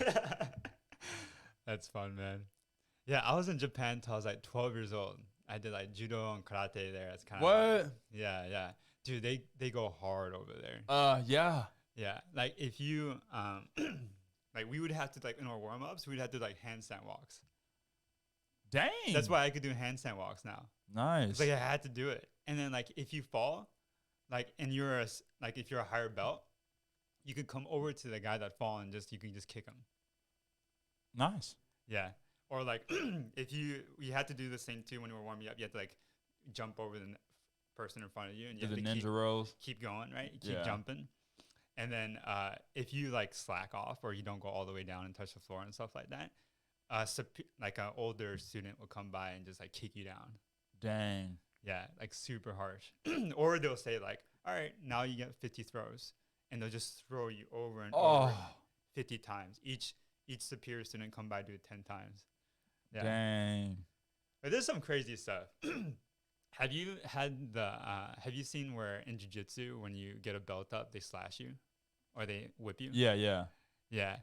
That's fun, man. Yeah, I was in Japan till I was like 12 years old. I did like judo and karate there. It's kind of What? Yeah. Dude, they go hard over there. Yeah. Yeah, like if you like we would have to like in our warm-ups, we'd have to like handstand walks. Dang. That's why I could do handstand walks now. Nice. It's like I had to do it. And then like if you fall, like and if you're a higher belt, you could come over to the guy that fall and you can just kick him. Nice. Yeah. Or like if you had to do the same too when you were warming up, you had to like jump over the person in front of you and you Do have the to ninja rolls. keep going, right? You keep Yeah. jumping. And then if you like slack off or you don't go all the way down and touch the floor and stuff like that, like an older student will come by and just like kick you down. Dang. Yeah, like super harsh. Or they'll say like, all right, now you get 50 throws. And they'll just throw you over and over 50 times. Each superior student come by, do it 10 times. Yeah. Dang. But there's some crazy stuff. Have you seen where in jiu-jitsu, when you get a belt up, they slash you or they whip you? Yeah. Yeah.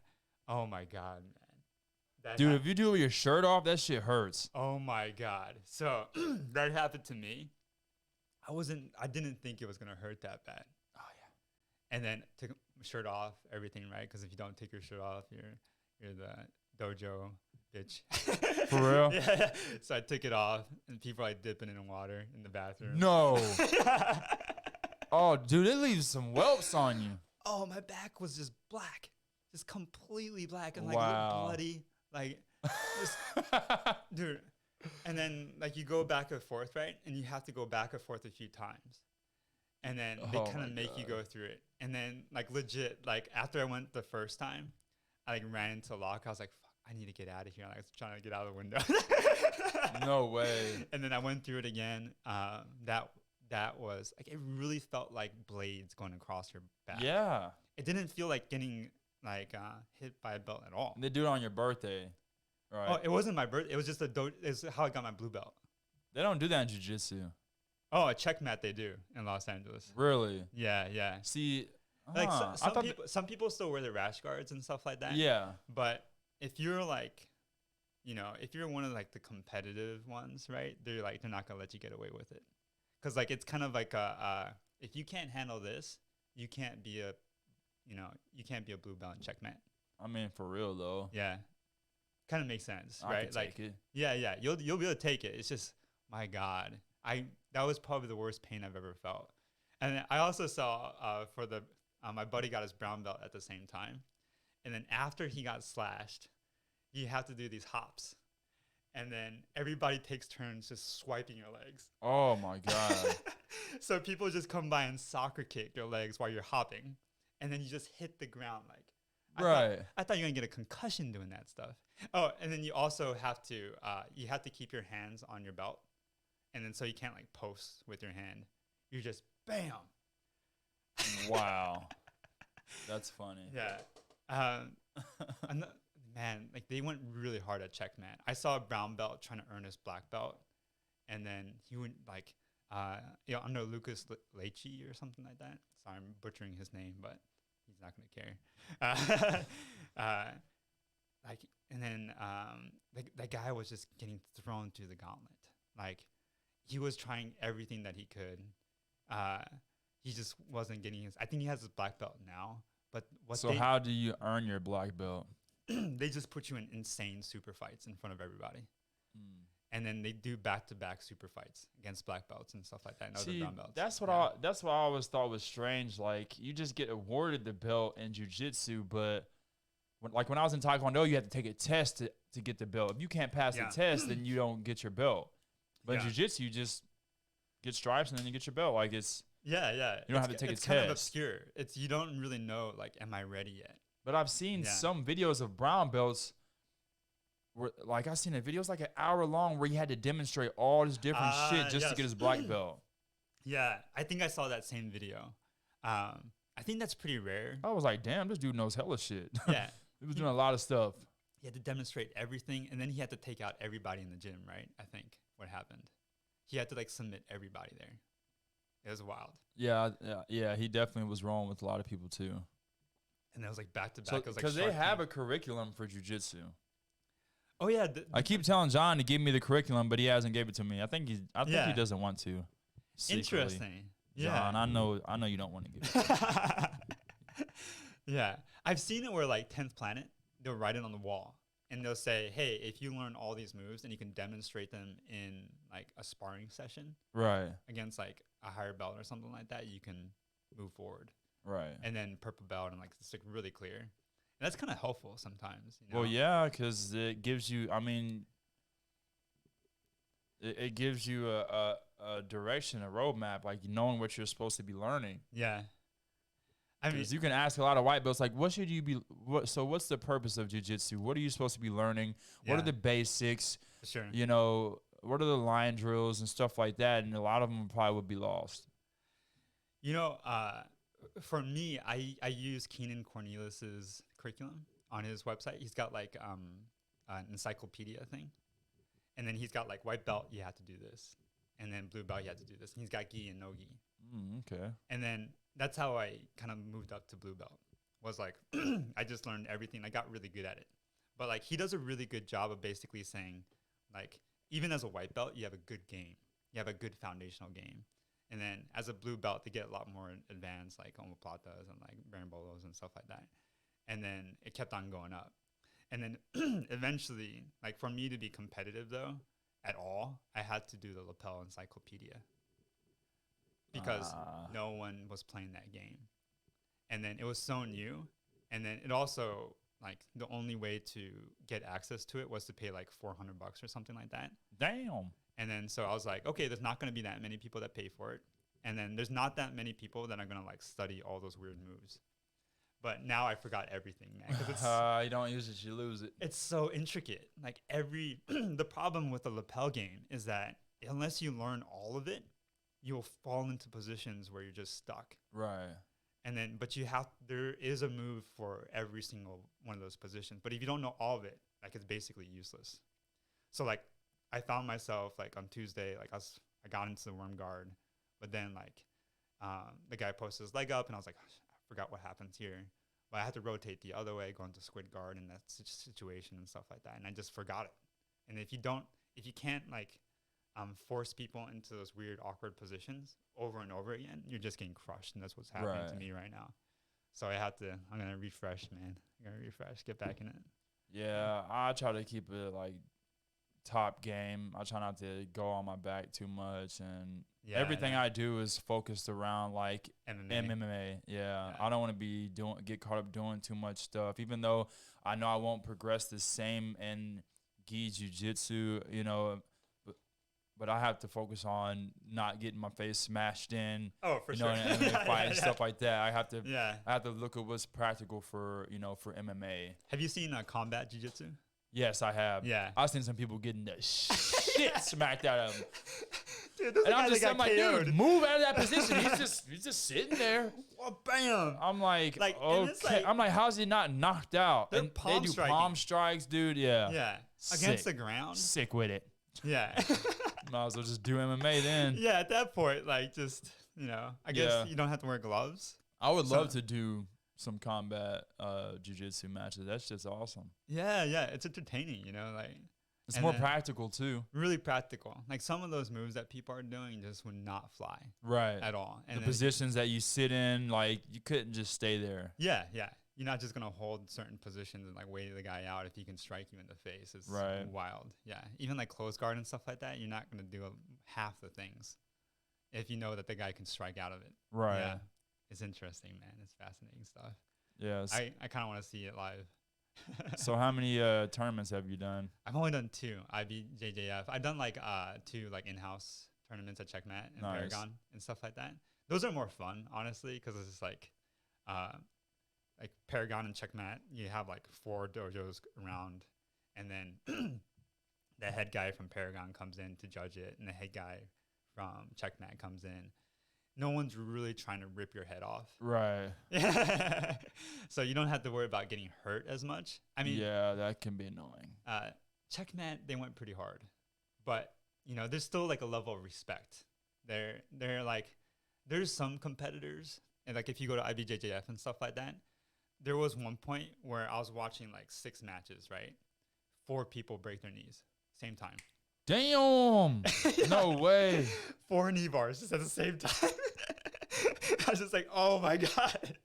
Oh my God, man. Dude, if you do it with your shirt off, that shit hurts. Oh my God. So that happened to me. I didn't think it was going to hurt that bad. Oh, yeah. And then took my shirt off, everything, right? Because if you don't take your shirt off, you're the dojo bitch. For real? Yeah. So I took it off, and people are like dipping it in water in the bathroom. No. Oh, dude, it leaves some whelps on you. Oh, my back was just black, just completely black, and like Wow. bloody, like, just, dude. And then like you go back and forth, right? And you have to go back and forth a few times, and then they Oh kind my of make you God. go through it. And then like legit, like after I went the first time, I like ran into a lock. I was like, fuck, I need to get out of here. Like, I was trying to get out of the window. No way. And then I went through it again. That was like, it really felt like blades going across your back. Yeah. It didn't feel like getting like hit by a belt at all. They do it on your birthday, right? Oh, it wasn't my birthday. It was just it's how I got my blue belt. They don't do that in jiu-jitsu. Oh, a check mat they do in Los Angeles. Really? Yeah, yeah. See, Like I some thought people, some people still wear the rash guards and stuff like that. yeah. But if you're like, you know, if you're one of like the competitive ones, right? They're not gonna let you get away with it, because like it's kind of like if you can't handle this, you can't be a, you can't be a blue belt in checkmate. I mean, for real though. Yeah, kind of makes sense, I right? could Like, take it. yeah, you'll be able to take it. It's just, my God, that was probably the worst pain I've ever felt. And then I also saw for the my buddy got his brown belt at the same time, and then after he got slashed, you have to do these hops, and then everybody takes turns just swiping your legs. Oh my God. So people just come by and soccer kick your legs while you're hopping, and then you just hit the ground like. Right. I thought you were gonna get a concussion doing that stuff. Oh, and then you also have to keep your hands on your belt, and then so you can't like post with your hand. You're just bam. Wow. That's funny. Yeah. Man, like they went really hard at checkmate. I saw a brown belt trying to earn his black belt, and then he went like, under Lucas Leachy or something like that. Sorry, I'm butchering his name, but he's not gonna care. Like, and then that guy was just getting thrown through the gauntlet. Like, he was trying everything that he could. He just wasn't getting his. I think he has his black belt now. But how do you earn your black belt? They just put you in insane super fights in front of everybody. And then they do back-to-back super fights against black belts and stuff like that. And other brown belts. That's what I always thought was strange. Like, you just get awarded the belt in jiu-jitsu, but when I was in Taekwondo, you had to take a test to get the belt. If you can't pass the test, then you don't get your belt. But in jiu-jitsu, you just get stripes and then you get your belt. Like, it's yeah. You don't have to take a test. It's kind of obscure. You don't really know, like, am I ready yet? But I've seen some videos of brown belts where, like, I've seen a video, it's like an hour long, where he had to demonstrate all this different shit just to get his black belt. Yeah, I think I saw that same video. I think that's pretty rare. I was like, damn, this dude knows hella shit. Yeah. He was doing a lot of stuff. He had to demonstrate everything, and then he had to take out everybody in the gym, right? I think what happened. He had to, like, submit everybody there. It was wild. Yeah, he definitely was wrong with a lot of people, too. And that was, like, back-to-back. Because they have a curriculum for jiu-jitsu. Oh, yeah. I keep telling John to give me the curriculum, but he hasn't gave it to me. I think he doesn't want to. Secretly. Interesting. Yeah. John, I know you don't want to give it to me. Yeah. I've seen it where, like, 10th Planet, they'll write it on the wall. And they'll say, hey, if you learn all these moves and you can demonstrate them in, like, a sparring session. Right. Against, like, a higher belt or something like that, you can move forward. Right. And then purple belt, and, like, it's, like, really clear. And that's kind of helpful sometimes. You know? Well, yeah, because it gives you, I mean, it gives you a direction, a roadmap, like knowing what you're supposed to be learning. Yeah. I mean, you can ask a lot of white belts, like, what should you be, so what's the purpose of jiu-jitsu? What are you supposed to be learning? What are the basics? Sure. You know, what are the line drills and stuff like that? And a lot of them probably would be lost. You know, for me, I use Keenan Cornelius's curriculum on his website. He's got like an encyclopedia thing. And then he's got like white belt, you have to do this. And then blue belt, you have to do this. And he's got gi and no gi. Okay. And then that's how I kind of moved up to blue belt. Was like, I just learned everything. I got really good at it. But like, he does a really good job of basically saying, like, even as a white belt, you have a good game. You have a good foundational game. And then as a blue belt, they get a lot more advanced, like omoplatas and like berimbolos and stuff like that. And then it kept on going up. And then eventually, like for me to be competitive though, at all, I had to do the lapel encyclopedia because no one was playing that game. And then it was so new. And then it also, like, the only way to get access to it was to pay like $400 or something like that. Damn. And then so I was like, okay, there's not going to be that many people that pay for it. And then there's not that many people that are going to like study all those weird moves. But now I forgot everything, man. Because it's you don't use it, you lose it. it's so intricate. Like the problem with the lapel game is that unless you learn all of it, you'll fall into positions where you're just stuck. Right. And then, but there is a move for every single one of those positions. But if you don't know all of it, like it's basically useless. So like, I found myself like on Tuesday, like I got into the worm guard, but then like, the guy posted his leg up, and I was like, I forgot what happens here. But I had to rotate the other way, go into squid guard in that situation and stuff like that, and I just forgot it. And if you can't like, force people into those weird, awkward positions over and over again, you're just getting crushed, and that's what's happening to me right now. So I'm gonna refresh, man. I'm gonna refresh, get back in it. Yeah, I try to keep it like top game. I try not to go on my back too much, and everything I do is focused around like MMA. Yeah. I don't want to be get caught up doing too much stuff, even though I know I won't progress the same in gi jiu-jitsu, you know, but I have to focus on not getting my face smashed in. Oh, for sure. In MMA fight and stuff like that. I have to look at what's practical for MMA. Have you seen combat jiu-jitsu? Yes, I have. Yeah. I've seen some people getting the shit smacked out of them. Dude, and I'm like, dude, move out of that position. He's just sitting there. Well, bam. I'm like okay. I'm like, how's he not knocked out? And they do palm strikes, dude. Yeah. Yeah. Against the ground. Sick with it. Yeah. Might as well just do MMA then. Yeah, at that point, like, just, I guess you don't have to wear gloves. I would love to do some combat jiu-jitsu matches. That's just awesome. Yeah, it's entertaining, like. It's more practical too. Really practical. Like some of those moves that people are doing just would not fly. Right. At all. And the positions that you sit in, like you couldn't just stay there. Yeah. You're not just gonna hold certain positions and like wait the guy out if he can strike you in the face. It's wild. Yeah. Even like close guard and stuff like that, you're not gonna do half the things if you know that the guy can strike out of it. Right. Yeah. It's interesting, man. It's fascinating stuff. Yes. I kind of want to see it live. So how many tournaments have you done? I've only done 2 IBJJF. I've done like 2 like in-house tournaments at Checkmat and Paragon and stuff like that. Those are more fun, honestly, because it's just like Paragon and Checkmat. You have like 4 dojos around, and then the head guy from Paragon comes in to judge it, and the head guy from Checkmat comes in. No one's really trying to rip your head off. Right. So you don't have to worry about getting hurt as much. I mean, yeah, that can be annoying. Checkmat, they went pretty hard. But, there's still like a level of respect. They're like, there's some competitors, and like if you go to IBJJF and stuff like that, there was one point where I was watching like 6 matches, right? 4 people break their knees, same time. Damn! No way. 4 knee bars just at the same time. I was just like, oh my God.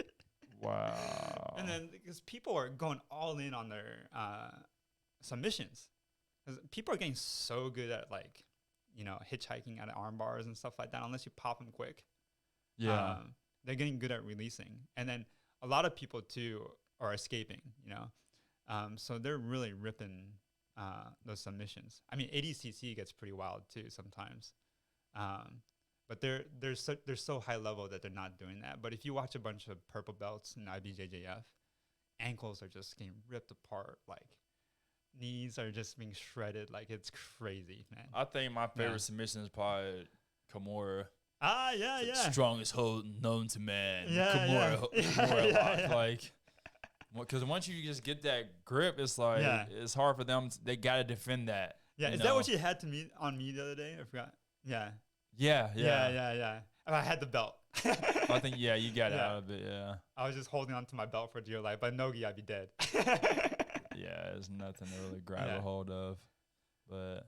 Wow. And then because people are going all in on their submissions. Because people are getting so good at like, hitchhiking out of arm bars and stuff like that, unless you pop them quick. Yeah. They're getting good at releasing. And then a lot of people too are escaping, so they're really ripping those submissions. I mean, ADCC gets pretty wild too sometimes, but they're so high level that they're not doing that. But if you watch a bunch of purple belts in IBJJF, ankles are just getting ripped apart, like knees are just being shredded, like it's crazy, man. I think my favorite submission is probably Kimura. Yeah. Strongest hold known to man. Yeah, Kimura like. Because once you just get that grip, it's like it's hard for them. They gotta defend that. Yeah, is that what you had on me the other day? I forgot. Yeah. I had the belt. I think you got out of it. Yeah. I was just holding on to my belt for dear life, but nogi, I'd be dead. Yeah, there's nothing to really grab a hold of, but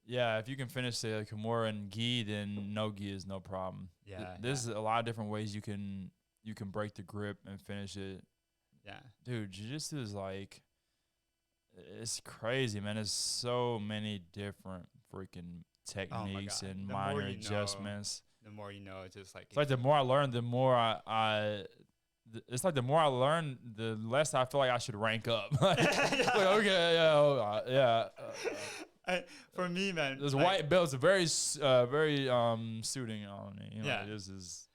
yeah, if you can finish the Kimura and gi, then no gi is no problem. Yeah. There's a lot of different ways you can break the grip and finish it. Yeah. Dude, jiu-jitsu is like, it's crazy, man. There's so many different freaking Oh my techniques God. and The more minor you know, adjustments. the more you know. It's just like It's like the more I learn, the more it's like the more I learn, the less I feel like I should rank up. Like okay, yeah, for me, man. this like, white belt's very very suiting on me. You know, Yeah. this is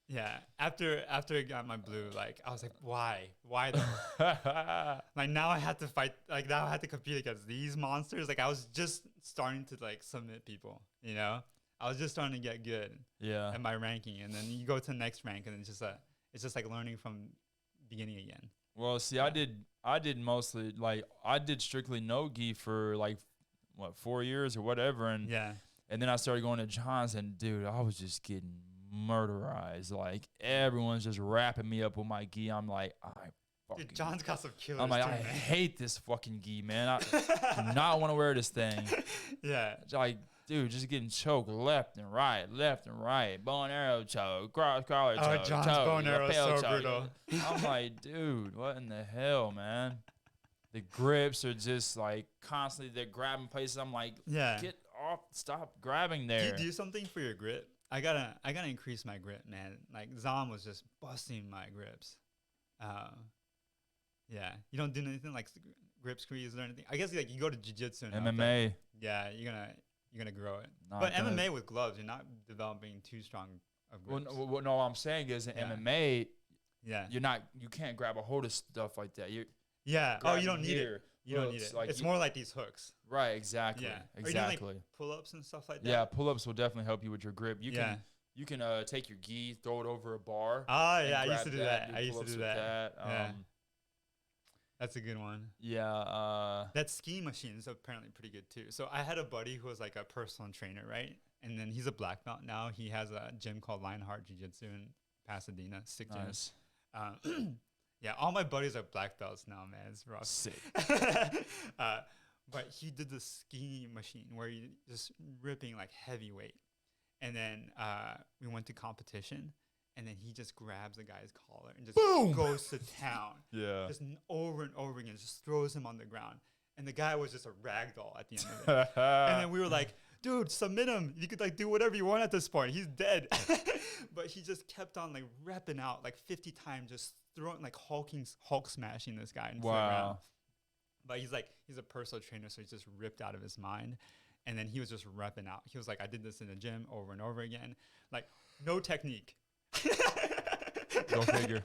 Yeah. After I got my blue, like I was like, why though? Like now I had to fight. Like now I had to compete against these monsters. Like I was just starting to like submit people. You know, I was just starting to get good yeah. at my ranking, and then you go to the next rank, and it's just like learning from beginning again. Well, see, Yeah. I did mostly like I did strictly no gi for like what 4 years or whatever, Yeah. and then I started going to John's, and dude, I was just getting murderized. Like everyone's just wrapping me up with my gi. I'm like, fucking. Dude, John's got some killers. I'm like, too, I man. hate this fucking gi, man. I do not want to wear this thing. Yeah. It's like, dude, just getting choked left and right, bow and arrow choke, cross collar choke. Oh, John's choke, bow and arrow is lapel so choke. brutal. I'm like, dude, what in the hell, man? The grips are just like constantly they're grabbing places. I'm like, Yeah. get off, stop grabbing Do you there. do something for your grip? I gotta increase my grip, man. Like Zom was just busting my grips. Yeah. You don't do anything like grip squeeze or anything. I guess like you go to jiu-jitsu and MMA. yeah, you're gonna grow it. Not But gonna- MMA with gloves, you're not developing too strong of Well, grips. no, what I'm saying is in Yeah. MMA, Yeah. you can't grab a hold of stuff like that. You're Yeah. Oh, you don't need here. it. You don't need Hooks, it. like it's you- more like these hooks. Right, exactly. Yeah. Exactly. Are you doing like pull-ups and stuff like that? Yeah, pull-ups will definitely help you with your grip. Yeah. You can take your gi, throw it over a bar. Oh and yeah, I used grab to do that. I used to pull-ups do with that. Yeah. Um, That's a good one. yeah. That ski machine is apparently pretty good too. So I had a buddy who was like a personal trainer, right? And then he's a black belt now. He has a gym called Lionheart Jiu-Jitsu in Pasadena. Sick gym. Nice. Yeah, all my buddies are black belts now, man. It's rough. Sick. But he did the ski machine where you just ripping like heavyweight. And then we went to competition, and then he just grabs the guy's collar and just Boom! goes to town. Yeah. Just over and over again, just throws him on the ground. And the guy was just a rag doll at the end of it. And then we were like, dude, submit him. You could like do whatever you want at this point. He's dead. But he just kept on like repping out like 50 times, just throwing like Hulk smashing this guy into the ground. Wow. But he's a personal trainer, so he's just ripped out of his mind. And then he was just repping out. He was like, I did this in the gym over and over again. Like, no technique. Go figure.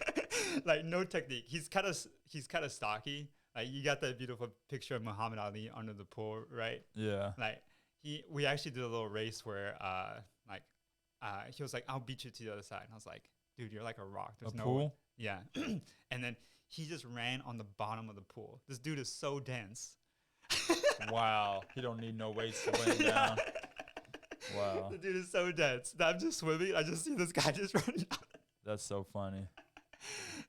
Like, no technique. He's kind of stocky. Like, you got that beautiful picture of Muhammad Ali under the pool, right? Yeah. Like, we actually did a little race where, he was like, I'll beat you to the other side. And I was like, dude, you're like a rock. There's no pool? way. Yeah. And then he just ran on the bottom of the pool. This dude is so dense. Wow. He don't need no weights to weigh him down. Wow. The dude is so dense. I'm just swimming. I just see this guy just running out. That's so funny.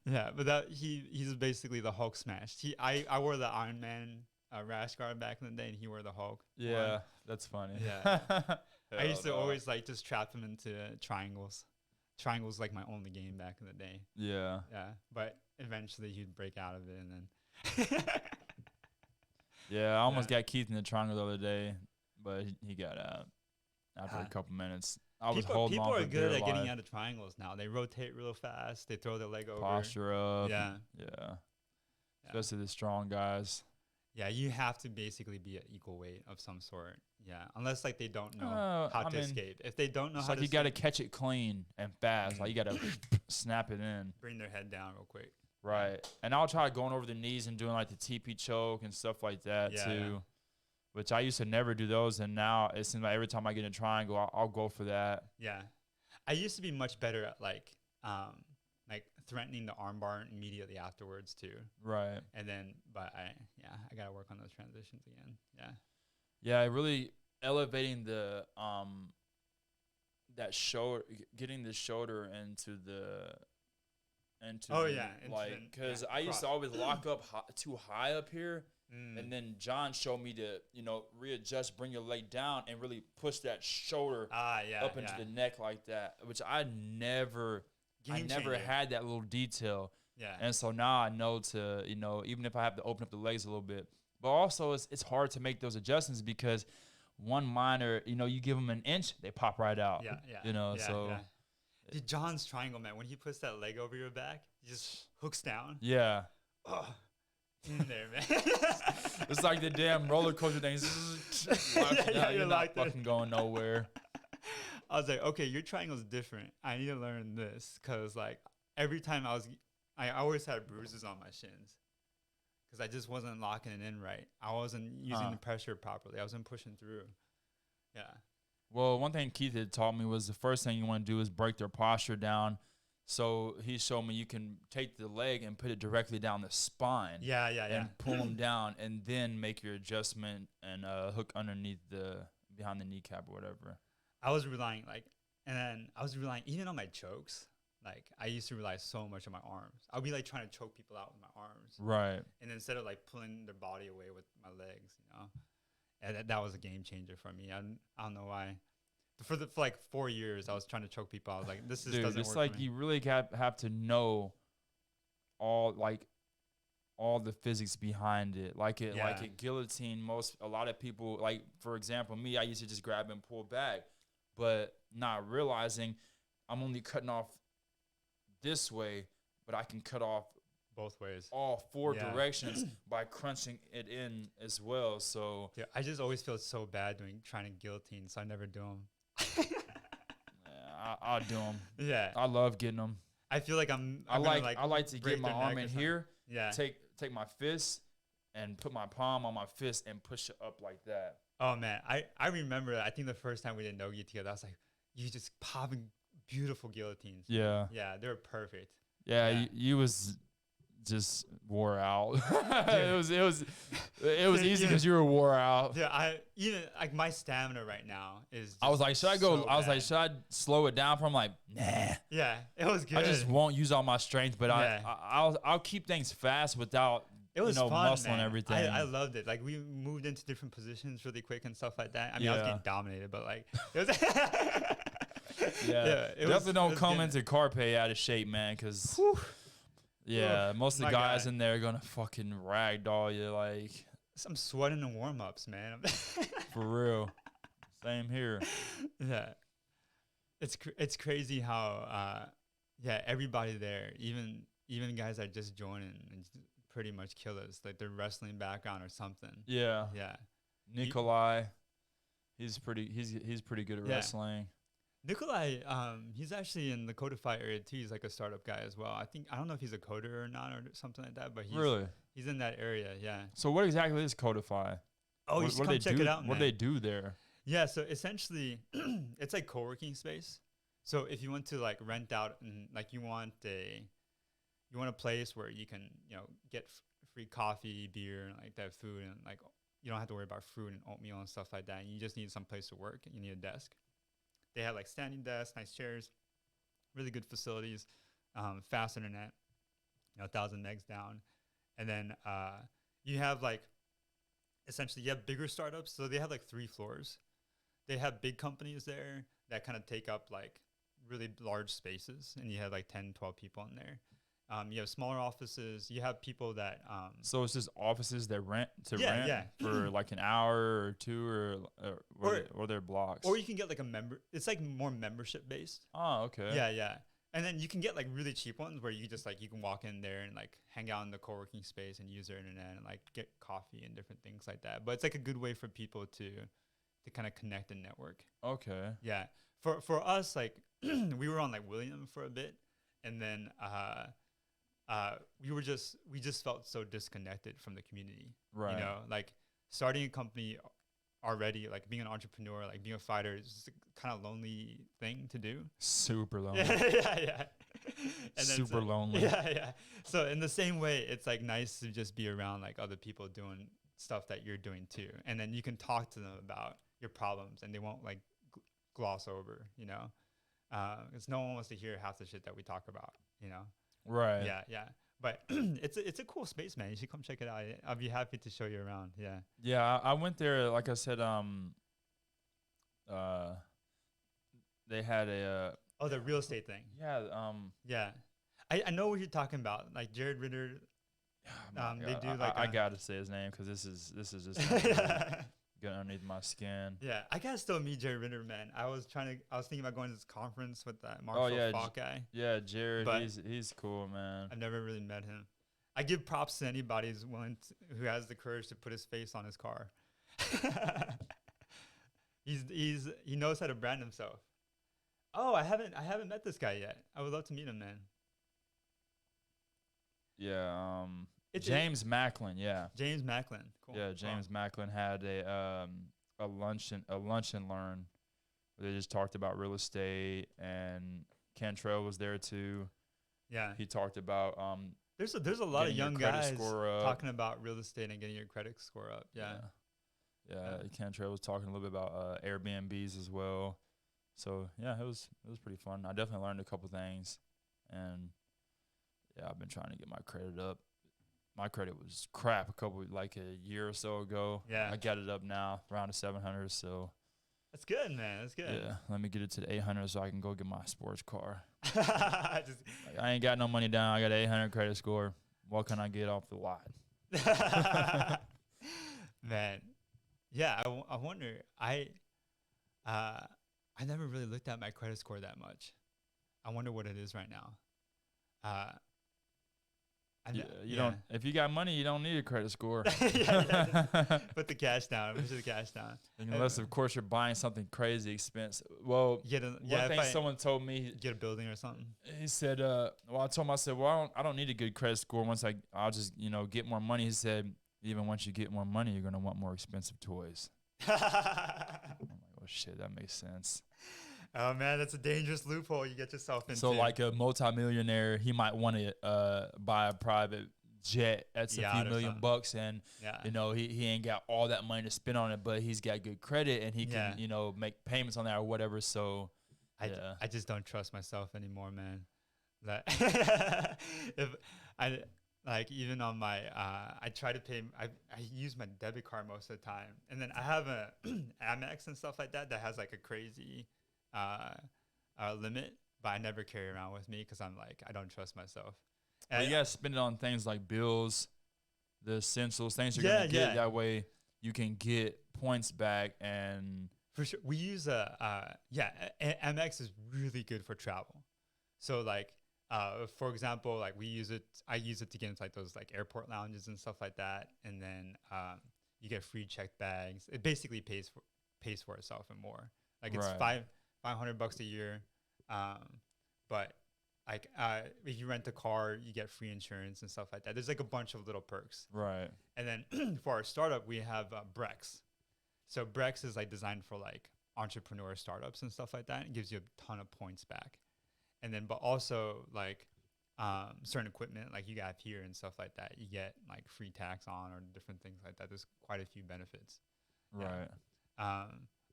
Yeah, but he's basically the Hulk smash. I wore the Iron Man rash guard back in the day, and he wore the Hulk. Yeah, one. that's funny. Yeah. I used to Hell no. always like just trap him into triangles. Triangles like my only game back in the day. Yeah. Yeah, but eventually he'd break out of it, and then. Yeah, I almost got Keith in the triangle the other day, but he got out after a couple minutes. I was holding people on are for good dear at getting life. out of triangles now. They rotate real fast. They throw their leg over. Posture up. Yeah. Yeah. Especially the strong guys. Yeah, you have to basically be at equal weight of some sort. Yeah, unless like they don't know how to escape. If they don't know It's how like to you got to escape, catch it clean and fast. Like you got to snap it in. bring their head down real quick. Right. And I'll try going over the knees and doing like the TP choke and stuff like that Yeah, too. yeah. Which I used to never do those, and now it seems like every time I get in a triangle, I'll go for that. Yeah, I used to be much better at like threatening the armbar immediately afterwards too. Right. And then, but I gotta work on those transitions again. Yeah. Yeah, really elevating the that shoulder, getting the shoulder into Oh, the, yeah, into like the- because yeah, I used to cross. always lock up too high up here, Mm. and then John showed me to readjust, bring your leg down, and really push that shoulder Yeah. up into the neck like that, which I never Game never changer. had that little detail. Yeah. And so now I know to, even if I have to open up the legs a little bit, But also, it's hard to make those adjustments because one minor, you give them an inch, they pop right out. Yeah, yeah, So yeah. Dude, John's triangle, man, when he puts that leg over your back, he just hooks down. yeah. Oh, in there, man. It's like the damn roller coaster thing. You're not fucking going nowhere. I was like, okay, your triangle's different. I need to learn this because, like, every time I always had bruises on my shins because I just wasn't locking it in right. I wasn't using the pressure properly. I wasn't pushing through. Yeah. Well, one thing Keith had taught me was the first thing you want to do is break their posture down. So he showed me you can take the leg and put it directly down the spine. Yeah. And pull them down, and then make your adjustment and hook underneath behind the kneecap or whatever. I was relying even on my chokes. Like I used to rely so much on my arms. I'll be like trying to choke people out with my arms. Right. And instead of like pulling their body away with my legs, and that was a game changer for me. I don't know why. For like 4 years, I was trying to choke people. I was like, this doesn't work. It's like you really have to know all the physics behind it. Like a guillotine, a lot of people, like for example, me, I used to just grab and pull back, but not realizing I'm only cutting off this way, but I can cut off both ways, all four directions by crunching it in as well. So yeah, I just always feel so bad trying to guillotine, so I never do them. I'll do them. Yeah, I love getting them. I feel like I like to get my arm in here. Yeah, take my fist and put my palm on my fist and push it up like that. Oh man, I remember. I think the first time we did no-gi together, I was like, you just popping beautiful guillotines. Yeah, they were perfect. Yeah. You was just wore out. it was easy because you were wore out. Yeah, I even like my stamina right now is. I was like, should I go? So I was bad. like, should I slow it down? I'm like, nah. Yeah, it was good. I just won't use all my strength, but I'll keep things fast without it was fun, muscle man. and everything. I loved it. Like we moved into different positions really quick and stuff like that. I mean, I was getting dominated, but like, it was definitely don't come into Carpe out of shape, man, because. Yeah, most of the guys in there are gonna fucking ragdoll you like. I'm sweating in warm-ups, man. For real. Same here. Yeah, it's crazy how everybody there, even guys that just join and pretty much kill us, like their wrestling background or something. Yeah. Yeah. Nikolai, he's pretty good at wrestling. Nikolai, he's actually in the Codify area too. He's like a startup guy as well. I don't know if he's a coder or not or something like that, but he's in that area. Yeah. So what exactly is Codify? Oh, you should come check it out, man. What do they do there? Yeah, so essentially, it's like co-working space. So if you want to like rent out and like you want a place where you can get free coffee, beer, and like that food, and like you don't have to worry about fruit and oatmeal and stuff like that. And you just need some place to work. And you need a desk. They have like standing desks, nice chairs, really good facilities, fast internet, 1,000 megs down. And then you have like, essentially you have bigger startups. So they have like 3 floors. They have big companies there that kind of take up like really large spaces. And you have like 10, 12 people in there. You have smaller offices. You have people that. So it's just offices that rent rent for like an hour or 2 or their blocks. Or you can get like a member. It's like more membership based. Oh, okay. Yeah. And then you can get like really cheap ones where you just like you can walk in there and like hang out in the co-working space and use their internet and like get coffee and different things like that. But it's like a good way for people to kind of connect and network. Okay. Yeah. For us, like we were on like William for a bit, and then we just felt so disconnected from the community. Right. Like starting a company already, like being an entrepreneur, like being a fighter is a kind of lonely thing to do. Super lonely. yeah. And super lonely. Yeah. So in the same way, it's like nice to just be around like other people doing stuff that you're doing too. And then you can talk to them about your problems and they won't like gloss over, because no one wants to hear half the shit that we talk about, Right. Yeah. But it's a cool space, man. You should come check it out. I'll be happy to show you around. Yeah. Yeah, I went there. Like I said, they had a. The real estate thing. Yeah. Yeah. I know what you're talking about. Like Jared Ritter, My They God. do like I a gotta say his name because this is just gonna really get underneath my skin. yeah. I gotta still meet Jerry Ritter, man. I was thinking about going to this conference with that Oh Marshall yeah, Falk guy, yeah, Jared. but He's cool, man. I've never really met him. I give props to anybody who has the courage to put his face on his car. He knows how to brand himself. Oh, I haven't met this guy yet. I would love to meet him, man. Yeah, It's James Macklin. Yeah, James Macklin. Cool. yeah. James Macklin had a luncheon learn where they just talked about real estate, and Cantrell was there too. Yeah. He talked about There's a lot of getting your young credit guys score up. talking about real estate and getting your credit score up. Yeah. Yeah. Cantrell was talking a little bit about Airbnbs as well. So yeah, it was pretty fun. I definitely learned a couple things, and yeah, I've been trying to get my credit up. My credit was crap like a year or so ago. Yeah. I got it up now around the 700. So That's good, man. That's good. yeah, let me get it to the 800 so I can go get my sports car. Just, Like, I ain't got no money down. I got an 800 credit score. What can I get off the lot? man. Yeah, I wonder. I never really looked at my credit score that much. I wonder what it is right now. You don't. If you got money, you don't need a credit score. Put the cash down. Put the cash down. Unless, of course, you're buying something crazy expensive. Well, one thing someone told me, get a building or something. He said, well, I told him, I said, well, I don't need a good credit score. Once I'll just, get more money. He said, even once you get more money, you're going to want more expensive toys. I'm like, oh, shit, that makes sense. Oh, man, that's a dangerous loophole you get yourself into. So, like a multimillionaire, he might want to buy a private jet that's a few million bucks, and, he ain't got all that money to spend on it, but he's got good credit, and he can, make payments on that or whatever. So, I just don't trust myself anymore, man. Like, if I... Like even on my, I try to pay. I use my debit card most of the time, and then I have a Amex and stuff like that has like a crazy limit, but I never carry around with me because I'm like I don't trust myself. Well, you gotta spend it on things like bills, the essentials, things you're gonna get. That way you can get points back. And for sure, we use Amex is really good for travel. So like. For example, like I use it to get into like those like airport lounges and stuff like that, and then you get free checked bags. It basically pays for itself and more. Like it's $500 a year, but like if you rent a car, you get free insurance and stuff like that. There's like a bunch of little perks. Right. And then for our startup, we have Brex. So Brex is like designed for like entrepreneur startups and stuff like that. It gives you a ton of points back. And then, but also like certain equipment like you got here and stuff like that, you get like free tax on or different things like that. There's quite a few benefits. Right. A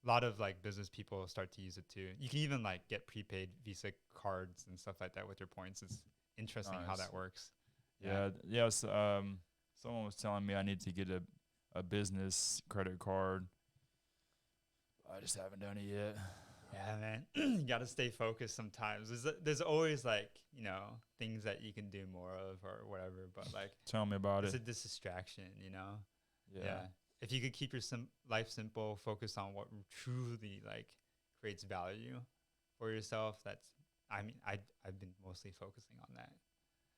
lot of like business people start to use it too. You can even like get prepaid Visa cards and stuff like that with your points. It's interesting how that works. Yeah. Someone was telling me I need to get a business credit card. I just haven't done it yet. Yeah, man, you got to stay focused sometimes. There's always like, things that you can do more of or whatever, but like tell me about it. It's a distraction, Yeah. If you could keep your life simple, focus on what truly like creates value for yourself, I've been mostly focusing on that.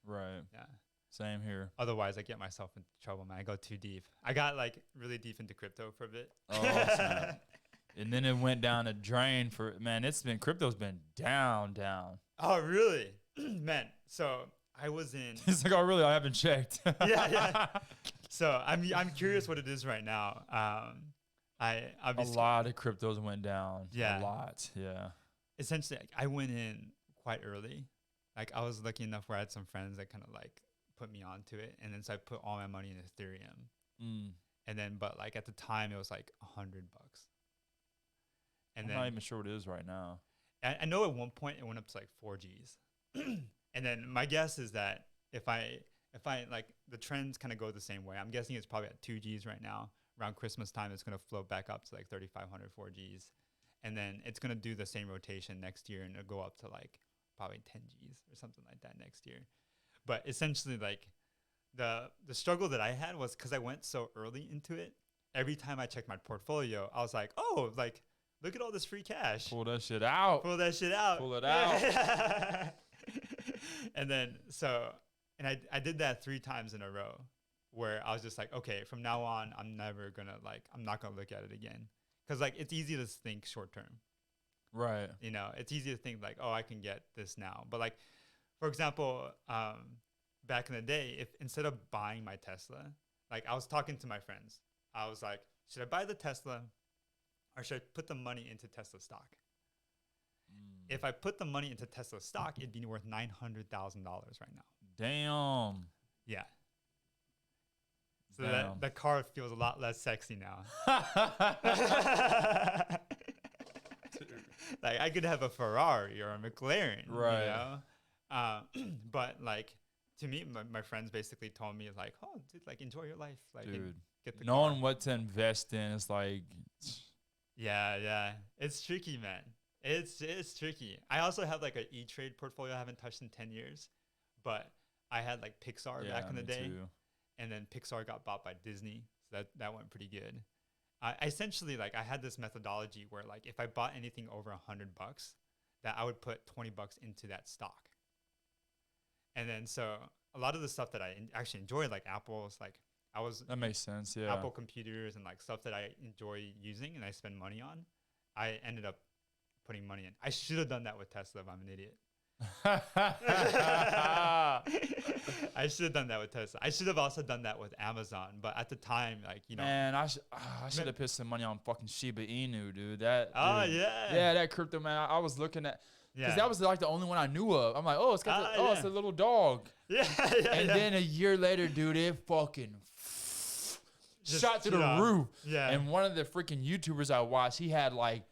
Right. Yeah. Same here. Otherwise I get myself into trouble, man. I go too deep. I got like really deep into crypto for a bit. Oh, and then it went down a drain crypto's been down. Oh, really? Man, so I was in. He's like, oh, really? I haven't checked. Yeah. So I'm curious what it is right now. A lot of cryptos went down. Yeah. A lot. Yeah. Essentially, I went in quite early. Like I was lucky enough where I had some friends that kind of like put me onto it. And then so I put all my money in Ethereum. And then, but like at the time it was like $100. I'm not even sure what it is right now. I know at one point it went up to like 4Gs. And then my guess is that if I like the trends kind of go the same way, I'm guessing it's probably at 2Gs right now. Around Christmas time, it's going to float back up to like 3,500 4Gs. And then it's going to do the same rotation next year and it'll go up to like probably 10Gs or something like that next year. But essentially like the struggle that I had was because I went so early into it. Every time I checked my portfolio, I was like, oh, like look at all this free cash. Pull that shit out. Pull that shit out. Pull it out. And then I did that 3 times in a row, where I was just like, okay, from now on, I'm not gonna look at it again, because like it's easy to think short term. Right. You know, it's easy to think like, oh, I can get this now. But like, for example, back in the day, if instead of buying my Tesla, like I was talking to my friends, I was like, should I buy the Tesla or should I put the money into Tesla stock? If I put the money into Tesla stock, it'd be worth $900,000 right now. Damn. Yeah. So Damn. that car feels a lot less sexy now. Like I could have a Ferrari or a McLaren, Right. you know? But like to me, my friends basically told me like, oh, dude, like enjoy your life, like Dude, get the knowing car. what to invest in is like, Yeah, it's tricky, man. It's tricky. I also have like an E-Trade portfolio I haven't touched in 10 years, but I had like Pixar yeah, back in the me day, too. and then Pixar got bought by Disney, so that went pretty good. I essentially like I had this methodology where like if I bought anything over $100, that I would put $20 into that stock. And then so a lot of the stuff that I actually enjoy, like Apple's, like I was That makes sense. Yeah. Apple computers and like stuff that I enjoy using and I spend money on, I ended up putting money in. I should have done that with Tesla if I'm an idiot. I should have done that with Tesla. I should have also done that with Amazon, but at the time, like you know, Man, I should have put some money on fucking Shiba Inu, dude. That. oh Dude. yeah, Yeah, that crypto, man. I was looking at, because yeah, that was like the only one I knew of. I'm like, oh, it's got the, it's yeah. a little dog. yeah, And then a year later, dude, it fucking Just shot through shoot the off. roof. Yeah, And one of the freaking YouTubers I watched, he had like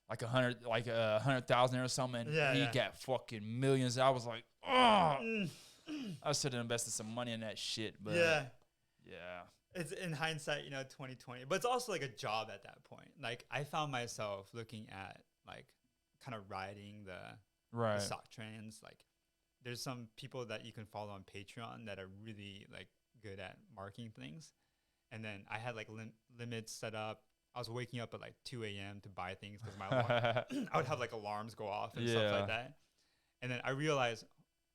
100,000 or something. And Yeah, he yeah. got fucking millions. I was like, oh, Mm. I should have invested some money in that shit. But yeah. yeah. It's in hindsight, 2020, but it's also like a job at that point. Like I found myself looking at like kind of riding the Right. stock trends. Like there's some people that you can follow on Patreon that are really like good at marking things. And then I had like limits set up. I was waking up at like 2 a.m. to buy things because my alarm, I would have like alarms go off and stuff Yeah. like that. And then I realized,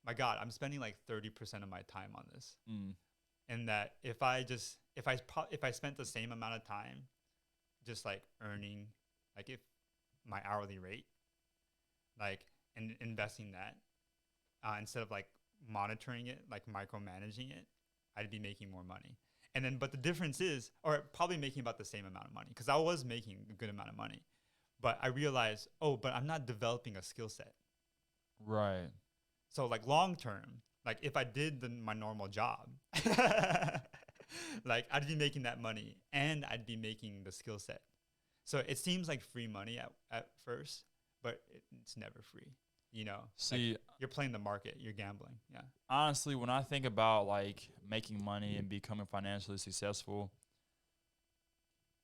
my God, I'm spending like 30% of my time on this. Mm. And that if I spent the same amount of time just like earning, like if my hourly rate, like and investing that instead of like monitoring it, like micromanaging it, I'd be making more money. And then, but the difference is, or probably making about the same amount of money, because I was making a good amount of money. But I realized, oh, but I'm not developing a skill set. Right. So like long term, like if I did my normal job, like I'd be making that money and I'd be making the skill set. So it seems like free money at first, but it's never free. See, like you're playing the market, you're gambling. Yeah. honestly, when I think about like making money and becoming financially successful,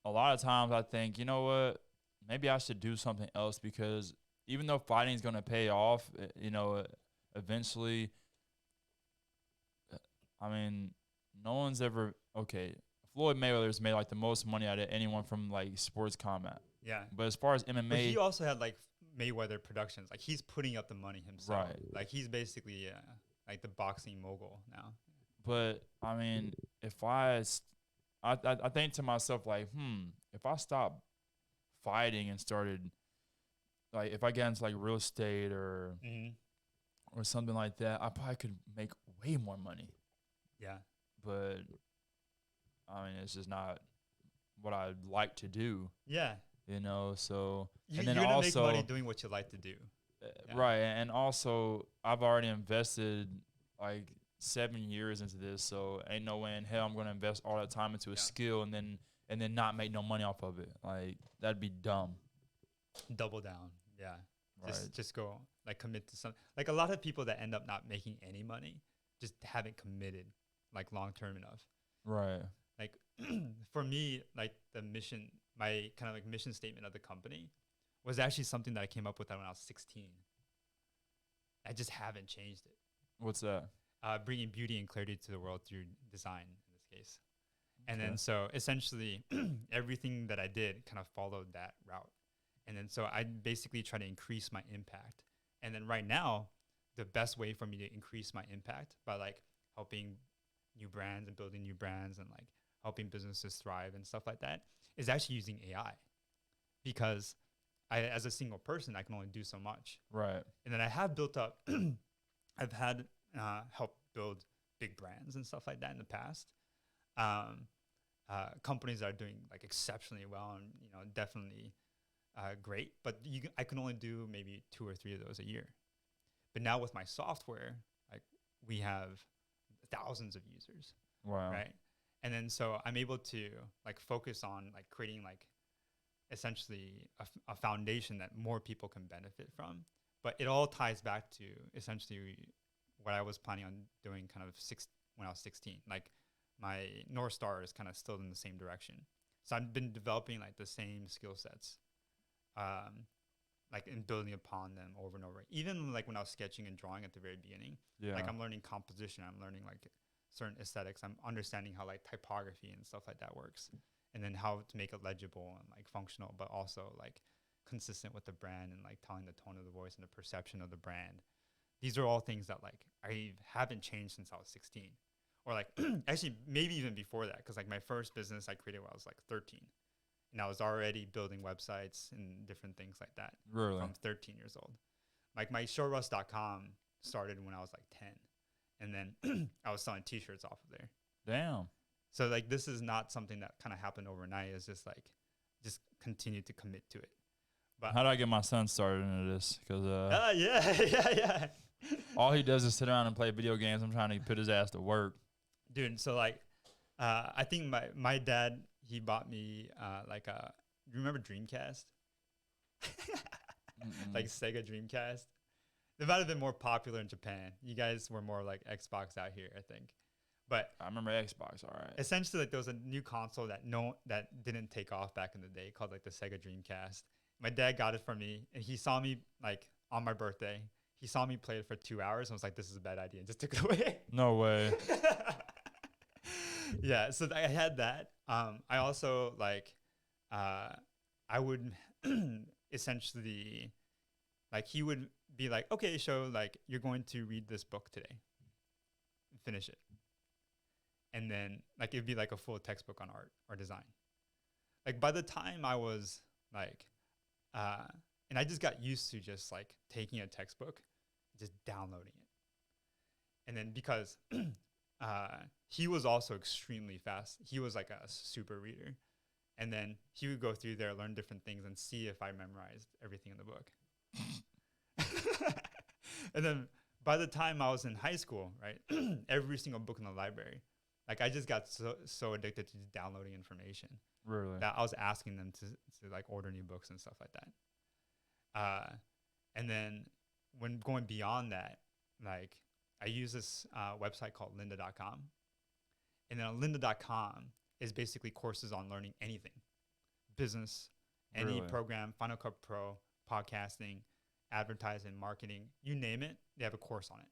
a lot of times I think, you know what, maybe I should do something else, because even though fighting is going to pay off, eventually, I mean, no one's ever, okay, Floyd Mayweather's made like the most money out of anyone from like sports combat. Yeah. But as far as But MMA, he also had like Mayweather Productions. Like he's putting up the money himself. Right. Like he's basically like the boxing mogul now. but I mean, if I think to myself like, if I stopped fighting and started, like, if I get into like real estate or something like that, I probably could make way more money. Yeah. But I mean, it's just not what I'd like to do, Yeah. So You're and then gonna also make money doing what you like to do. Yeah. right, and also I've already invested like 7 years into this, so ain't no way in hell I'm gonna invest all that time into a skill and then not make no money off of it. Like, that'd be dumb. Double down. Yeah. Right. Just go like commit to something. Like a lot of people that end up not making any money just haven't committed like long term enough. Right. Like for me, like my kind of like mission statement of the company was actually something that I came up with when I was 16. I just haven't changed it. What's that? bringing beauty and clarity to the world through design in this case. And Okay. then so essentially everything that I did kind of followed that route. And then so I basically try to increase my impact. And then right now, the best way for me to increase my impact by like helping new brands and building new brands and like helping businesses thrive and stuff like that is actually using AI, because I, as a single person, I can only do so much. Right. And then I have built up, I've had help build big brands and stuff like that in the past. Um, Companies that are doing like exceptionally well and definitely great, but I can only do maybe 2 or 3 of those a year. But now with my software, like we have thousands of users, Wow. right? And then so I'm able to like focus on like creating like essentially a foundation that more people can benefit from. But it all ties back to essentially what I was planning on doing kind of when I was 16. Like my North Star is kind of still in the same direction. So I've been developing like the same skill sets, like and building upon them over and over. Even like when I was sketching and drawing at the very beginning, Yeah. like I'm learning composition, I'm learning like certain aesthetics, I'm understanding how like typography and stuff like that works, and then how to make it legible and like functional, but also like consistent with the brand and like telling the tone of the voice and the perception of the brand. These are all things that like I haven't changed since I was 16, or like actually maybe even before that, because like my first business I created when I was like 13, and I was already building websites and different things like that Really. from 13 years old. Like my showrust.com started when I was like 10, and then I was selling t-shirts off of there. Damn. So like this is not something that kind of happened overnight. It's just like just continue to commit to it. But How do I get my son started into this? Because yeah, yeah. all he does is sit around and play video games. I'm trying to put his ass to work. Dude, so like I think my dad, he bought me like a, you remember Dreamcast? Like Sega Dreamcast. They might have been more popular in Japan. You guys were more like Xbox out here, I think. But I remember Xbox. All right. essentially, like there was a new console that didn't take off back in the day called like the Sega Dreamcast. My dad got it for me, and he saw me like on my birthday. He saw me play it for 2 hours and was like, "This is a bad idea," and just took it away. No way. Yeah, so I had that. I also like, I would essentially, like, he would be like, "Okay, so like you're going to read this book today, finish it," and then like it'd be like a full textbook on art or design. Like by the time I was like, and I just got used to just like taking a textbook, just downloading it, and then because he was also extremely fast. He was like a super reader. And then he would go through there, learn different things, and see if I memorized everything in the book. And then by the time I was in high school, right, every single book in the library, like I just got so addicted to downloading information Really. that I was asking them to like order new books and stuff like that. And then when going beyond that, like I use this website called lynda.com. And then on lynda.com is basically courses on learning anything, business, any Really? program, Final Cut Pro, podcasting, advertising, marketing, you name it, they have a course on it.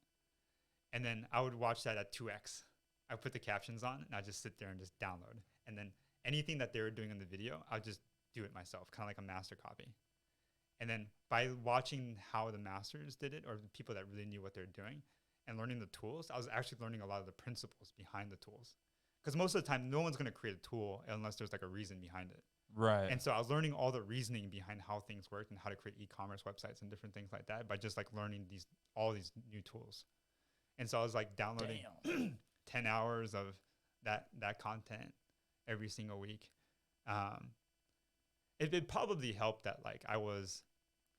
And then I would watch that at 2x. I put the captions on and I just sit there and just download. And then anything that they were doing in the video, I'll just do it myself, kind of like a master copy. And then by watching how the masters did it, or the people that really knew what they're doing, and learning the tools, I was actually learning a lot of the principles behind the tools. Because most of the time, no one's going to create a tool unless there's like a reason behind it. Right. And so I was learning all the reasoning behind how things worked and how to create e-commerce websites and different things like that by just like learning all these new tools. And so I was like downloading 10 hours of that content every single week. It probably helped that like I was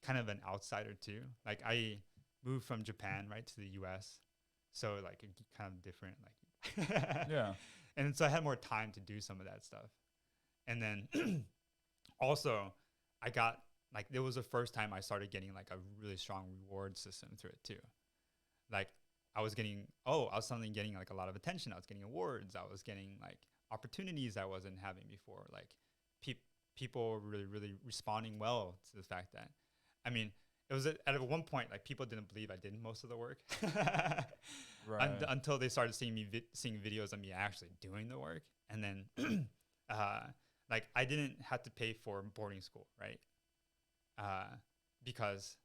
kind of an outsider too. Like I moved from Japan right to the US. So like kind of different, like Yeah. And so I had more time to do some of that stuff. And then also I got like, it was the first time I started getting like a really strong reward system through it too. Like I was suddenly getting like a lot of attention. I was getting awards. I was getting like opportunities I wasn't having before. Like people were really, really responding well to the fact that, I mean, it was at one point like people didn't believe I did most of the work Right. until they started seeing me seeing videos of me actually doing the work, and then like I didn't have to pay for boarding school, right? Because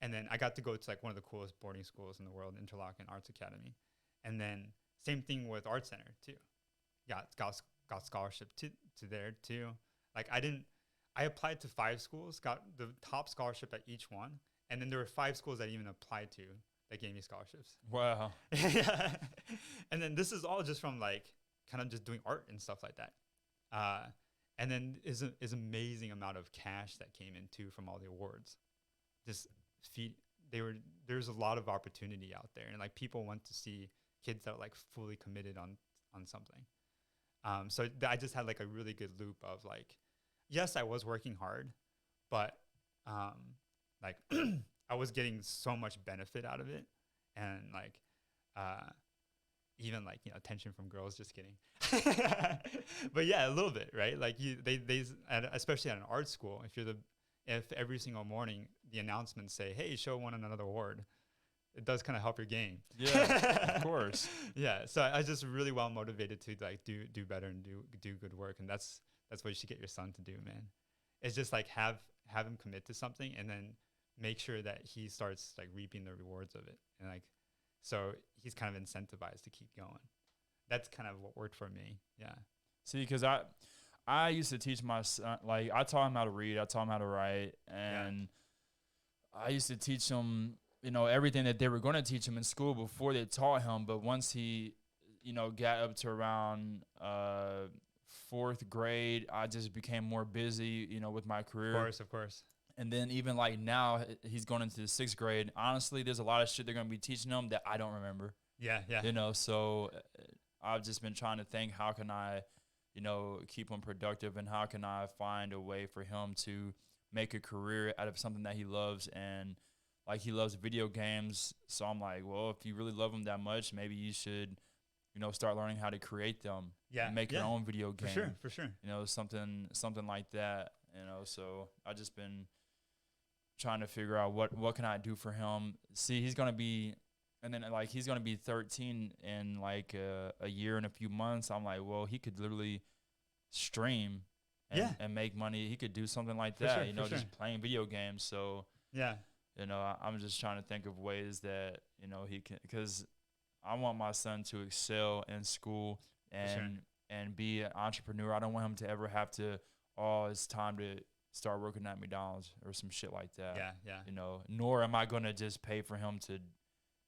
and then I got to go to like one of the coolest boarding schools in the world, Interlochen Arts Academy, and then same thing with Art Center too. Got scholarship to there too. Like I applied to 5 schools, got the top scholarship at each one, and then there were 5 schools that I even applied to that gave me scholarships. Wow. Yeah. And then this is all just from like kind of just doing art and stuff like that. And then is amazing amount of cash that came in too from all the awards. Just there's a lot of opportunity out there, and like people want to see kids that are like fully committed on something. So I just had like a really good loop of like, yes, I was working hard, but like I was getting so much benefit out of it, and like even like, you know, attention from girls. Just kidding. But yeah, a little bit, right? Like especially at an art school, if every single morning the announcements say, "Hey, Sho won another award," it does kind of help your game. Yeah, of course. Yeah, so I was just really well motivated to like do better and do good work, and that's what you should get your son to do, man. It's just like have him commit to something, and then make sure that he starts like reaping the rewards of it, and like so he's kind of incentivized to keep going. That's kind of what worked for me. Yeah. See, because I used to teach my son, like I taught him how to read, I taught him how to write, and I used to teach him, you know, everything that they were going to teach him in school before they taught him. But once he, you know, got up to around 4th grade, I just became more busy, you know, with my career. Of course. And then even like now, he's going into the 6th grade. Honestly, there's a lot of shit they're going to be teaching him that I don't remember. Yeah. You know, so I've just been trying to think, how can I, you know, keep him productive, and how can I find a way for him to make a career out of something that he loves. And like, he loves video games. So I'm like, well, if you really love them that much, maybe you should, you know, start learning how to create them. Yeah. And make your own video game. For sure. You know, something like that. You know, so I just been trying to figure out what can I do for him. See, he's gonna be, and then like he's gonna be 13 in like a year and a few months. I'm like, well, he could literally stream and make money. He could do something like that. Sure, you know, just playing video games. So yeah, you know, I'm just trying to think of ways that, you know, he can, because I want my son to excel in school and be an entrepreneur. I don't want him to ever have to, oh, it's time to start working at McDonald's or some shit like that. Yeah. You know, nor am I going to just pay for him to,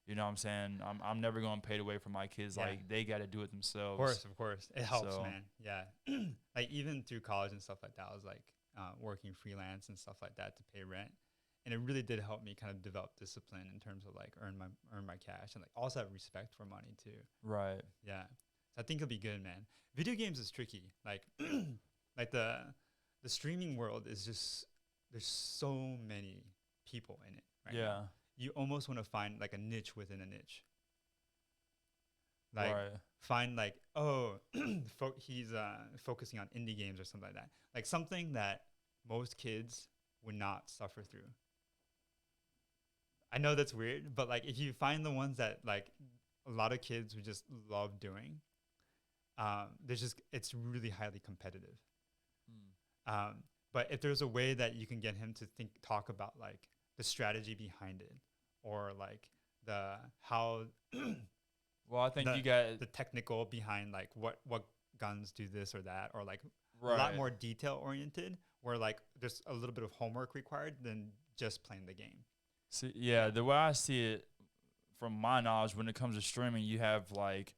you know what I'm saying? I'm never going to pay away for my kids. Yeah. Like, they got to do it themselves. Of course. It helps, So, man. Yeah. Like, even through college and stuff like that, I was like working freelance and stuff like that to pay rent. And it really did help me kind of develop discipline in terms of like earn my cash, and like also have respect for money too. Right. Yeah. So I think it'll be good, man. Video games is tricky. Like, like the streaming world is just, there's so many people in it right now. You almost want to find like a niche within a niche. Like find like, oh, he's focusing on indie games or something like that. Like something that most kids would not suffer through. I know that's weird, but like if you find the ones that like a lot of kids would just love doing, it's really highly competitive. But if there's a way that you can get him to talk about like the strategy behind it, or like how well, I think you got the technical behind like what guns do this or that, or like a Right. lot more detail oriented, where like there's a little bit of homework required than just playing the game. See, yeah, the way I see it, from my knowledge, when it comes to streaming, you have like,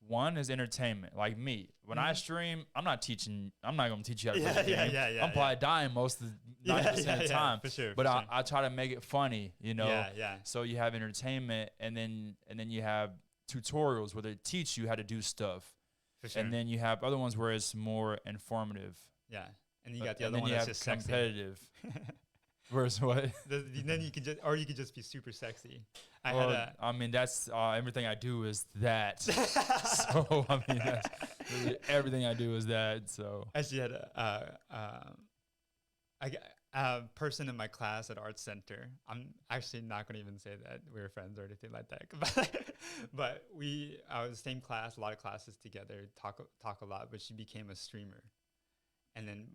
one is entertainment. Like me, when I stream, I'm not going to teach you how to play the game. I'm probably dying most of the 90% of the time. For sure. But I try to make it funny, you know. Yeah. So you have entertainment, and then you have tutorials where they teach you how to do stuff. For sure. And then you have other ones where it's more informative. Yeah. And you got the other one that's just competitive. Where's what? Then you could just be super sexy. I mean, that's everything I do is that. So I mean, that's really everything I do is that. So I actually had person in my class at Art Center. I'm actually not going to even say that we were friends or anything like that. But I was same class, a lot of classes together, talk a lot. But she became a streamer,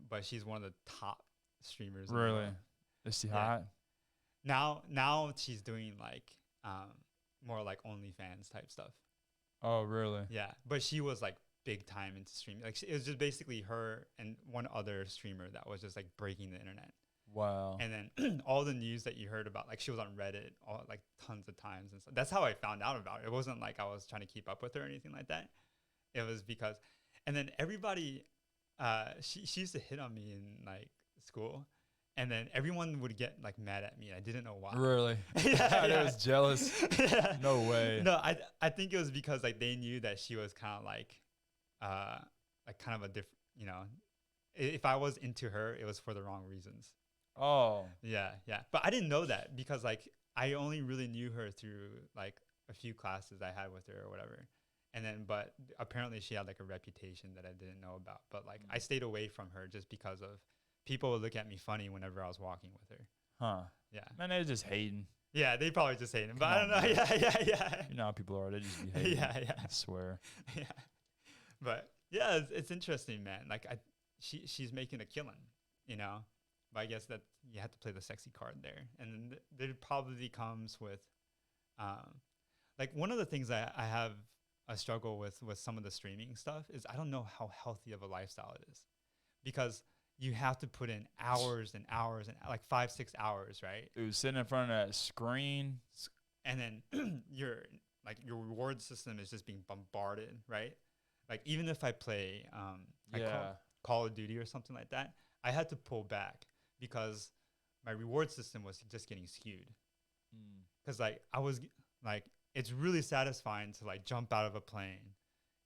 but she's one of the top streamers. In the Really? world. Is she Yeah. hot? Now she's doing like more like OnlyFans type stuff. Oh, really? Yeah, but she was like big time into streaming. Like it was just basically her and one other streamer that was just like breaking the internet. Wow. And then all the news that you heard about, like she was on Reddit like tons of times and stuff. That's how I found out about it. It wasn't like I was trying to keep up with her or anything like that. It was because, and then everybody, she used to hit on me in like school. And then everyone would get like mad at me. I didn't know why. Really? Yeah, I was jealous. Yeah. No way. No, I think it was because like they knew that she was kind of like kind of a different, if I was into her, it was for the wrong reasons. Oh. Yeah. But I didn't know that because like I only really knew her through like a few classes I had with her or whatever. And then, but apparently she had like a reputation that I didn't know about. But like I stayed away from her just because of people would look at me funny whenever I was walking with her. Huh. Yeah. Man, they're just hating. Yeah, they probably just hate him, but Come I don't know. on, man. Yeah. You know how people are. They just be hating. Yeah. I swear. Yeah. But yeah, it's interesting, man. Like she's making a killing, But I guess that you have to play the sexy card there, and then there probably comes with, like one of the things I have a struggle with some of the streaming stuff is I don't know how healthy of a lifestyle it is, because you have to put in hours and hours and like 5-6 hours, right? Dude, sitting in front of that screen. And then your reward system is just being bombarded, right? Like even if I play Call of Duty or something like that, I had to pull back because my reward system was just getting skewed. Because like I was like, it's really satisfying to like jump out of a plane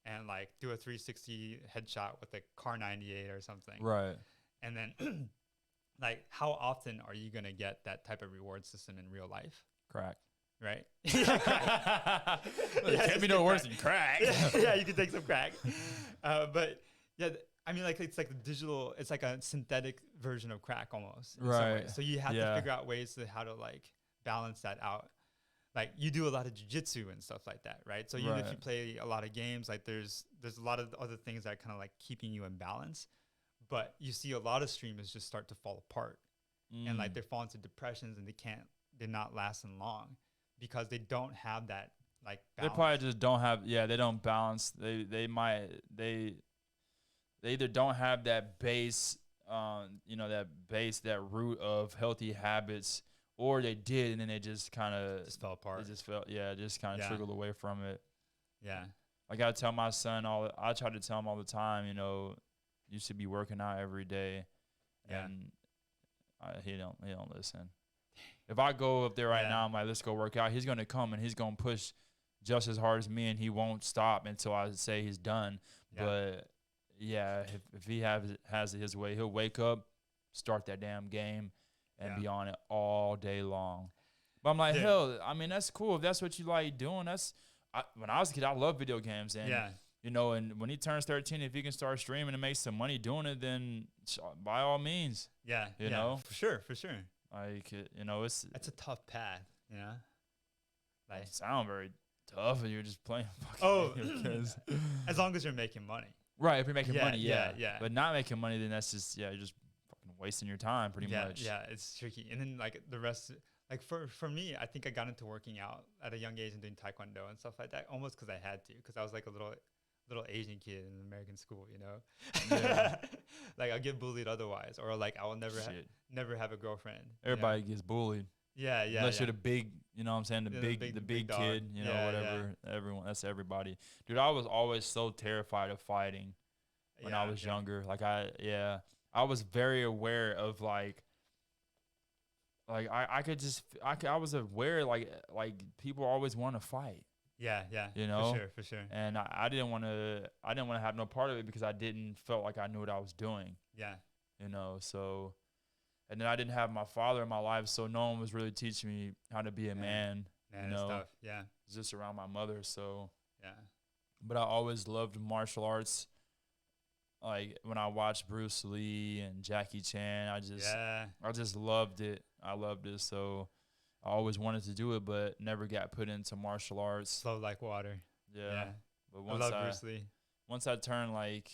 and like do a 360 headshot with a Car 98 or something. Right. And then like how often are you going to get that type of reward system in real life? Crack. Right? It can't be no worse than crack. Yeah, you can take some crack. But yeah, I mean, like it's like the digital, it's like a synthetic version of crack almost. Right. So you have to figure out ways to how to like balance that out. Like you do a lot of jujitsu and stuff like that, right? So even if you play a lot of games, like there's a lot of other things that are kind of like keeping you in balance. But you see a lot of streamers just start to fall apart, and like they fall into depressions, and they're not lasting long because they don't have that like balance. They probably just don't have. Yeah, they don't balance. They either don't have that base, that root of healthy habits, or they did and then they just kind of just fell apart. It just fell. Yeah, just kind of trickled away from it. Yeah. Like I tell my son I try to tell him all the time, you should be working out every day, and he don't listen. If I go up there right now, I'm like, let's go work out. He's gonna come and he's gonna push just as hard as me, and he won't stop until I say he's done. Yeah. But yeah, if he has it his way, he'll wake up, start that damn game, and be on it all day long. But I'm like, hell, I mean, that's cool if that's what you like doing. When I was a kid, I loved video games, and and when he turns 13, if he can start streaming and make some money doing it, then by all means. Yeah. You know? For sure. Like, that's a tough path, Like, it sound very tough if you're just playing fucking games. As long as you're making money. Right, if you're making money, yeah. But not making money, then that's just, you're just fucking wasting your time pretty much. Yeah, it's tricky. And then, like, the rest, like, for me, I think I got into working out at a young age and doing taekwondo and stuff like that, almost because I had to, because I was, like, a little Asian kid in American school, Yeah. Like, I'll get bullied otherwise, or, like, I will never have a girlfriend. Everybody gets bullied. Yeah. Unless you're the big, you know what I'm saying, the big kid, whatever. Yeah. Everyone, that's everybody. Dude, I was always so terrified of fighting when I was younger. Like, I was very aware of, I was aware, like people always want to fight. Yeah. For sure. And I didn't want to have no part of it because I didn't felt like I knew what I was doing. Yeah. So, and then I didn't have my father in my life, so no one was really teaching me how to be a man. And stuff. Yeah. It's just around my mother, so. Yeah. But I always loved martial arts. like when I watched Bruce Lee and Jackie Chan, Yeah. I just loved it. I loved it. So I always wanted to do it, but never got put into martial arts. Flow like water. Yeah. Yeah. But I love Bruce Lee. once I turned like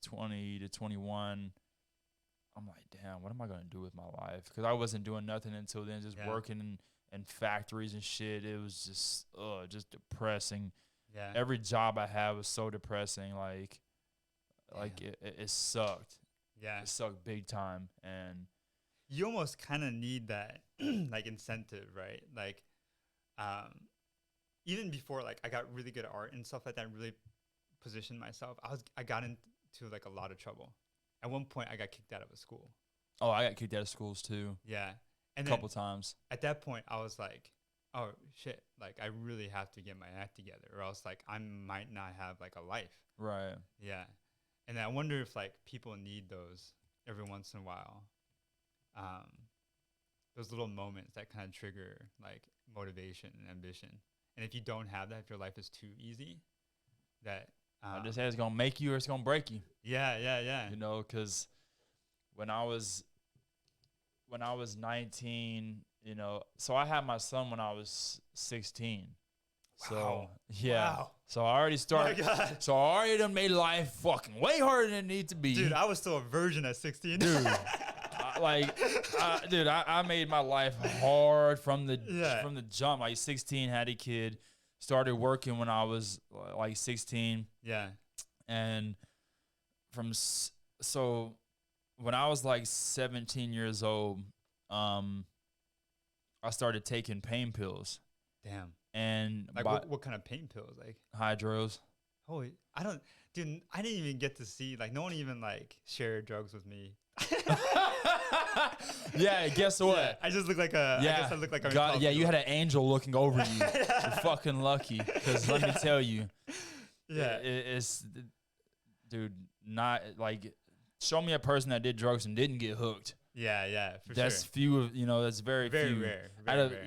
20 to 21, I'm like, damn, what am I gonna do with my life? Because I wasn't doing nothing until then, just working in factories and shit. It was just depressing. Yeah. Every job I had was so depressing. Like it sucked. Yeah. It sucked big time. And you almost kind of need that like incentive, right? Like, even before like I got really good at art and stuff like that, and really positioned myself, I got into like a lot of trouble. At one point, I got kicked out of a school. oh, I got kicked out of schools too. Yeah, and A couple times. At that point, I was like, oh shit, like I really have to get my act together, or else like I might not have like a life. Right. Yeah, and I wonder if like people need those every once in a while. Those little moments that kind of trigger like motivation and ambition. And if you don't have that, if your life is too easy, that I just say it's gonna make you or it's gonna break you. Yeah. You know, because when I was 19, you know, so I had my son when I was 16. So Wow. yeah. Wow. So I already started. My God. So I already done made life fucking way harder than it need to be. Dude, I was still a virgin at 16. Dude, I made my life hard from the jump. Like 16, had a kid, started working when I was like 16. Yeah. And so when I was like 17 years old, I started taking pain pills. Damn. And like what kind of pain pills? Like hydros. Holy, I didn't even get to see, like no one even like shared drugs with me. Yeah, guess what? Yeah, I just look like I guess I look like God, yeah, you had an angel looking over you. You're fucking lucky. Because let me tell you, it's, dude, not like, show me a person that did drugs and didn't get hooked. Yeah, that's sure. few of, that's very few. Rare.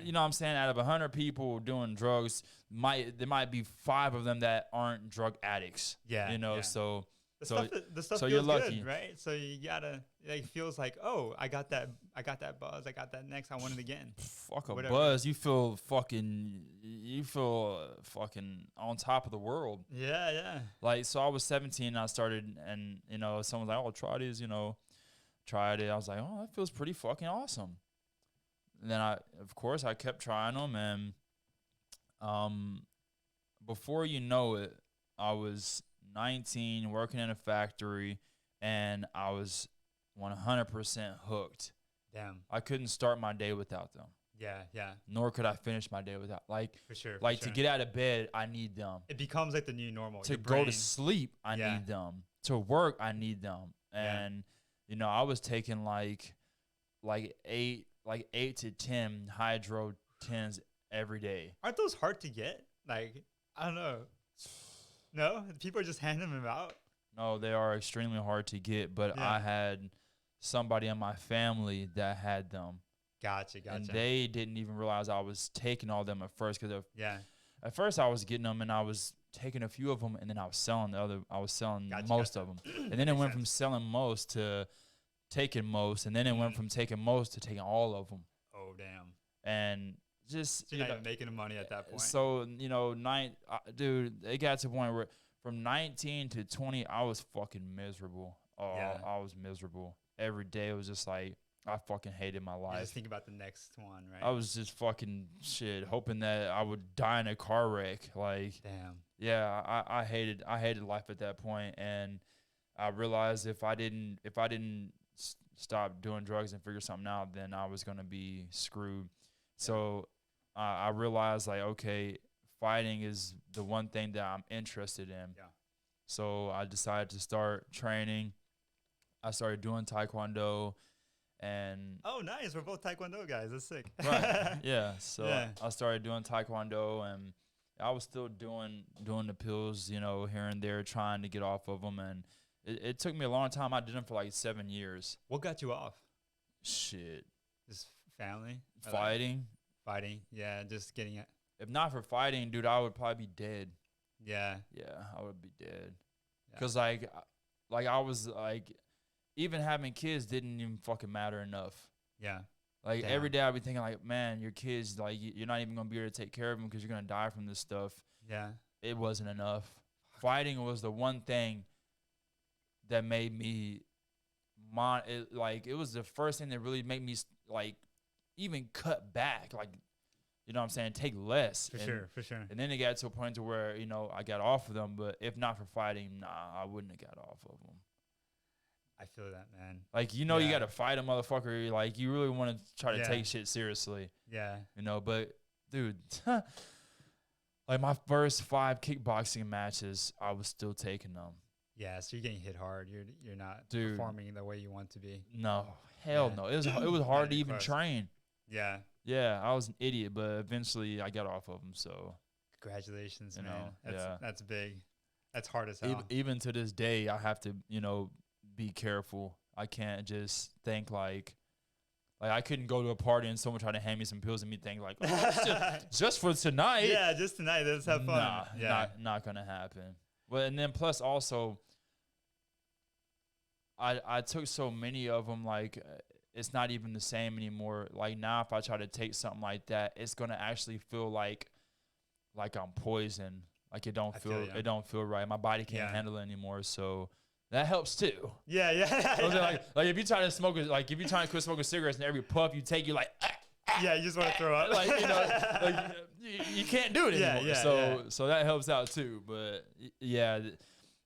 You know what I'm saying? Out of 100 people doing drugs, there might be 5 of them that aren't drug addicts. Yeah. So the stuff so feels you're lucky, good, right? So you gotta, like, feels like, oh, I got that buzz, I got that next, I want it again. Fuck a buzz. You feel fucking on top of the world. Yeah. Like, so I was 17 and I started, and someone's like, oh, try these, tried it. I was like, oh, that feels pretty fucking awesome. And then I kept trying them, and before you know it, I was 19, working in a factory, and I was 100% hooked. Damn. I couldn't start my day without them. Yeah. Nor could I finish my day without. For sure. To get out of bed, I need them. It becomes like the new normal. To go to sleep, I need them. To work, I need them. And I was taking like 8 to 10 hydro 10s every day. Aren't those hard to get? Like, I don't know. No, people are just handing them out. No, they are extremely hard to get. But I had somebody in my family that had them. Gotcha. And they didn't even realize I was taking all of them at first. Because at first I was getting them and I was taking a few of them, and then I was selling most of them. And then it went from selling most to taking most, and then it went from taking most to taking all of them. Oh, damn. And just, so you're not even making money at that point. So, dude, it got to a point where from 19 to 20, I was fucking miserable. Oh, I was miserable. Every day it was just like, I fucking hated my life. You just think about the next one, right? I was just fucking hoping that I would die in a car wreck. Like, damn. Yeah, I hated life at that point, and I realized if I didn't stop doing drugs and figure something out, then I was gonna be screwed. So I realized, like, okay, fighting is the one thing that I'm interested in. Yeah. So I decided to start training. I started doing Taekwondo, and oh, nice, we're both Taekwondo guys. That's sick. Right. Yeah. So I started doing Taekwondo, and I was still doing the pills, here and there, trying to get off of them, and it took me a long time. I did them for like 7 years. What got you off? Shit. Just family? Fighting. Fighting. Yeah, just getting it. If not for fighting, dude, I would probably be dead. Yeah. Yeah, I would be dead. Cause like I was like, even having kids didn't even fucking matter enough. Yeah. Like Damn. every day I'd be thinking like, man, your kids, like you're not even gonna be able to take care of them because you're gonna die from this stuff. Yeah. It wasn't enough. Fighting was the one thing that made me it was the first thing that really made me like even cut back, like, you know what I'm saying, take less. For sure. And then it got to a point to where, you know, I got off of them, but if not for fighting, nah, I wouldn't have got off of them. I feel that, man. Like, you know, you got to fight a motherfucker. Like, you really want to try to take shit seriously. Yeah. You know, but dude, like my first 5 kickboxing matches, I was still taking them. Yeah, so you're getting hit hard. You're not Dude, performing the way you want to be. No, hell no. It was hard to even train. Yeah. Yeah, I was an idiot, but eventually I got off of them. So congratulations, you man. know, That's big. That's hard as hell. Even to this day, I have to, you know, be careful. I can't just think like I couldn't go to a party and someone try to hand me some pills and me think like, oh, just for tonight. Yeah, just tonight. Let's have fun. Nah, yeah, not gonna happen. Well, and then plus also, I took so many of them, like it's not even the same anymore. Like now, if I try to take something like that, it's gonna actually feel like I'm poisoned. Like it don't feel right. My body can't handle it anymore. So that helps too. Yeah. like if you try to smoke, like if you try to quit smoking cigarettes and every puff you take, you're like, yeah, you just want to throw up. Like, you know, like you can't do it anymore. So that helps out too. But yeah.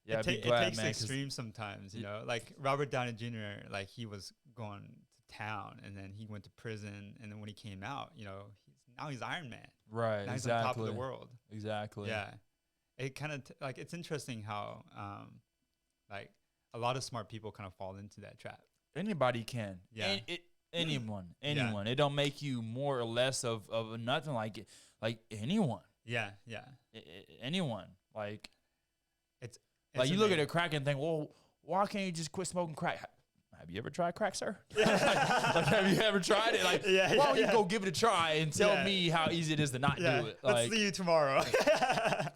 Yeah, it takes extremes sometimes, you know. Like Robert Downey Jr., like he was going to town and then he went to prison, and then when he came out, you know, now he's Iron Man. Right. Now he's on top of the world. Exactly. Yeah. It kind of like it's interesting how like a lot of smart people kind of fall into that trap. Anybody can. Yeah. Anyone. It don't make you more or less of nothing. Like anyone. Yeah. Anyone. Like it's like you look at a crack and think, well, why can't you just quit smoking crack? Have you ever tried crack, sir? Like, have you ever tried it? Like, why don't you go give it a try and tell me how easy it is to not do it? Like, let's see you tomorrow.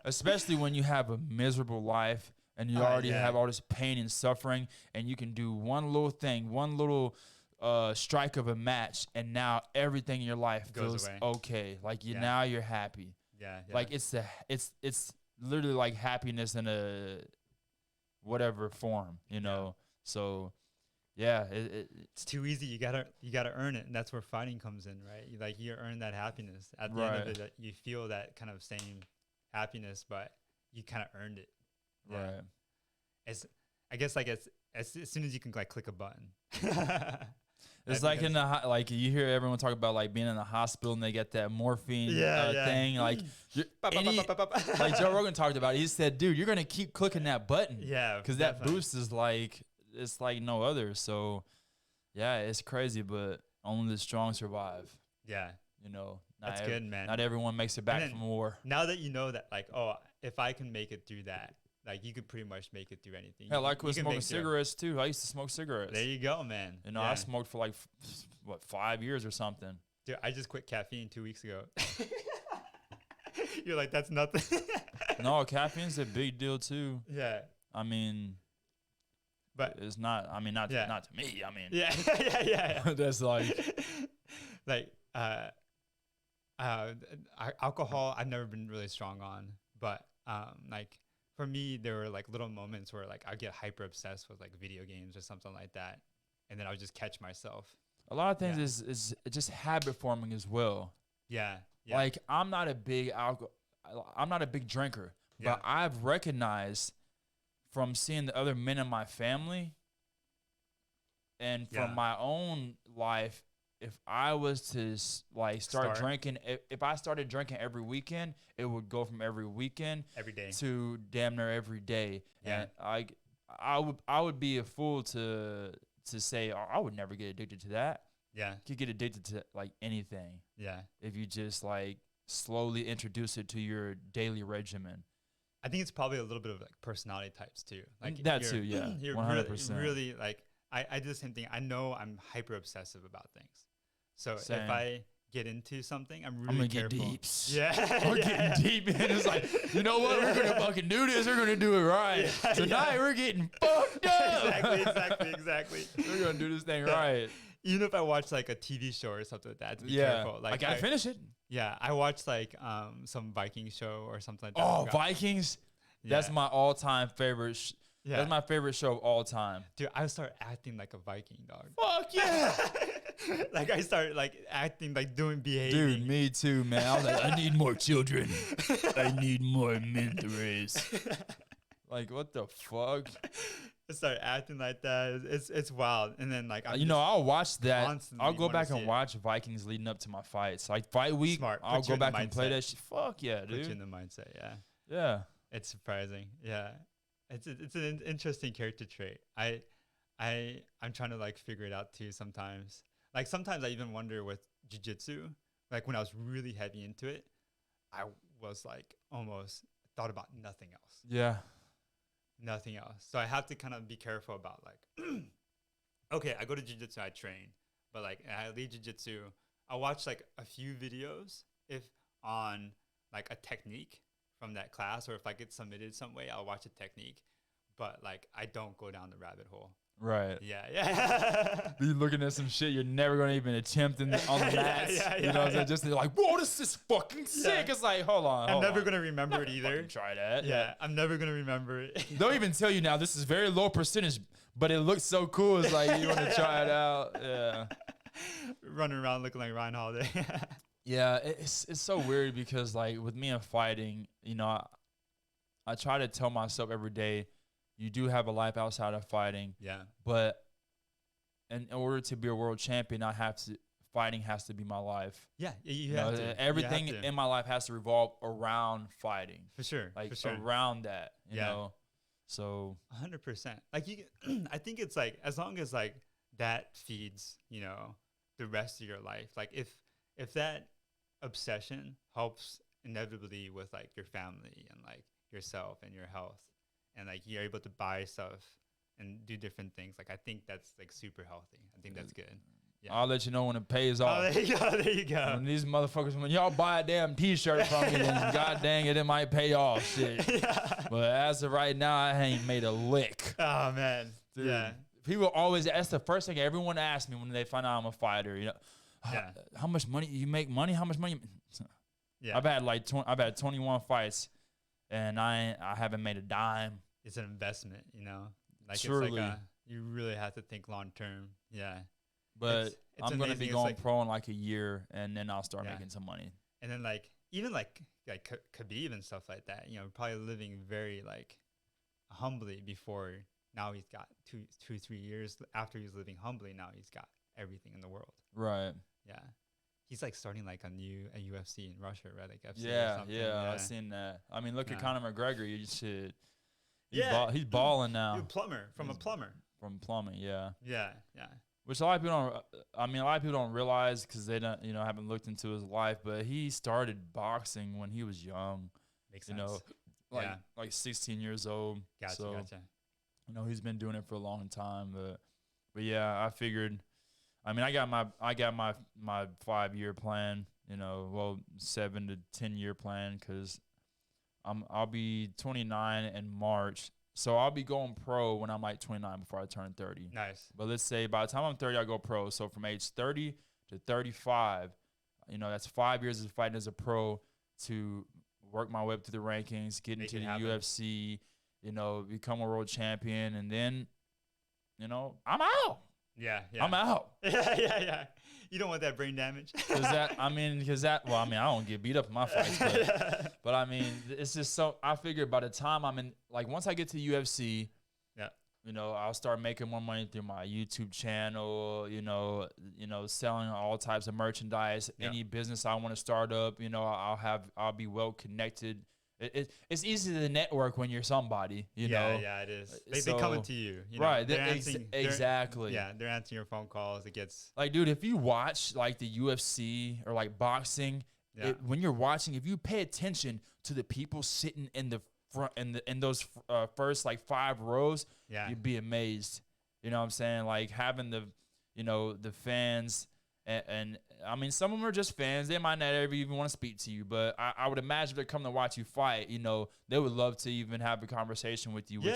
Especially when you have a miserable life and you already have all this pain and suffering, and you can do one little thing, one little strike of a match, and now everything in your life feels okay. Like now you're happy. Yeah. Like it's literally like happiness in a whatever form, you know. So yeah, it's too easy. You gotta earn it, and that's where fighting comes in, right? You earn that happiness at the end of it. You feel that kind of same happiness, but you kind of earned it. Right. I guess like as soon as you can like click a button. It's like in the like you hear everyone talk about like being in the hospital and they get that morphine thing. Like like Joe Rogan talked about it. He said, dude, you're gonna keep clicking that button. Yeah, because that boost is like it's like no other. So yeah, it's crazy, but only the strong survive. Yeah, you know, that's good, man. Not everyone makes it back from war. Now that you know that, like, oh, if I can make it through that, like you could pretty much make it through anything. Hell, I quit smoking cigarettes too. I used to smoke cigarettes. There you go, man. You know, I smoked for like 5 years or something. Dude, I just quit caffeine 2 weeks ago. You're like, that's nothing. No, caffeine's a big deal too. Yeah. I mean, but it's not. I mean, not to me. I mean, yeah. That's like alcohol. I've never been really strong on, but like. For me, there were like little moments where like I get hyper obsessed with like video games or something like that, and then I would just catch myself. A lot of things is just habit forming as well. Yeah. Like I'm not a big drinker, but I've recognized from seeing the other men in my family and from my own life, if I was to like start drinking, if I started drinking every weekend, it would go from every weekend every day to damn near every day. Yeah. And I would be a fool to say, oh, I would never get addicted to that. Yeah. You could get addicted to like anything. Yeah. If you just like slowly introduce it to your daily regimen. I think it's probably a little bit of like personality types too. Like that too, yeah. You're 100%. Really like I do the same thing. I know I'm hyper obsessive about things. So if I get into something, I'm I'm really gonna careful. get deeps. Yeah, We're getting deep, man. It's like, you know what? We're gonna fucking do this. We're gonna do it right. Yeah, Tonight we're getting fucked up. exactly. We're gonna do this thing right. Even if I watch like a TV show or something like that, to be Yeah, careful. I gotta finish it. Yeah, I watched like some Viking show or something like that. Oh, Vikings. That's Yeah. my all-time favorite. Yeah. That's my favorite show of all time. Dude, I start acting like a Viking, dog. Fuck yeah. Like I started like acting like doing behavior. Dude, me too, man. I was like, I need more children. I need more men to raise. Like, what the fuck? I started acting like that. It's wild. And then like I'll watch that. constantly I'll go wanna back see and it. watch Vikings leading up to my fights. Like fight week, Smart. I'll Put you go in the back and play mindset. that shit. Fuck yeah, Put you in dude. the mindset. Yeah, Yeah. it's surprising. Yeah, it's an interesting character trait. I'm trying to like figure it out too sometimes. Like sometimes I even wonder with jiu-jitsu, like when I was really heavy into it, I was like almost thought about nothing else. Yeah. Nothing else. So I have to kind of be careful about like, okay, I go to jiu-jitsu, I train, but like I leave jiu-jitsu, I watch like a few videos if on like a technique from that class, or if I get submitted some way, I'll watch a technique, but like I don't go down the rabbit hole. Right. Yeah. You looking at some shit you're never gonna even attempt on the mats. You know what I'm saying? Just like, whoa, this is fucking sick. It's like, hold on. I'm never gonna remember it either. Try that. Yeah, I'm never gonna remember it. They'll even tell you now this is very low percentage, but it looks so cool. It's like you want to try it out. Yeah. Running around looking like Ryan Holiday. Yeah, it's so weird because like with me and fighting, I try to tell myself every day, you do have a life outside of fighting. Yeah. But in order to be a world champion, fighting has to be my life. Yeah, you have to. Everything You have to. in my life has to revolve around fighting. For sure. Like for sure. around that, you Yeah. know. So 100%. Like I think it's like as long as like that feeds, the rest of your life. Like if that obsession helps inevitably with like your family and like yourself and your health, and like you're able to buy stuff and do different things, like I think that's like super healthy. I think that's good. Yeah. I'll let you know when it pays off. Oh, there you go. There you go. When these motherfuckers, when y'all buy a damn T-shirt from me, then god dang it might pay off. Shit. Yeah. But as of right now, I ain't made a lick. Oh man. Dude. Yeah. People always, that's the first thing everyone asks me when they find out I'm a fighter. Yeah. How much money you make? Money? How much money? Yeah. I've had 21 fights, and I haven't made a dime. It's an investment, Like Truly. it's like you really have to think long term. Yeah. But It's I'm gonna amazing. be It's going like- pro in like a year, and then I'll start Yeah. making some money. And then like even like Khabib and stuff like that, probably living very like humbly before. Now he's got 3 years after he's living humbly. Now he's got everything in the world. Right. Yeah. He's like starting like a UFC in Russia, right? Like FC or Yeah, something. yeah, I've seen that. I mean, look at Yeah. Conor McGregor. You should. He's Yeah. balling now Dude, plumber from a plumber. from plumbing. Yeah. Yeah, yeah. Which a lot of people don't. I mean, a lot of people don't realize because they don't, haven't looked into his life. But he started boxing when he was young. Makes You sense. know, Yeah. like 16 years old. Gotcha, so, gotcha. he's been doing it for a long time. But yeah, I figured. I mean, I got my 5-year plan. 7 to 10-year plan because I'll be 29 in March. So I'll be going pro when I'm like 29 before I turn 30. Nice. But let's say by the time I'm 30, I go pro. So from age 30 to 35, that's 5 years of fighting as a pro to work my way up to the rankings, get Make into it the happen. UFC, become a world champion, and then, I'm out. Yeah, yeah. I'm out. yeah. You don't want that brain damage. Well, I don't get beat up in my fights, but I mean, it's just so, I figured by the time I'm in, like once I get to UFC, Yeah. I'll start making more money through my YouTube channel, selling all types of merchandise, Yeah. any business I want to start up, I'll be well connected. It's easy to network when you're somebody, Yeah, it is. They coming to you. Right, They're exactly. Yeah, they're answering your phone calls. It gets Like, dude, if you watch like the UFC or like boxing, Yeah. when you're watching, if you pay attention to the people sitting in the front in those first like 5 rows, Yeah. you'd be amazed. You know what I'm saying? Like having the fans And I mean, some of them are just fans. They might not ever even want to speak to you, but I would imagine if they're coming to watch you fight, you know, they would love to even have a conversation with you, which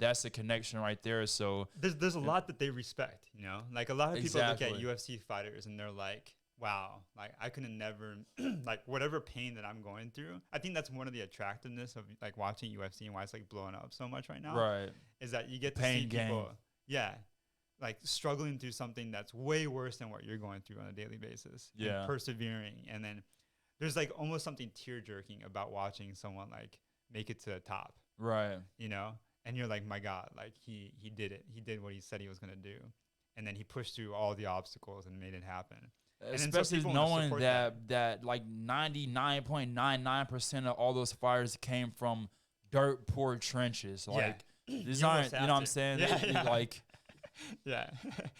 that's a connection right there. So there's a lot that they respect, you know? Like a lot of people look Exactly. at UFC fighters and they're like, wow, like I could have never, like whatever pain that I'm going through. I think that's one of the attractiveness of like watching UFC and why it's like blowing up so much right now. right. Is that you get to Pain see game. people, like struggling through something that's way worse than what you're going through on a daily basis. Yeah. And persevering. And then there's like almost something tear jerking about watching someone like make it to the top, Right. you know? And you're like, my God, like he did it. He did what he said he was going to do. And then he pushed through all the obstacles and made it happen. Especially knowing that like 99.99% of all those fighters came from dirt poor trenches. Like these aren't, you know what I'm saying? Like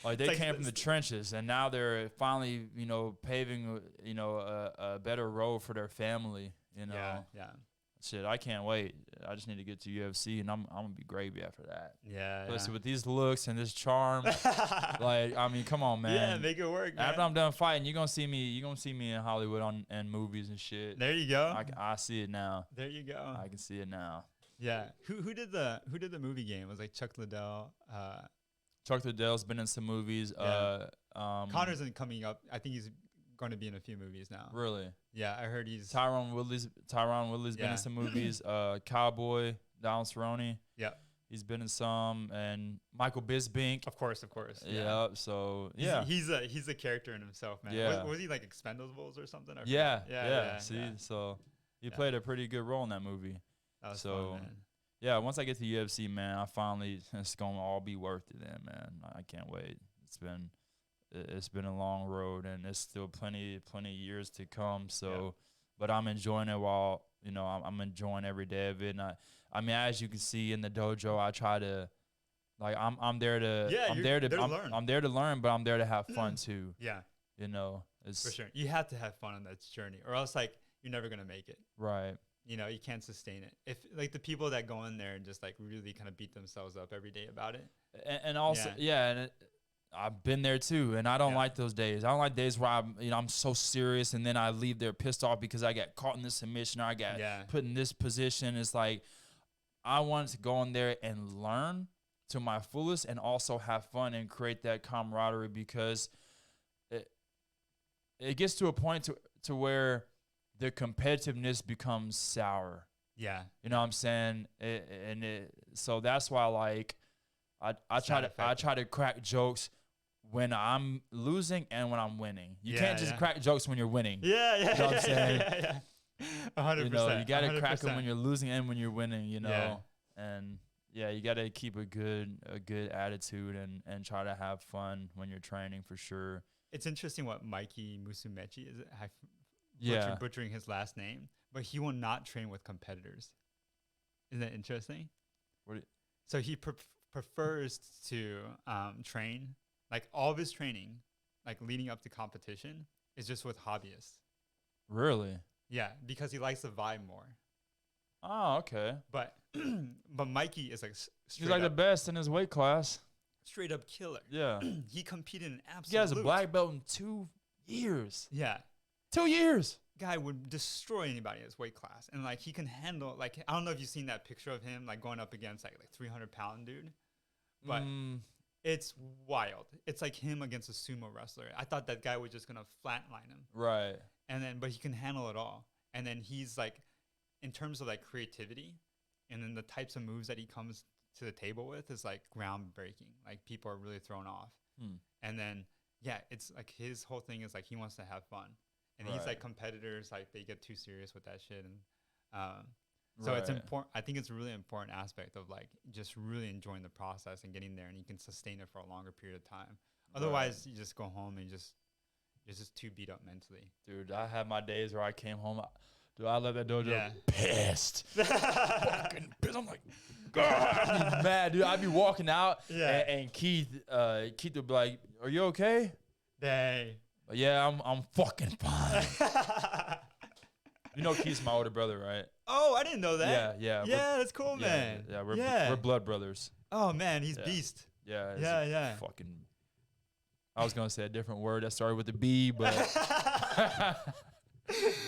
like they came from the trenches, and now they're finally, you know, paving, you know, a better road for their family. You know, shit, I can't wait. I just need to get to UFC, and I'm gonna be gravy after that. Especially with these looks and this charm. Like, I mean, come on, man. Yeah, make it work, man. After I'm done fighting, you're gonna see me in Hollywood and movies and shit. There you go. I see it now. There you go. I can see it now. Yeah. Who did the movie game? It was like Chuck Liddell. Chuck Liddell's been in some movies. Connor's coming up. I think he's going to be in a few movies now. Really? Yeah, I heard he's Tyron Woodley's been in some movies. Cowboy, Donald Cerrone. Yeah. He's been in some, and Michael Bisping. Of course. Yeah. So he's a character in himself, man. Yeah. Was he like Expendables or something? Yeah. See, so he played a pretty good role in that movie. That was fun, man. Yeah, once I get to UFC, man, it's gonna all be worth it, then, man. I can't wait. It's been a long road, and there's still plenty of years to come. So, but I'm enjoying it while, you know, I'm enjoying every day of it. And I mean, as you can see in the dojo, I try to, like, I'm there to learn. I'm there to learn, but I'm there to have fun too. Yeah, you know, it's for sure. You have to have fun on that journey, or else like you're never gonna make it. Right. You know, you can't sustain it. If like the people that go in there and just like really kind of beat themselves up every day about it. And also, I've been there too, and I don't like those days. I don't like days where I'm so serious, and then I leave there pissed off because I got caught in this submission or I got put in this position. It's like I wanted to go in there and learn to my fullest, and also have fun and create that camaraderie, because it gets to a point to where the competitiveness becomes sour. Yeah. You know what I'm saying? So that's why, like, I try to crack jokes when I'm losing and when I'm winning. You can't just crack jokes when you're winning. Yeah. You know what I'm saying? Yeah. 100%. You know, you got to 100%. crack them when you're losing and when you're winning, you know? And you got to keep a good attitude and try to have fun when you're training, for sure. It's interesting what Mikey Musumeci is. Butchering his last name, but he will not train with competitors. Isn't that interesting? So he prefers to train, like all of his training, like leading up to competition, is just with hobbyists. Really? Yeah, because he likes the vibe more. Oh, okay. But Mikey is like he's like the best in his weight class. Straight up killer. Yeah. He competed in absolute. He has a black belt in 2 years. Yeah. 2 years. Guy would destroy anybody in his weight class, and like he can handle, like, I don't know if you've seen that picture of him like going up against like 300-pound dude, but it's wild. It's like him against a sumo wrestler. I thought that guy was just gonna flatline him, right? And then, but he can handle it all. And then he's like, in terms of like creativity, and then the types of moves that he comes to the table with is like groundbreaking. Like people are really thrown off. And then it's like his whole thing is like he wants to have fun. And he's like, competitors, like they get too serious with that shit. And so it's important. I think it's a really important aspect of like just really enjoying the process and getting there, and you can sustain it for a longer period of time. Otherwise, you just go home and you're just too beat up mentally. Dude, I had my days where I came home. I left that dojo pissed. Fucking pissed. I'm like, God, I'm mad, dude. I'd be walking out, and Keith would be like, "Are you okay?" Dang. Yeah, I'm fucking fine. You know Keith's my older brother, right? Oh, I didn't know that. Yeah. Yeah, that's cool, man. We're blood brothers. Oh man, he's beast. Yeah. Fucking I was gonna say a different word that started with a B, but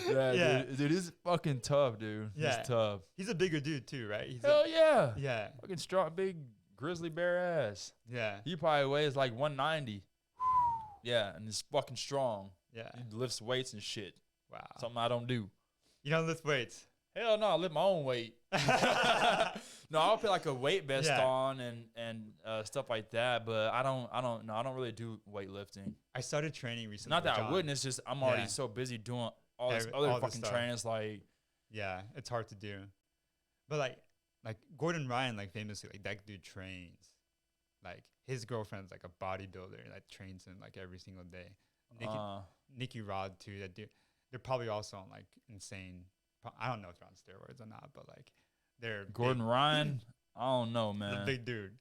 Yeah. dude, it's fucking tough, dude. Yeah. It's tough. He's a bigger dude too, right? He's Hell yeah. yeah. Fucking strong, big grizzly bear ass. Yeah. He probably weighs like 190. Yeah, and he's fucking strong. Yeah. He lifts weights and shit. Wow. Something I don't do. You don't lift weights. Hell no, I lift my own weight. No, I'll put like a weight vest on and stuff like that, but I don't really do weightlifting. I started training recently. Not that I wouldn't, it's just I'm already so busy doing all this other all this fucking stuff. training. It's like, yeah, it's hard to do. But like Gordon Ryan, like famously, like that dude trains. Like his girlfriend's like a bodybuilder that trains him like every single day. Nikki Rod too. That dude, they're probably also on like insane. I don't know if they're on steroids or not, but like they're Gordon Ryan. I don't know, man. He's a big dude.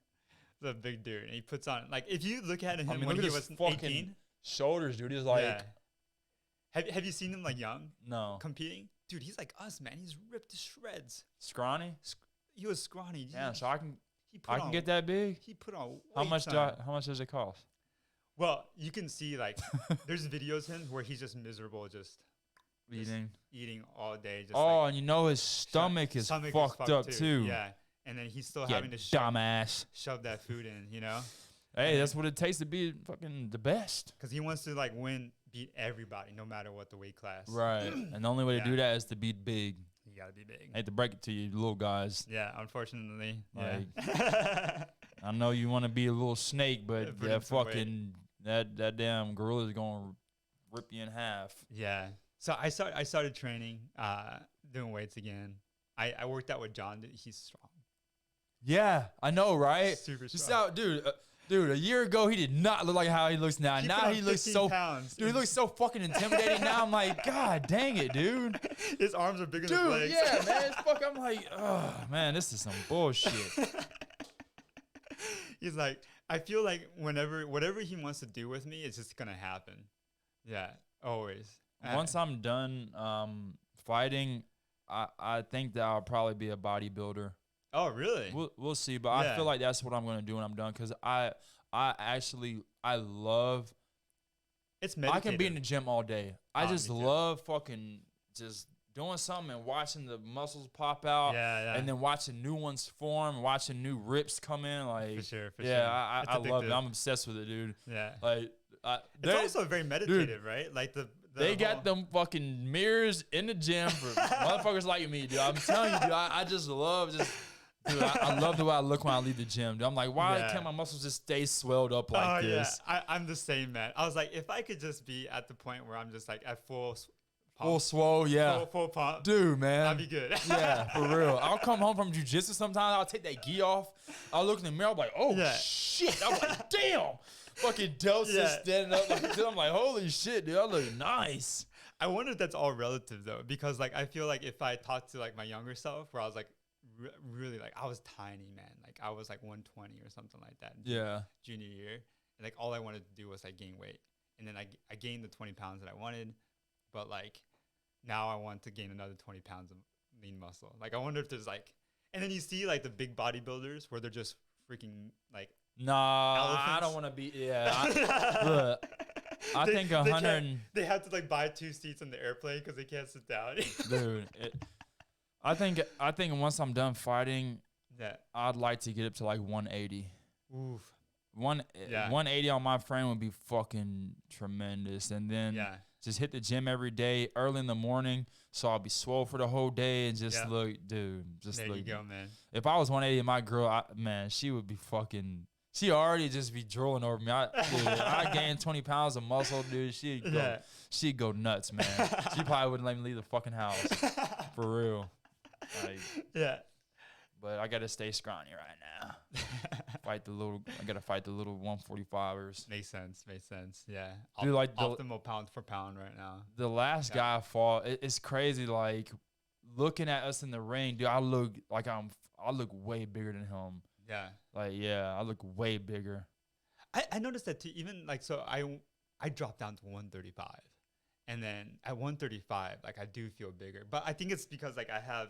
He's a big dude, and he puts on like if you look at him I mean, when look he at was his fucking 18. Shoulders, dude. He's like, Have you seen him like young no, competing? Dude, he's like us, man. He's ripped to shreds. scrawny. He was scrawny. Yeah, so I can on, get that big. He put on. How much does it cost? Well, you can see like there's videos of him where he's just miserable, just eating all day. Just and you know his stomach is fucked up too. Yeah, and then he's still Yeah, having to shove that food in, you know. Hey, that's what it takes to be fucking the best. Because he wants to like beat everybody, no matter what the weight class. Right, and the only way to do that is to be big. You gotta be big. I hate to break it to you, little guys. Yeah, unfortunately. Like, Yeah. I know you want to be a little snake, but that fucking that damn gorilla is gonna rip you in half. Yeah. So I started training, doing weights again. I worked out with John. He's strong. Yeah, I know, right? Super strong. Just out, dude. A year ago, he did not look like how he looks now. Now he looks so pounds. Dude, he looks so fucking intimidating now. I'm like, God dang it, dude. His arms are bigger than his legs. Yeah, man. I'm like, oh man, this is some bullshit. He's like, I feel like whatever he wants to do with me, it's just gonna happen. Yeah, always. Once I'm done fighting, I think that I'll probably be a bodybuilder. Oh, really? We'll see, but I feel like that's what I'm gonna do when I'm done, because I love. It's meditative. I can be in the gym all day. I just love fucking just doing something and watching the muscles pop out, and then watching new ones form, watching new rips come in. Like, for sure. I love it. I'm obsessed with it, dude. Yeah, like it's also very meditative, right? Like they got them fucking mirrors in the gym for motherfuckers like me, dude. I'm telling you, dude. I just love Dude, I love the way I look when I leave the gym, dude. I'm like, why can't my muscles just stay swelled up like this? Yeah, I'm the same, man. I was like, if I could just be at the point where I'm just like at full swole, yeah. Full pump. Dude, man. That'd be good. Yeah, for real. I'll come home from jiu-jitsu sometimes. I'll take that gi off. I'll look in the mirror. I'm like, oh, shit. I'm like, damn. Fucking Del's standing up. I'm like, holy shit, dude. I look nice. I wonder if that's all relative, though, because like I feel like if I talked to like my younger self where I was like, really like I was tiny, man, like I was like 120 or something like that junior year, and like all I wanted to do was like gain weight, and then I gained the 20 pounds that I wanted, but like now I want to gain another 20 pounds of lean muscle. Like I wonder if there's like, and then you see like the big bodybuilders where they're just freaking like elephants. I don't want to be look, I think 100 they have to like buy 2 seats on the airplane because they can't sit down. Dude, I think once I'm done fighting, I'd like to get up to like 180. Oof. 180 on my frame would be fucking tremendous. And then just hit the gym every day early in the morning, so I'll be swole for the whole day and just look, dude. There you go, man. If I was 180, my girl, man, she would be fucking. She already just be drooling over me. I gained 20 pounds of muscle, dude. She'd go nuts, man. She probably wouldn't let me leave the fucking house. For real. Like, but I gotta stay scrawny right now. I gotta fight the little 145ers. Makes sense. Yeah. Dude, like optimal pound for pound right now. The last guy I fought, it's crazy. Like looking at us in the ring, dude, I look way bigger than him. Yeah. Like, I look way bigger. I noticed that too. Even like, so I dropped down to 135. And then at 135, like I do feel bigger. But I think it's because like I have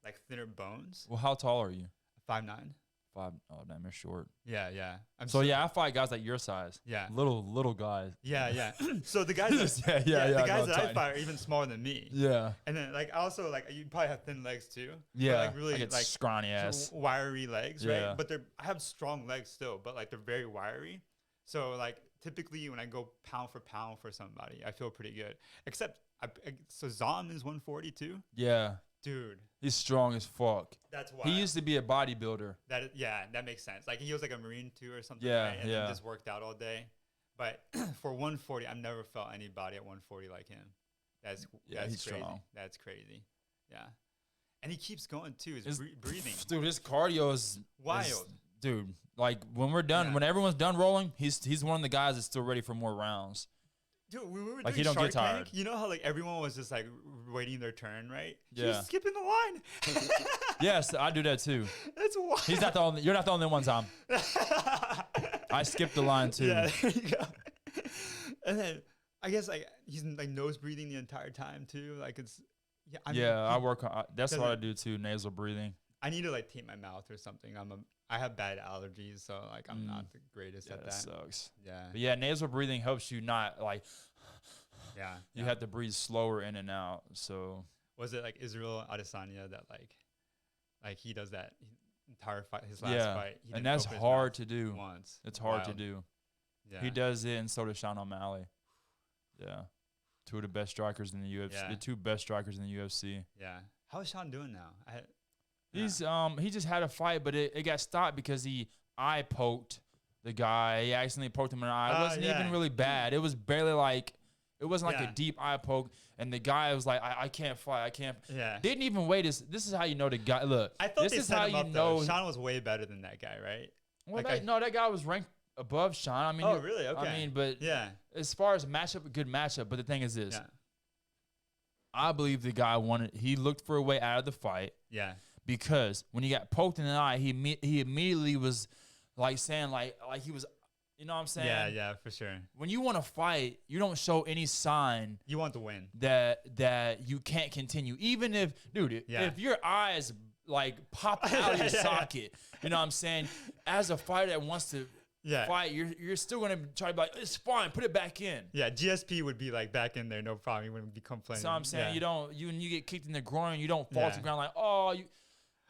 like thinner bones. Well, how tall are you? 5'9". 5. Oh, damn, you're short. Yeah, yeah. So yeah, I fight guys like your size. Yeah. Little guys. Yeah, yeah. So the guys that, yeah, the guys no, that I tiny. fight are even smaller than me. Yeah. And then like also like you probably have thin legs too. Yeah. But, like really like like scrawny ass. wiry legs, Yeah. right? But I have strong legs still, but like they're very wiry. So like typically when I go pound for somebody, I feel pretty good. Except so Zom is 142. Yeah. Dude, He's strong as fuck. that's why He used to be a bodybuilder. that makes sense. Like he was like a Marine too or something, Yeah, right? And yeah. then just worked out all day. But for 140, I've never felt anybody at 140 like him. That's he's crazy. strong. That's crazy. Yeah. And he keeps going too. His breathing. Dude, his cardio is Wild. Dude, like when we're done, when everyone's done rolling, he's one of the guys that's still ready for more rounds. Dude, we were Like, doing he don't Shark get tired. Tank. You know how like everyone was just like waiting their turn, right? Yeah. He's skipping the line. Yes, I do that too. That's wild. He's not the only. You're not the only one, Tom. I skipped the line too. Yeah, there you go. And then I guess like he's like nose breathing the entire time too. Like it's I work on. That's what I doesn't- do too. Nasal breathing. I need to like tape my mouth or something. I have bad allergies, so like I'm not the greatest Yeah, at that that. sucks. Yeah. But yeah, nasal breathing helps you not like. Yeah. You have to breathe slower in and out. So Was it like Israel Adesanya that like he does that entire fight, his last yeah, fight? He and didn't that's open his hard mouth to do. once. It's hard to Wild. do. Yeah. He does it, and so does Sean O'Malley. Yeah, two of the best strikers in the UFC. Yeah. The two best strikers in the UFC. Yeah. How is Sean doing now? He's he just had a fight, but it got stopped because he eye poked the guy. He accidentally poked him in the eye. It wasn't even really bad. It was barely like it wasn't like a deep eye poke. And the guy was like, I can't fight. I can't. Yeah. Didn't even wait. This is how you know the guy. Look, I thought this they is set how him you up, know. though. Sean was way better than that guy, right? Well, Like that guy was ranked above Sean. I mean, Oh, really? Okay. I mean, but Yeah. as far as matchup, a good matchup. But the thing is this: Yeah. I believe the guy wanted. He looked for a way out of the fight Yeah. because when he got poked in the eye, he immediately was like saying like he was, you know what I'm saying? Yeah. Yeah. For sure. When you want to fight, you don't show any sign You want to win. that you can't continue, even if, dude, Yeah. if your eyes like pop out of your socket, you know what I'm saying? As a fighter that wants to Yeah. fight, you're still gonna try to be like, it's fine, put it back in. Yeah. GSP would be like back in there, no problem. He wouldn't be complaining. So I'm saying Yeah. when you get kicked in the groin, you don't fall to the ground like, oh,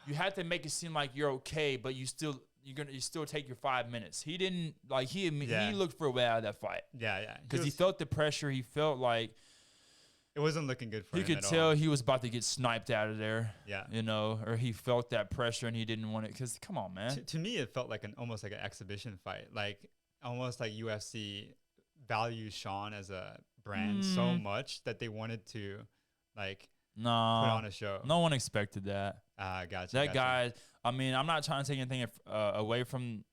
you have to make it seem like you're okay, but you still take your 5 minutes. He didn't like he looked for a way out of that fight Yeah. Yeah. because he felt the pressure. He felt like It wasn't looking good for he him. could at tell all. he was about to get sniped out of there. Yeah. You know, or he felt that pressure and he didn't want it. Because come on, man. To me, it felt like almost like an exhibition fight. Like almost like UFC values Sean as a brand so much that they wanted to like put on a show. No one expected that. Gotcha. That guy. I mean, I'm not trying to take anything away from.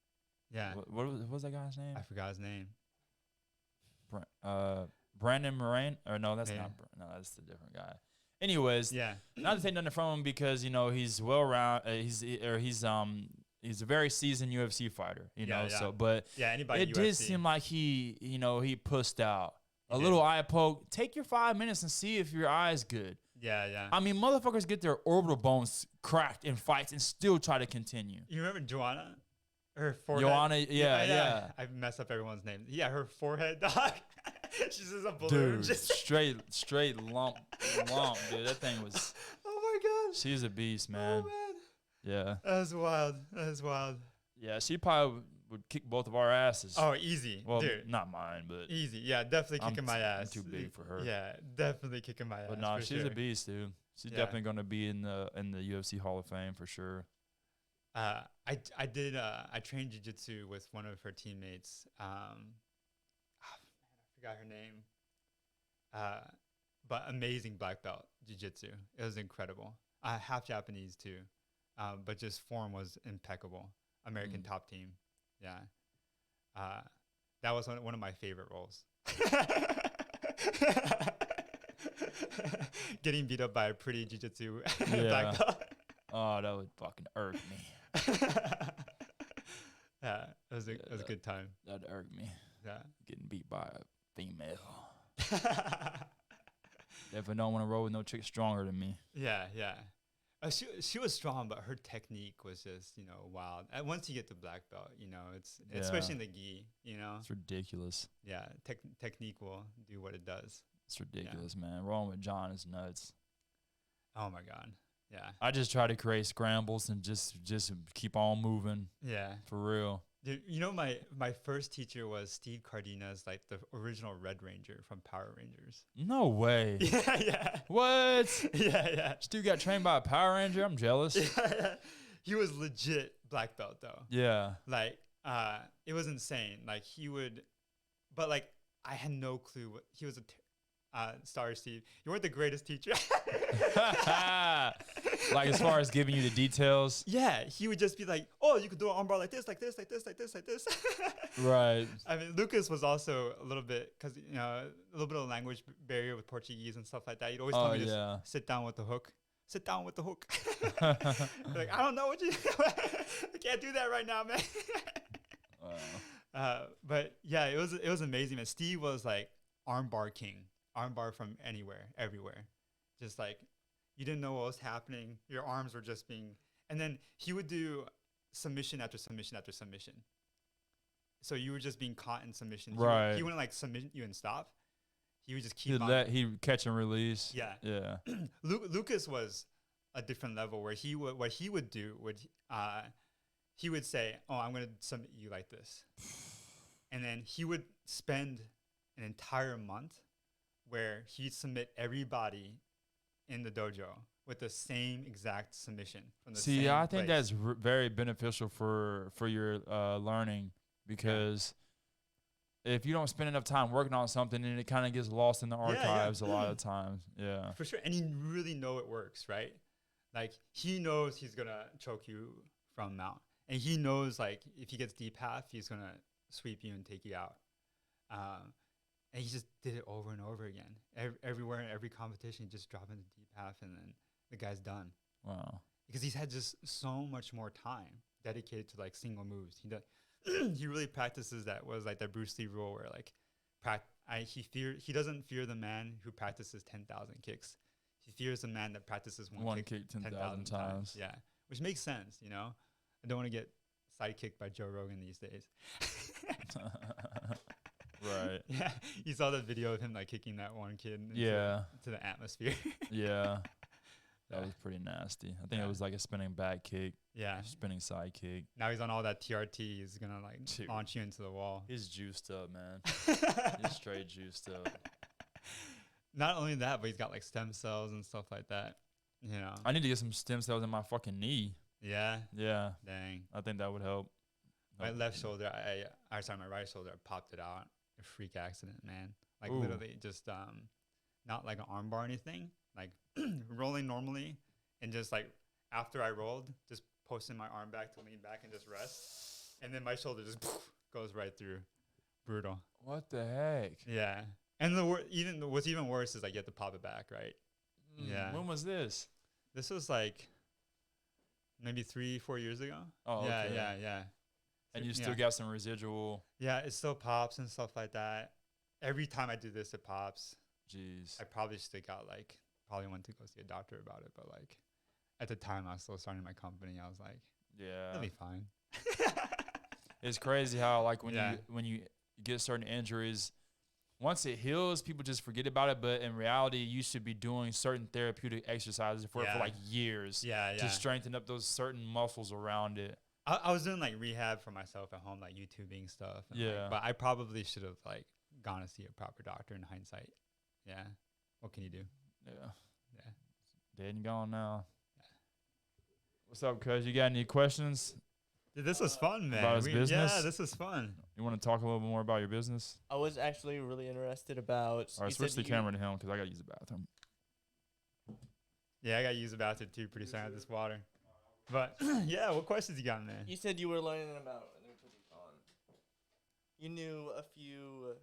Yeah. What was that guy's name? I forgot his name. Brandon Moraine, or no, that's Yeah. not. No, that's a different guy. Anyways, Yeah. not to take nothing from him because he's well round. He's a very seasoned UFC fighter. You know, Yeah. so but Yeah. Anybody. it did seem like he pussed out. He A did. little eye poke. Take your 5 minutes and see if your eye's good. Yeah. Yeah. I mean, motherfuckers get their orbital bones cracked in fights and still try to continue. You remember Joanna? Her forehead. Joanna, yeah. I mess up everyone's name. Yeah, her forehead, dog. She's just a balloon. Dude, Just straight lump, dude. That thing was. oh my god. She's a beast, man. Oh man. Yeah, That was wild. That was wild. yeah. She probably would kick both of our asses. Oh, easy, well, dude. not mine, but Easy. Yeah, definitely I'm kicking my I'm ass. too big for her. Yeah, definitely kicking my ass. But no, for she's sure. a beast, dude. She's Yeah. definitely gonna be in the UFC Hall of Fame for sure. I trained jiu-jitsu with one of her teammates. I forgot her name. But amazing black belt jiu-jitsu. It was incredible. Half Japanese too. But just form was impeccable. American top team. Yeah. That was one of my favorite roles. Getting beat up by a pretty jiu-jitsu black belt. Oh, that would fucking irk me. Yeah, it was a good time. That'd irk me. Yeah. Getting beat by a female. Definitely don't want to roll with no chick stronger than me. Yeah, yeah. She was strong, but her technique was just, wild. And once you get to black belt, it's Yeah. especially in the gi, It's ridiculous. yeah, technique will do what it does. It's ridiculous, man. Rolling with John is nuts. Oh my god, yeah, I just try to create scrambles and just keep on moving yeah. for real. Dude, my first teacher was Steve Cardenas, like the original Red Ranger from Power Rangers. No way. Yeah, yeah. What? Yeah. This dude got trained by a Power Ranger? I'm jealous. Yeah. He was legit black belt though. Yeah. Like, it was insane. Like but like I had no clue what he was sorry, Steve. You weren't the greatest teacher. Like as far as giving you the details. Yeah, he would just be like, "Oh, you could do an armbar like this, like this, like this, like this, like this." Right. I mean, Lucas was also a little bit because a little bit of language barrier with Portuguese and stuff like that. He'd always tell me to sit down with the hook. Sit down with the hook. Like, I don't know what you. I can't do that right now, man. Wow. But yeah, it was amazing, man. Steve was like armbar king, armbar from anywhere, everywhere. Just like you didn't know what was happening. Your arms were just being, and then he would do submission after submission after submission. So you were just being caught in submission. Right. He wouldn't like submit you and stop. He would just keep on. He'd catch and release. Yeah. Yeah. Lucas was a different level where what he would do he would say, "Oh, I'm going to submit you like this." And then he would spend an entire month where he'd submit everybody in the dojo with the same exact submission from the same I think place. that's very beneficial for your learning, because if you don't spend enough time working on something, and it kind of gets lost in the archives a lot of times. Yeah. For sure. And you really know it works, right? Like he knows he's going to choke you from mount. And he knows like if he gets deep half, he's going to sweep you and take you out. And he just did it over and over again. Everywhere in every competition, he just drop into deep half and then the guy's done. Wow. Because he's had just so much more time dedicated to like single moves. He really practices that Bruce Lee rule where like he doesn't fear the man who practices 10,000 kicks. He fears the man that practices one kick 10,000 times. Yeah, which makes sense, I don't want to get sidekicked by Joe Rogan these days. Right. Yeah, you saw the video of him like kicking that one kid into the atmosphere. Yeah. That was pretty nasty. I think it was like a spinning back kick. Yeah. Spinning side kick. Now he's on all that TRT. He's going to like launch you into the wall. He's juiced up, man. He's straight juiced up. Not only that, but he's got like stem cells and stuff like that. I need to get some stem cells in my fucking knee. Yeah. Yeah. Dang. I think that would help. My left shoulder, my right shoulder, I popped it out. A freak accident, man. Like literally just not like an arm bar or anything. Like rolling normally and just like after I rolled, just posting my arm back to lean back and just rest. And then my shoulder just goes right through. Brutal. What the heck? Yeah. And what's even worse is like you have to pop it back, right? Yeah. When was this? This was like maybe 3-4 years ago. Oh, yeah, okay. yeah. And you still got some residual. Yeah, it still pops and stuff like that. Every time I do this, it pops. Jeez. I probably probably went to go see a doctor about it, but like at the time I was still starting my company, I was like, yeah, it'll be fine. It's crazy how like when you get certain injuries, once it heals, people just forget about it. But in reality, you should be doing certain therapeutic exercises for like years. Yeah. To strengthen up those certain muscles around it. I was doing like rehab for myself at home, like YouTubing stuff. But I probably should have like gone to see a proper doctor in hindsight. Yeah. What can you do? Yeah. Dead and gone now. Yeah. What's up, cuz? You got any questions? Dude, this was fun, man. About his business? Yeah, this was fun. You want to talk a little bit more about your business? I was actually really interested about... All right, switch the camera to him because I got to use the bathroom. Yeah, I got to use the bathroom too pretty soon with this water. But, yeah, what questions you got, man? You said you were learning about... Let me put these on. You knew a few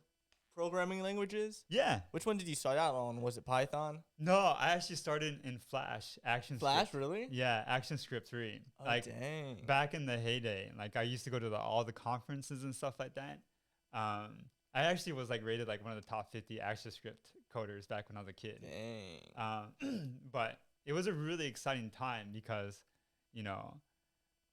programming languages? Yeah. Which one did you start out on? Was it Python? No, I actually started in Flash, ActionScript. Flash, really? Yeah, ActionScript 3. Oh, like, dang. Back in the heyday, like I used to go to all the conferences and stuff like that. I actually was like rated like one of the top 50 ActionScript coders back when I was a kid. Dang. But it was a really exciting time because, you know,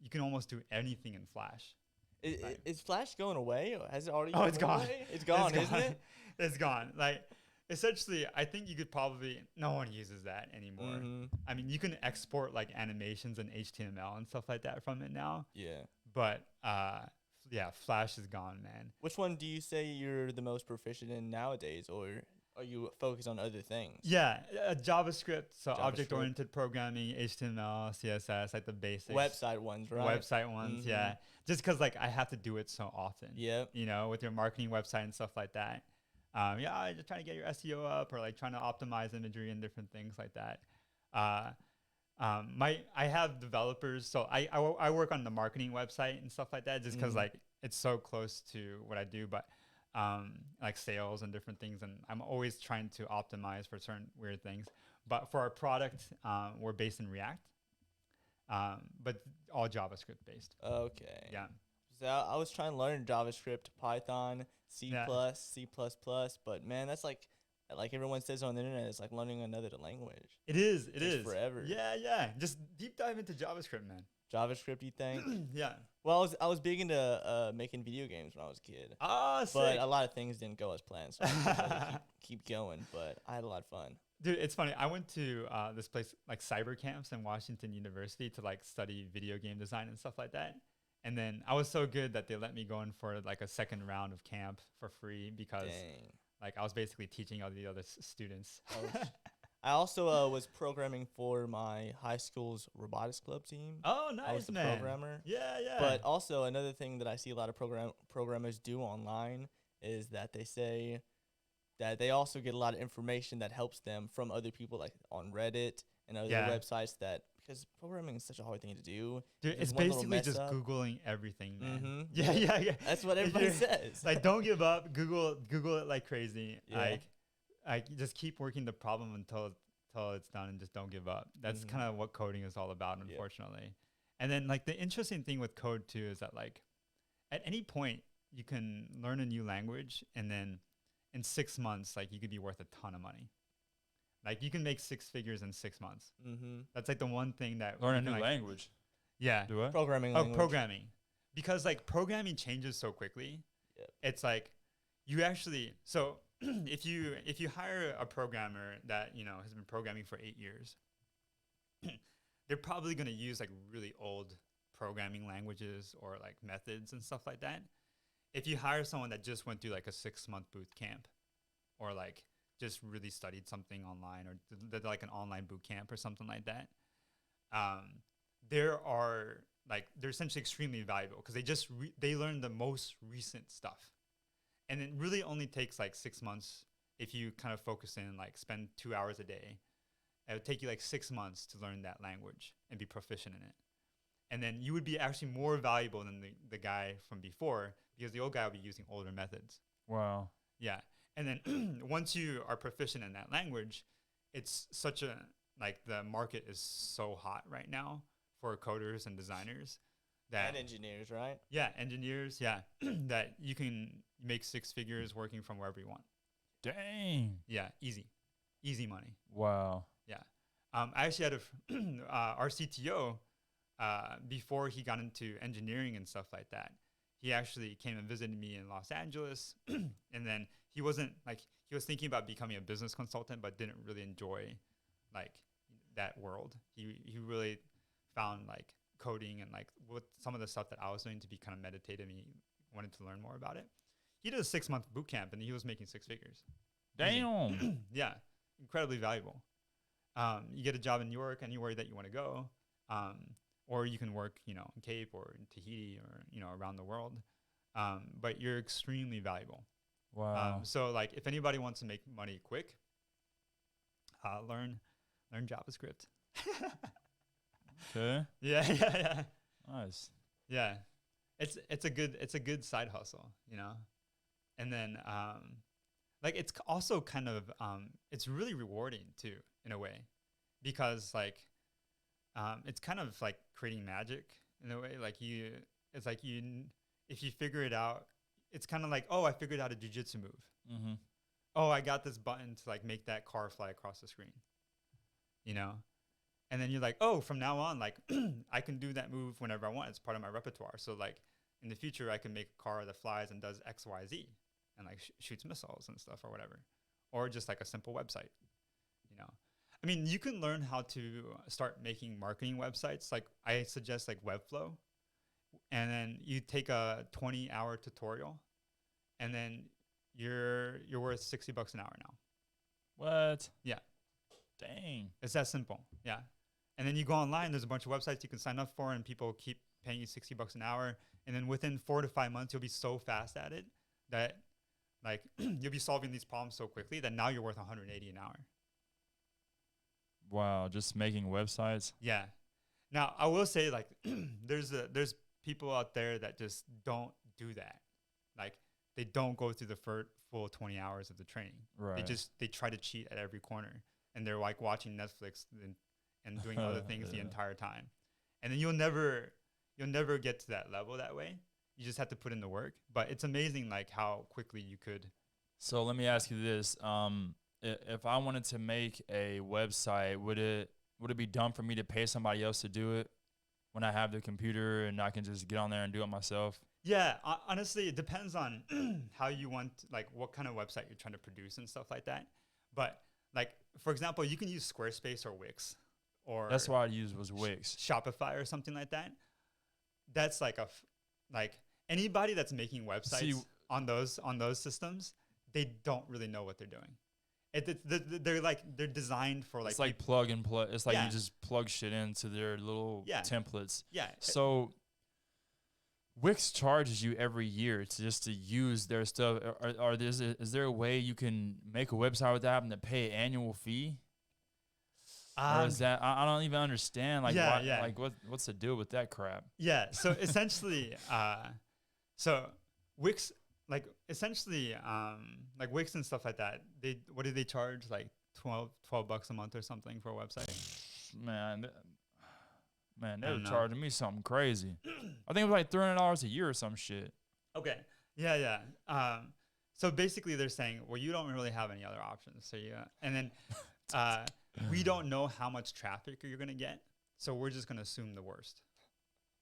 you can almost do anything in Flash. Like, Is Flash going away? Or has it already? oh, gone it's gone. away? It's gone, isn't it? It's gone. Like, essentially, I think you could probably, no one uses that anymore. Mm-hmm. I mean, you can export like animations and HTML and stuff like that from it now. Yeah. But yeah, Flash is gone, man. Which one do you say you're the most proficient in nowadays, or are you focused on other things? Yeah, JavaScript, so JavaScript. object-oriented programming, HTML, CSS, like the basics. Website ones, right? Website ones, Mhm. yeah. Just because like I have to do it so often. Yep. You know, with your marketing website and stuff like that. Yeah, just trying to get your SEO up or like trying to optimize imagery and different things like that. I have developers, so I work on the marketing website and stuff like that, just because like it's so close to what I do, but like sales and different things, and I'm always trying to optimize for certain weird things. But for our product, we're based in React, but all JavaScript based. Okay. Yeah. So I was trying to learn JavaScript, Python, C++, Yeah. C++, but man, that's like everyone says on the internet, it's like learning another language. It is. It Takes is. forever. Yeah, yeah. Just deep dive into JavaScript, man. JavaScript, you think? Yeah. Well, I was big into making video games when I was a kid, Ah, but sick. a lot of things didn't go as planned, so I couldn't really keep going. But I had a lot of fun. Dude, it's funny. I went to this place like cyber camps in Washington University to like study video game design and stuff like that. And then I was so good that they let me go in for like a second round of camp for free because Dang. like I was basically teaching all the other students. I also was programming for my high school's robotics club team. Oh, I nice, was the man. programmer. Yeah, yeah. But also another thing that I see a lot of programmers do online is that they say that they also get a lot of information that helps them from other people, like on Reddit and other Yeah. websites. That because programming is such a hard thing to do. Dude, Just it's one little basically mess just up. Googling everything, man. Mhm. Yeah, Yeah. yeah, yeah. That's what If everybody you're- says. Like, don't give up. Google it like crazy. Yeah. Like just keep working the problem until it's done, and just don't give up. That's Mhm. kind of what coding is all about, Yep. unfortunately. And then like the interesting thing with code too is that like at any point you can learn a new language, and then in 6 months, like you could be worth a ton of money. Like you can make 6 figures in 6 months. Mm-hmm. That's like the one thing that Learn you a can, new like, language. Yeah. Do it. Programming Oh, language. programming. Because like programming changes so quickly. Yep. It's like you actually so if you hire a programmer that, you know, has been programming for 8 years, they're probably going to use like really old programming languages or like methods and stuff like that. If you hire someone that just went through like a 6-month boot camp or like just really studied something online or did like an online boot camp or something like that, they're essentially extremely valuable because they learn the most recent stuff. And it really only takes like 6 months if you kind of focus in, like spend 2 hours a day. It would take you like 6 months to learn that language and be proficient in it. And then you would be actually more valuable than the guy from before because the old guy would be using older methods. Wow. Yeah. And then once you are proficient in that language, it's such a, like the market is so hot right now for coders and designers that And engineers, right? yeah, engineers, yeah, that you can make 6 figures working from wherever you want. Dang. Yeah, easy money. Wow. Yeah. I actually had our CTO, before he got into engineering and stuff like that, he actually came and visited me in Los Angeles. And then he was thinking about becoming a business consultant, but didn't really enjoy like that world. He really found like coding and like what some of the stuff that I was doing to be kind of meditative, and he wanted to learn more about it. He did a 6-month boot camp and he was making 6 figures. Damn. Yeah, incredibly valuable. You get a job in New York anywhere that you want to go, or you can work, you know, in Cape or in Tahiti or, you know, around the world. But you're extremely valuable. Wow. So like if anybody wants to make money quick, learn JavaScript. Okay. Yeah. Nice. Yeah. It's a good side hustle, you know? And then like it's also kind of it's really rewarding too in a way, because like it's kind of like creating magic in a way. Like if you figure it out, it's kind of like, oh, I figured out a jiu-jitsu move. Mm-hmm. Oh, I got this button to like make that car fly across the screen, you know? And then you're like, oh, from now on, like I can do that move whenever I want. It's part of my repertoire. So like in the future, I can make a car that flies and does X, Y, Z, and like shoots missiles and stuff or whatever, or just like a simple website. You know, I mean, you can learn how to start making marketing websites. Like I suggest like Webflow, and then you take a 20-hour tutorial, and then you're worth $60 an hour now. What? Yeah. Dang. It's that simple. Yeah. And then you go online, there's a bunch of websites you can sign up for, and people keep paying you $60 an hour. And then within 4 to 5 months, you'll be so fast at it that like you'll be solving these problems so quickly that now you're worth 180 an hour. Wow, just making websites. Yeah. Now I will say like there's people out there that just don't do that. Like they don't go through the full 20 hours of the training. Right. They try to cheat at every corner, and they're like watching Netflix and doing other things the entire time. And then you'll never get to that level that way. You just have to put in the work. But it's amazing like how quickly you could. So let me ask you this: if I wanted to make a website, would it be dumb for me to pay somebody else to do it when I have the computer and I can just get on there and do it myself? Yeah, honestly, it depends on how you want, like what kind of website you're trying to produce and stuff like that. But like, for example, you can use Squarespace or Wix, or That's what I used was Wix. Shopify or something like that. That's like like anybody that's making websites on those systems, they don't really know what they're doing. They're designed for like it's like plug and play. It's like Yeah. you just plug shit into their little Yeah. templates. yeah. So Wix charges you every year to use their stuff. Is there a way you can make a website without having to pay an annual fee? Or is that I don't even understand like Yeah, why, yeah. like what's the deal with that crap? Yeah. So essentially, so Wix, like essentially, like Wix and stuff like that. What do they charge? Like $12 a month or something for a website? Man, they I were don't know. charging me something crazy. I think it was like $300 a year or some shit. Okay. Yeah. So basically, they're saying, well, you don't really have any other options. So yeah, and then we don't know how much traffic you're gonna get, so we're just gonna assume the worst,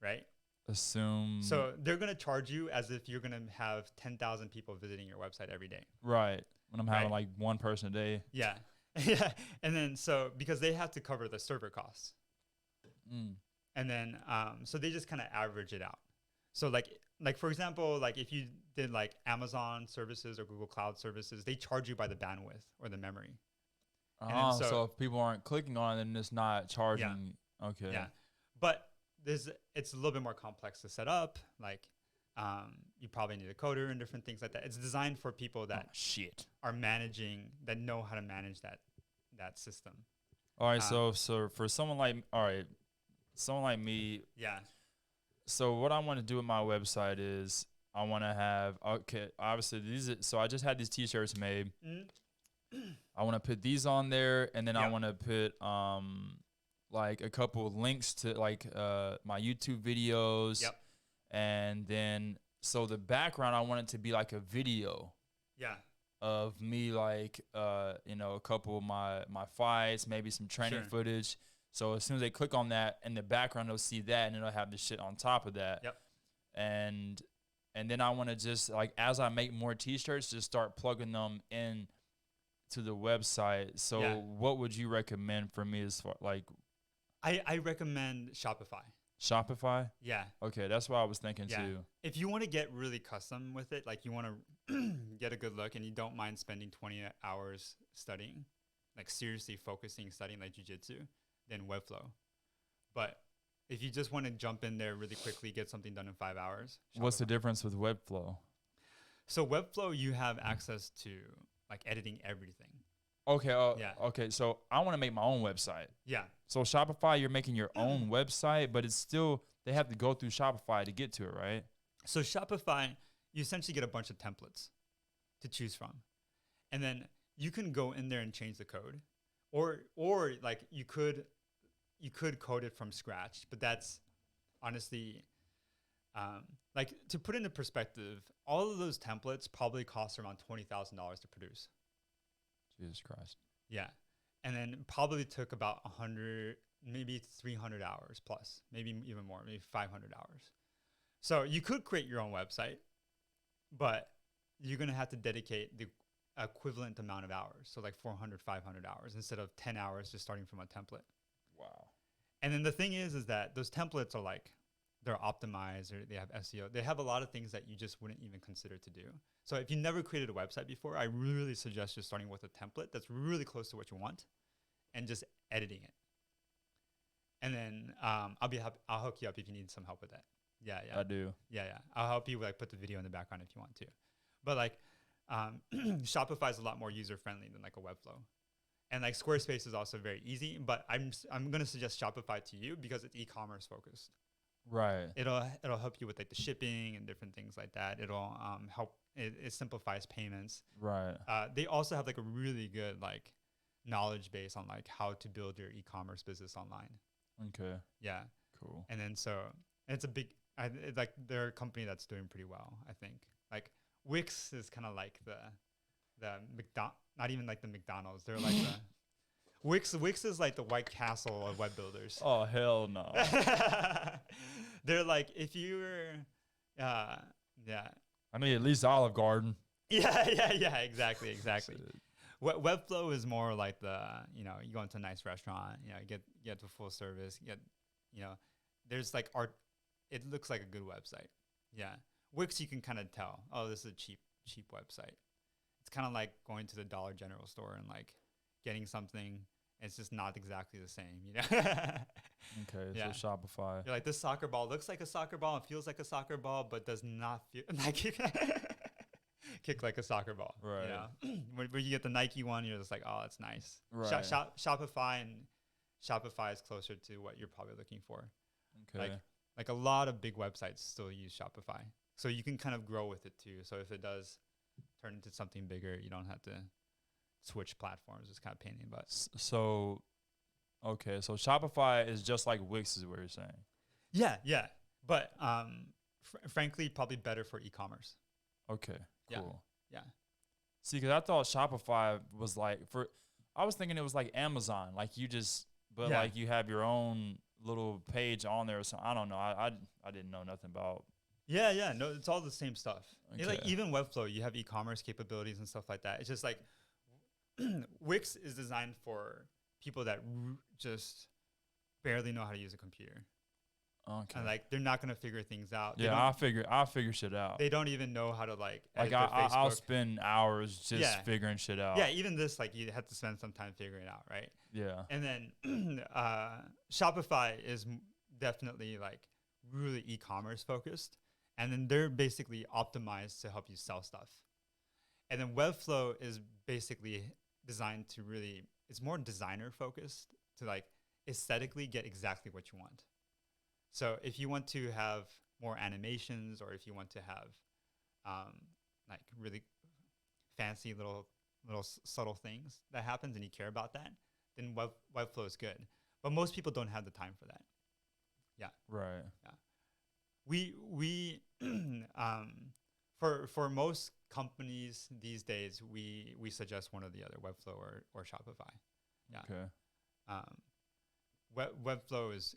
right? Assume. So they're gonna charge you as if you're gonna have 10,000 people visiting your website every day. Right. When I'm having Right. like one person a day. Yeah, yeah, and then so because they have to cover the server costs, and then so they just kind of average it out. So like for example, like if you did like Amazon services or Google Cloud services, they charge you by the bandwidth or the memory. Oh, so- so if people aren't clicking on it, then it's not charging. Okay. Yeah, but it's a little bit more complex to set up. Like, you probably need a coder and different things like that. It's designed for people that shit. are managing, that know how to manage that system. All right. So for someone like me, Yeah, so what I want to do with my website is I want to have, obviously so I just had these t-shirts made. I want to put these on there, and then I Yep. want to put like a couple of links to like my YouTube videos. Yep. And then so the background I want it to be like a video yeah, of me like a couple of my fights, maybe some training Sure. footage. So as soon as they click on that in the background, they'll see that, and it'll have the shit on top of that. Yep. And then I want to just like as I make more t-shirts, just start plugging them in to the website. So Yeah. what would you recommend for me as far like I recommend Shopify. Shopify? Yeah, Okay, that's what I was thinking Yeah. too. if you want to get really custom with it, like you want to get a good look, and you don't mind spending 20 hours studying, like seriously focusing studying like jujitsu, then Webflow. But if you just want to jump in there really quickly, get something done in 5 hours. What's the Shopify. difference with Webflow? So Webflow, you have access to like editing everything. Okay, Yeah. okay. So I want to make my own website. Yeah. So Shopify, you're making your own website, but it's still they have to go through Shopify to get to it, right? So Shopify, you essentially get a bunch of templates to choose from, and then you can go in there and change the code, or like you could code it from scratch, but that's honestly, like to put into perspective, all of those templates probably cost around $20,000 to produce. Jesus Christ. Yeah, and then probably took about 100 maybe 300 hours plus, maybe even more, maybe 500 hours. So you could create your own website, but you're going to have to dedicate the equivalent amount of hours. So like 400, 500 hours instead of 10 hours just starting from a template. Wow. And then the thing is that those templates are like, they're optimized, or they have SEO. They have a lot of things that you just wouldn't even consider to do. So if you never created a website before, I really suggest just starting with a template that's really close to what you want and just editing it. And then I'll hook you up if you need some help with that. Yeah. I do. Yeah. I'll help you like put the video in the background if you want to. But like Shopify is a lot more user friendly than like a Webflow. And like Squarespace is also very easy, but I'm going to suggest Shopify to you because it's e-commerce focused. Right. It'll help you with like the shipping and different things like that. It'll help. It simplifies payments. Right. They also have like a really good like knowledge base on like how to build your e-commerce business online. Okay. Yeah. Cool. And then so it's a big it's like they're a company that's doing pretty well. I think like Wix is kind of like the not even like the McDonald's. They're like the Wix is like the White Castle of web builders. Oh hell no. They're like if you were yeah. I need at least Olive Garden. Yeah, exactly. Webflow is more like the, you go into a nice restaurant, you get the full service, there's like art. It looks like a good website. Yeah. Wix, you can kind of tell, oh, this is a cheap website. It's kind of like going to the Dollar General store and like getting something. It's just not exactly the same, Okay, Yeah. so Shopify. You're like, this soccer ball looks like a soccer ball and feels like a soccer ball, but does not feel like kick like a soccer ball. Right. When you get the Nike one, you're just like, oh, that's nice. Right. Shopify is closer to what you're probably looking for. Okay. Like a lot of big websites still use Shopify. So you can kind of grow with it too. So if it does turn into something bigger, you don't have to switch platforms. It's kind of pain in the butt. So Shopify is just like Wix is what you're saying. Yeah. But frankly, probably better for e-commerce. Okay, cool. Yeah. See, because I thought Shopify was like I was thinking it was like Amazon, like you just, but Yeah. like you have your own little page on there or something. I don't know. I didn't know nothing about. Yeah. No, it's all the same stuff. Okay. Like even Webflow, you have e-commerce capabilities and stuff like that. It's just like Wix is designed for people that just barely know how to use a computer. Okay. And like they're not gonna figure things out. Yeah, I'll figure shit out. They don't even know how to like Like edit their I'll Facebook. spend hours just Yeah. figuring shit out. Yeah, even this like you have to spend some time figuring it out, right? Yeah. And then Shopify is definitely like really e-commerce focused, and then they're basically optimized to help you sell stuff. And then Webflow is basically designed to really, it's more designer focused to like aesthetically get exactly what you want. So if you want to have more animations, or if you want to have like really fancy little subtle things that happens and you care about that, then Webflow is good. But most people don't have the time for that. Yeah. Right. We for most companies these days, we suggest one or the other, Webflow or Shopify. Yeah. Okay. Webflow is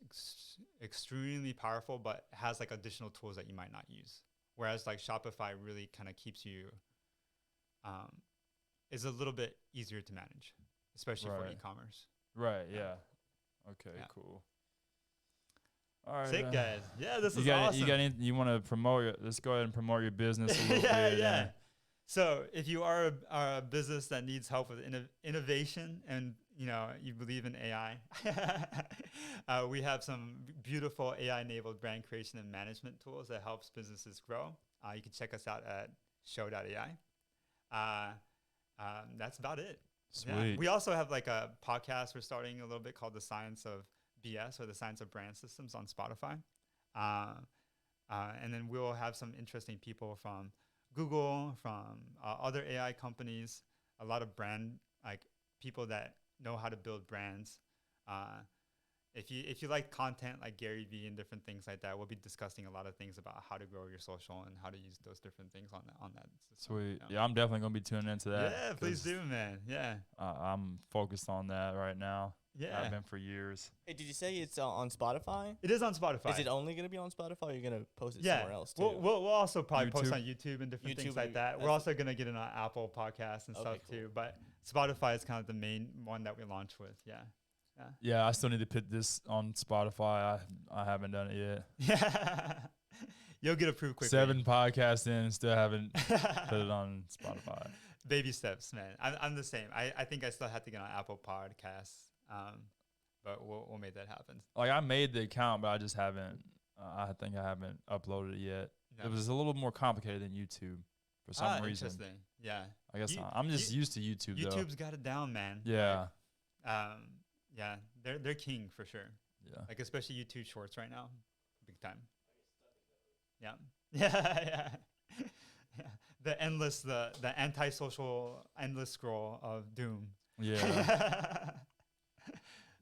extremely powerful, but has like additional tools that you might not use. Whereas like Shopify really kind of keeps you, is a little bit easier to manage, especially for e-commerce. Right. Yeah. Okay. Yeah. Cool. All right. Sick guys. Yeah, this is awesome. awesome. You got anything you want to promote? Let's go ahead and promote your business a little bit. Yeah. So if you are a business that needs help with innovation and you believe in AI, we have some beautiful AI-enabled brand creation and management tools that helps businesses grow. You can check us out at Sho.ai. That's about it. Sweet. Yeah. We also have like a podcast we're starting a little bit called The Science of BS, or The Science of Brand Systems, on Spotify. And then we'll have some interesting people from Google, from other AI companies, a lot of brand, like people that know how to build brands. If you like content like Gary Vee and different things like that, we'll be discussing a lot of things about how to grow your social and how to use those different things on that system. Sweet. Yeah, I'm definitely gonna be tuning into that. Yeah, please do, man. Yeah. I'm focused on that right now. Yeah. I've been for years. Hey, did you say it's on Spotify? It is on Spotify. Is it only going to be on Spotify, or are you going to post it Yeah. somewhere else too? We'll also probably post YouTube. on YouTube and different things YouTube, like that. We're that's- also going to get it on Apple Podcasts and Okay, stuff cool. too. But Spotify is kind of the main one that we launch with. Yeah. Yeah, I still need to put this on Spotify. I haven't done it yet. Yeah. You'll get approved quickly. 7 podcasts in, still haven't put it on Spotify. Baby steps, man. I'm the same. I think I still have to get on Apple Podcasts. But we'll make that happen. Like I made the account, but I just haven't. I think I haven't uploaded it yet. No. It was a little more complicated than YouTube for some reason. Interesting. Yeah. I guess You- I'm just used to YouTube though. YouTube's got it down, man. Yeah, Yeah. They're king for sure. yeah. Like especially YouTube Shorts right now, big time. Yeah. Yeah. Yeah. The antisocial endless scroll of doom. Yeah.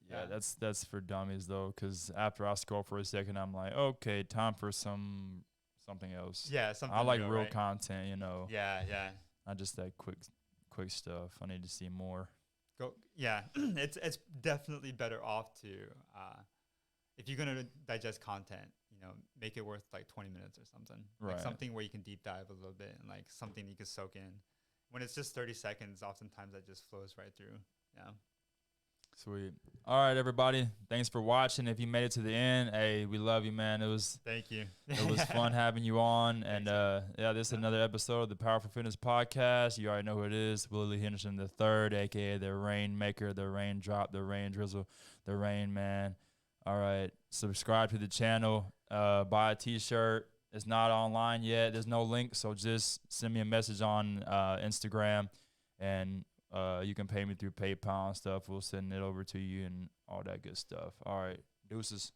Yeah. Yeah, that's for dummies though, because after I scroll for a second, I'm like, okay, time for something else. Yeah. Something I like real, real right? content, you know, Yeah. Yeah. not just that quick stuff. I need to see more. Yeah. It's definitely better off to if you're gonna digest content, make it worth like 20 minutes or something. Like Right. something where you can deep dive a little bit and like something you can soak in. When it's just 30 seconds, oftentimes that just flows right through. Yeah. Sweet. All right, everybody. Thanks for watching. If you made it to the end, hey, we love you, man. It was Thank you. fun having you on. And Thanks, this is another episode of the Powerful Fitness Podcast. You already know who it is. Willie Henderson III, aka the Rainmaker, the Raindrop, the Rain Drizzle, the Rain Man. All right. Subscribe to the channel. Buy a t-shirt. It's not online yet. There's no link, so just send me a message on Instagram, and you can pay me through PayPal and stuff. We'll send it over to you and all that good stuff. All right. Deuces.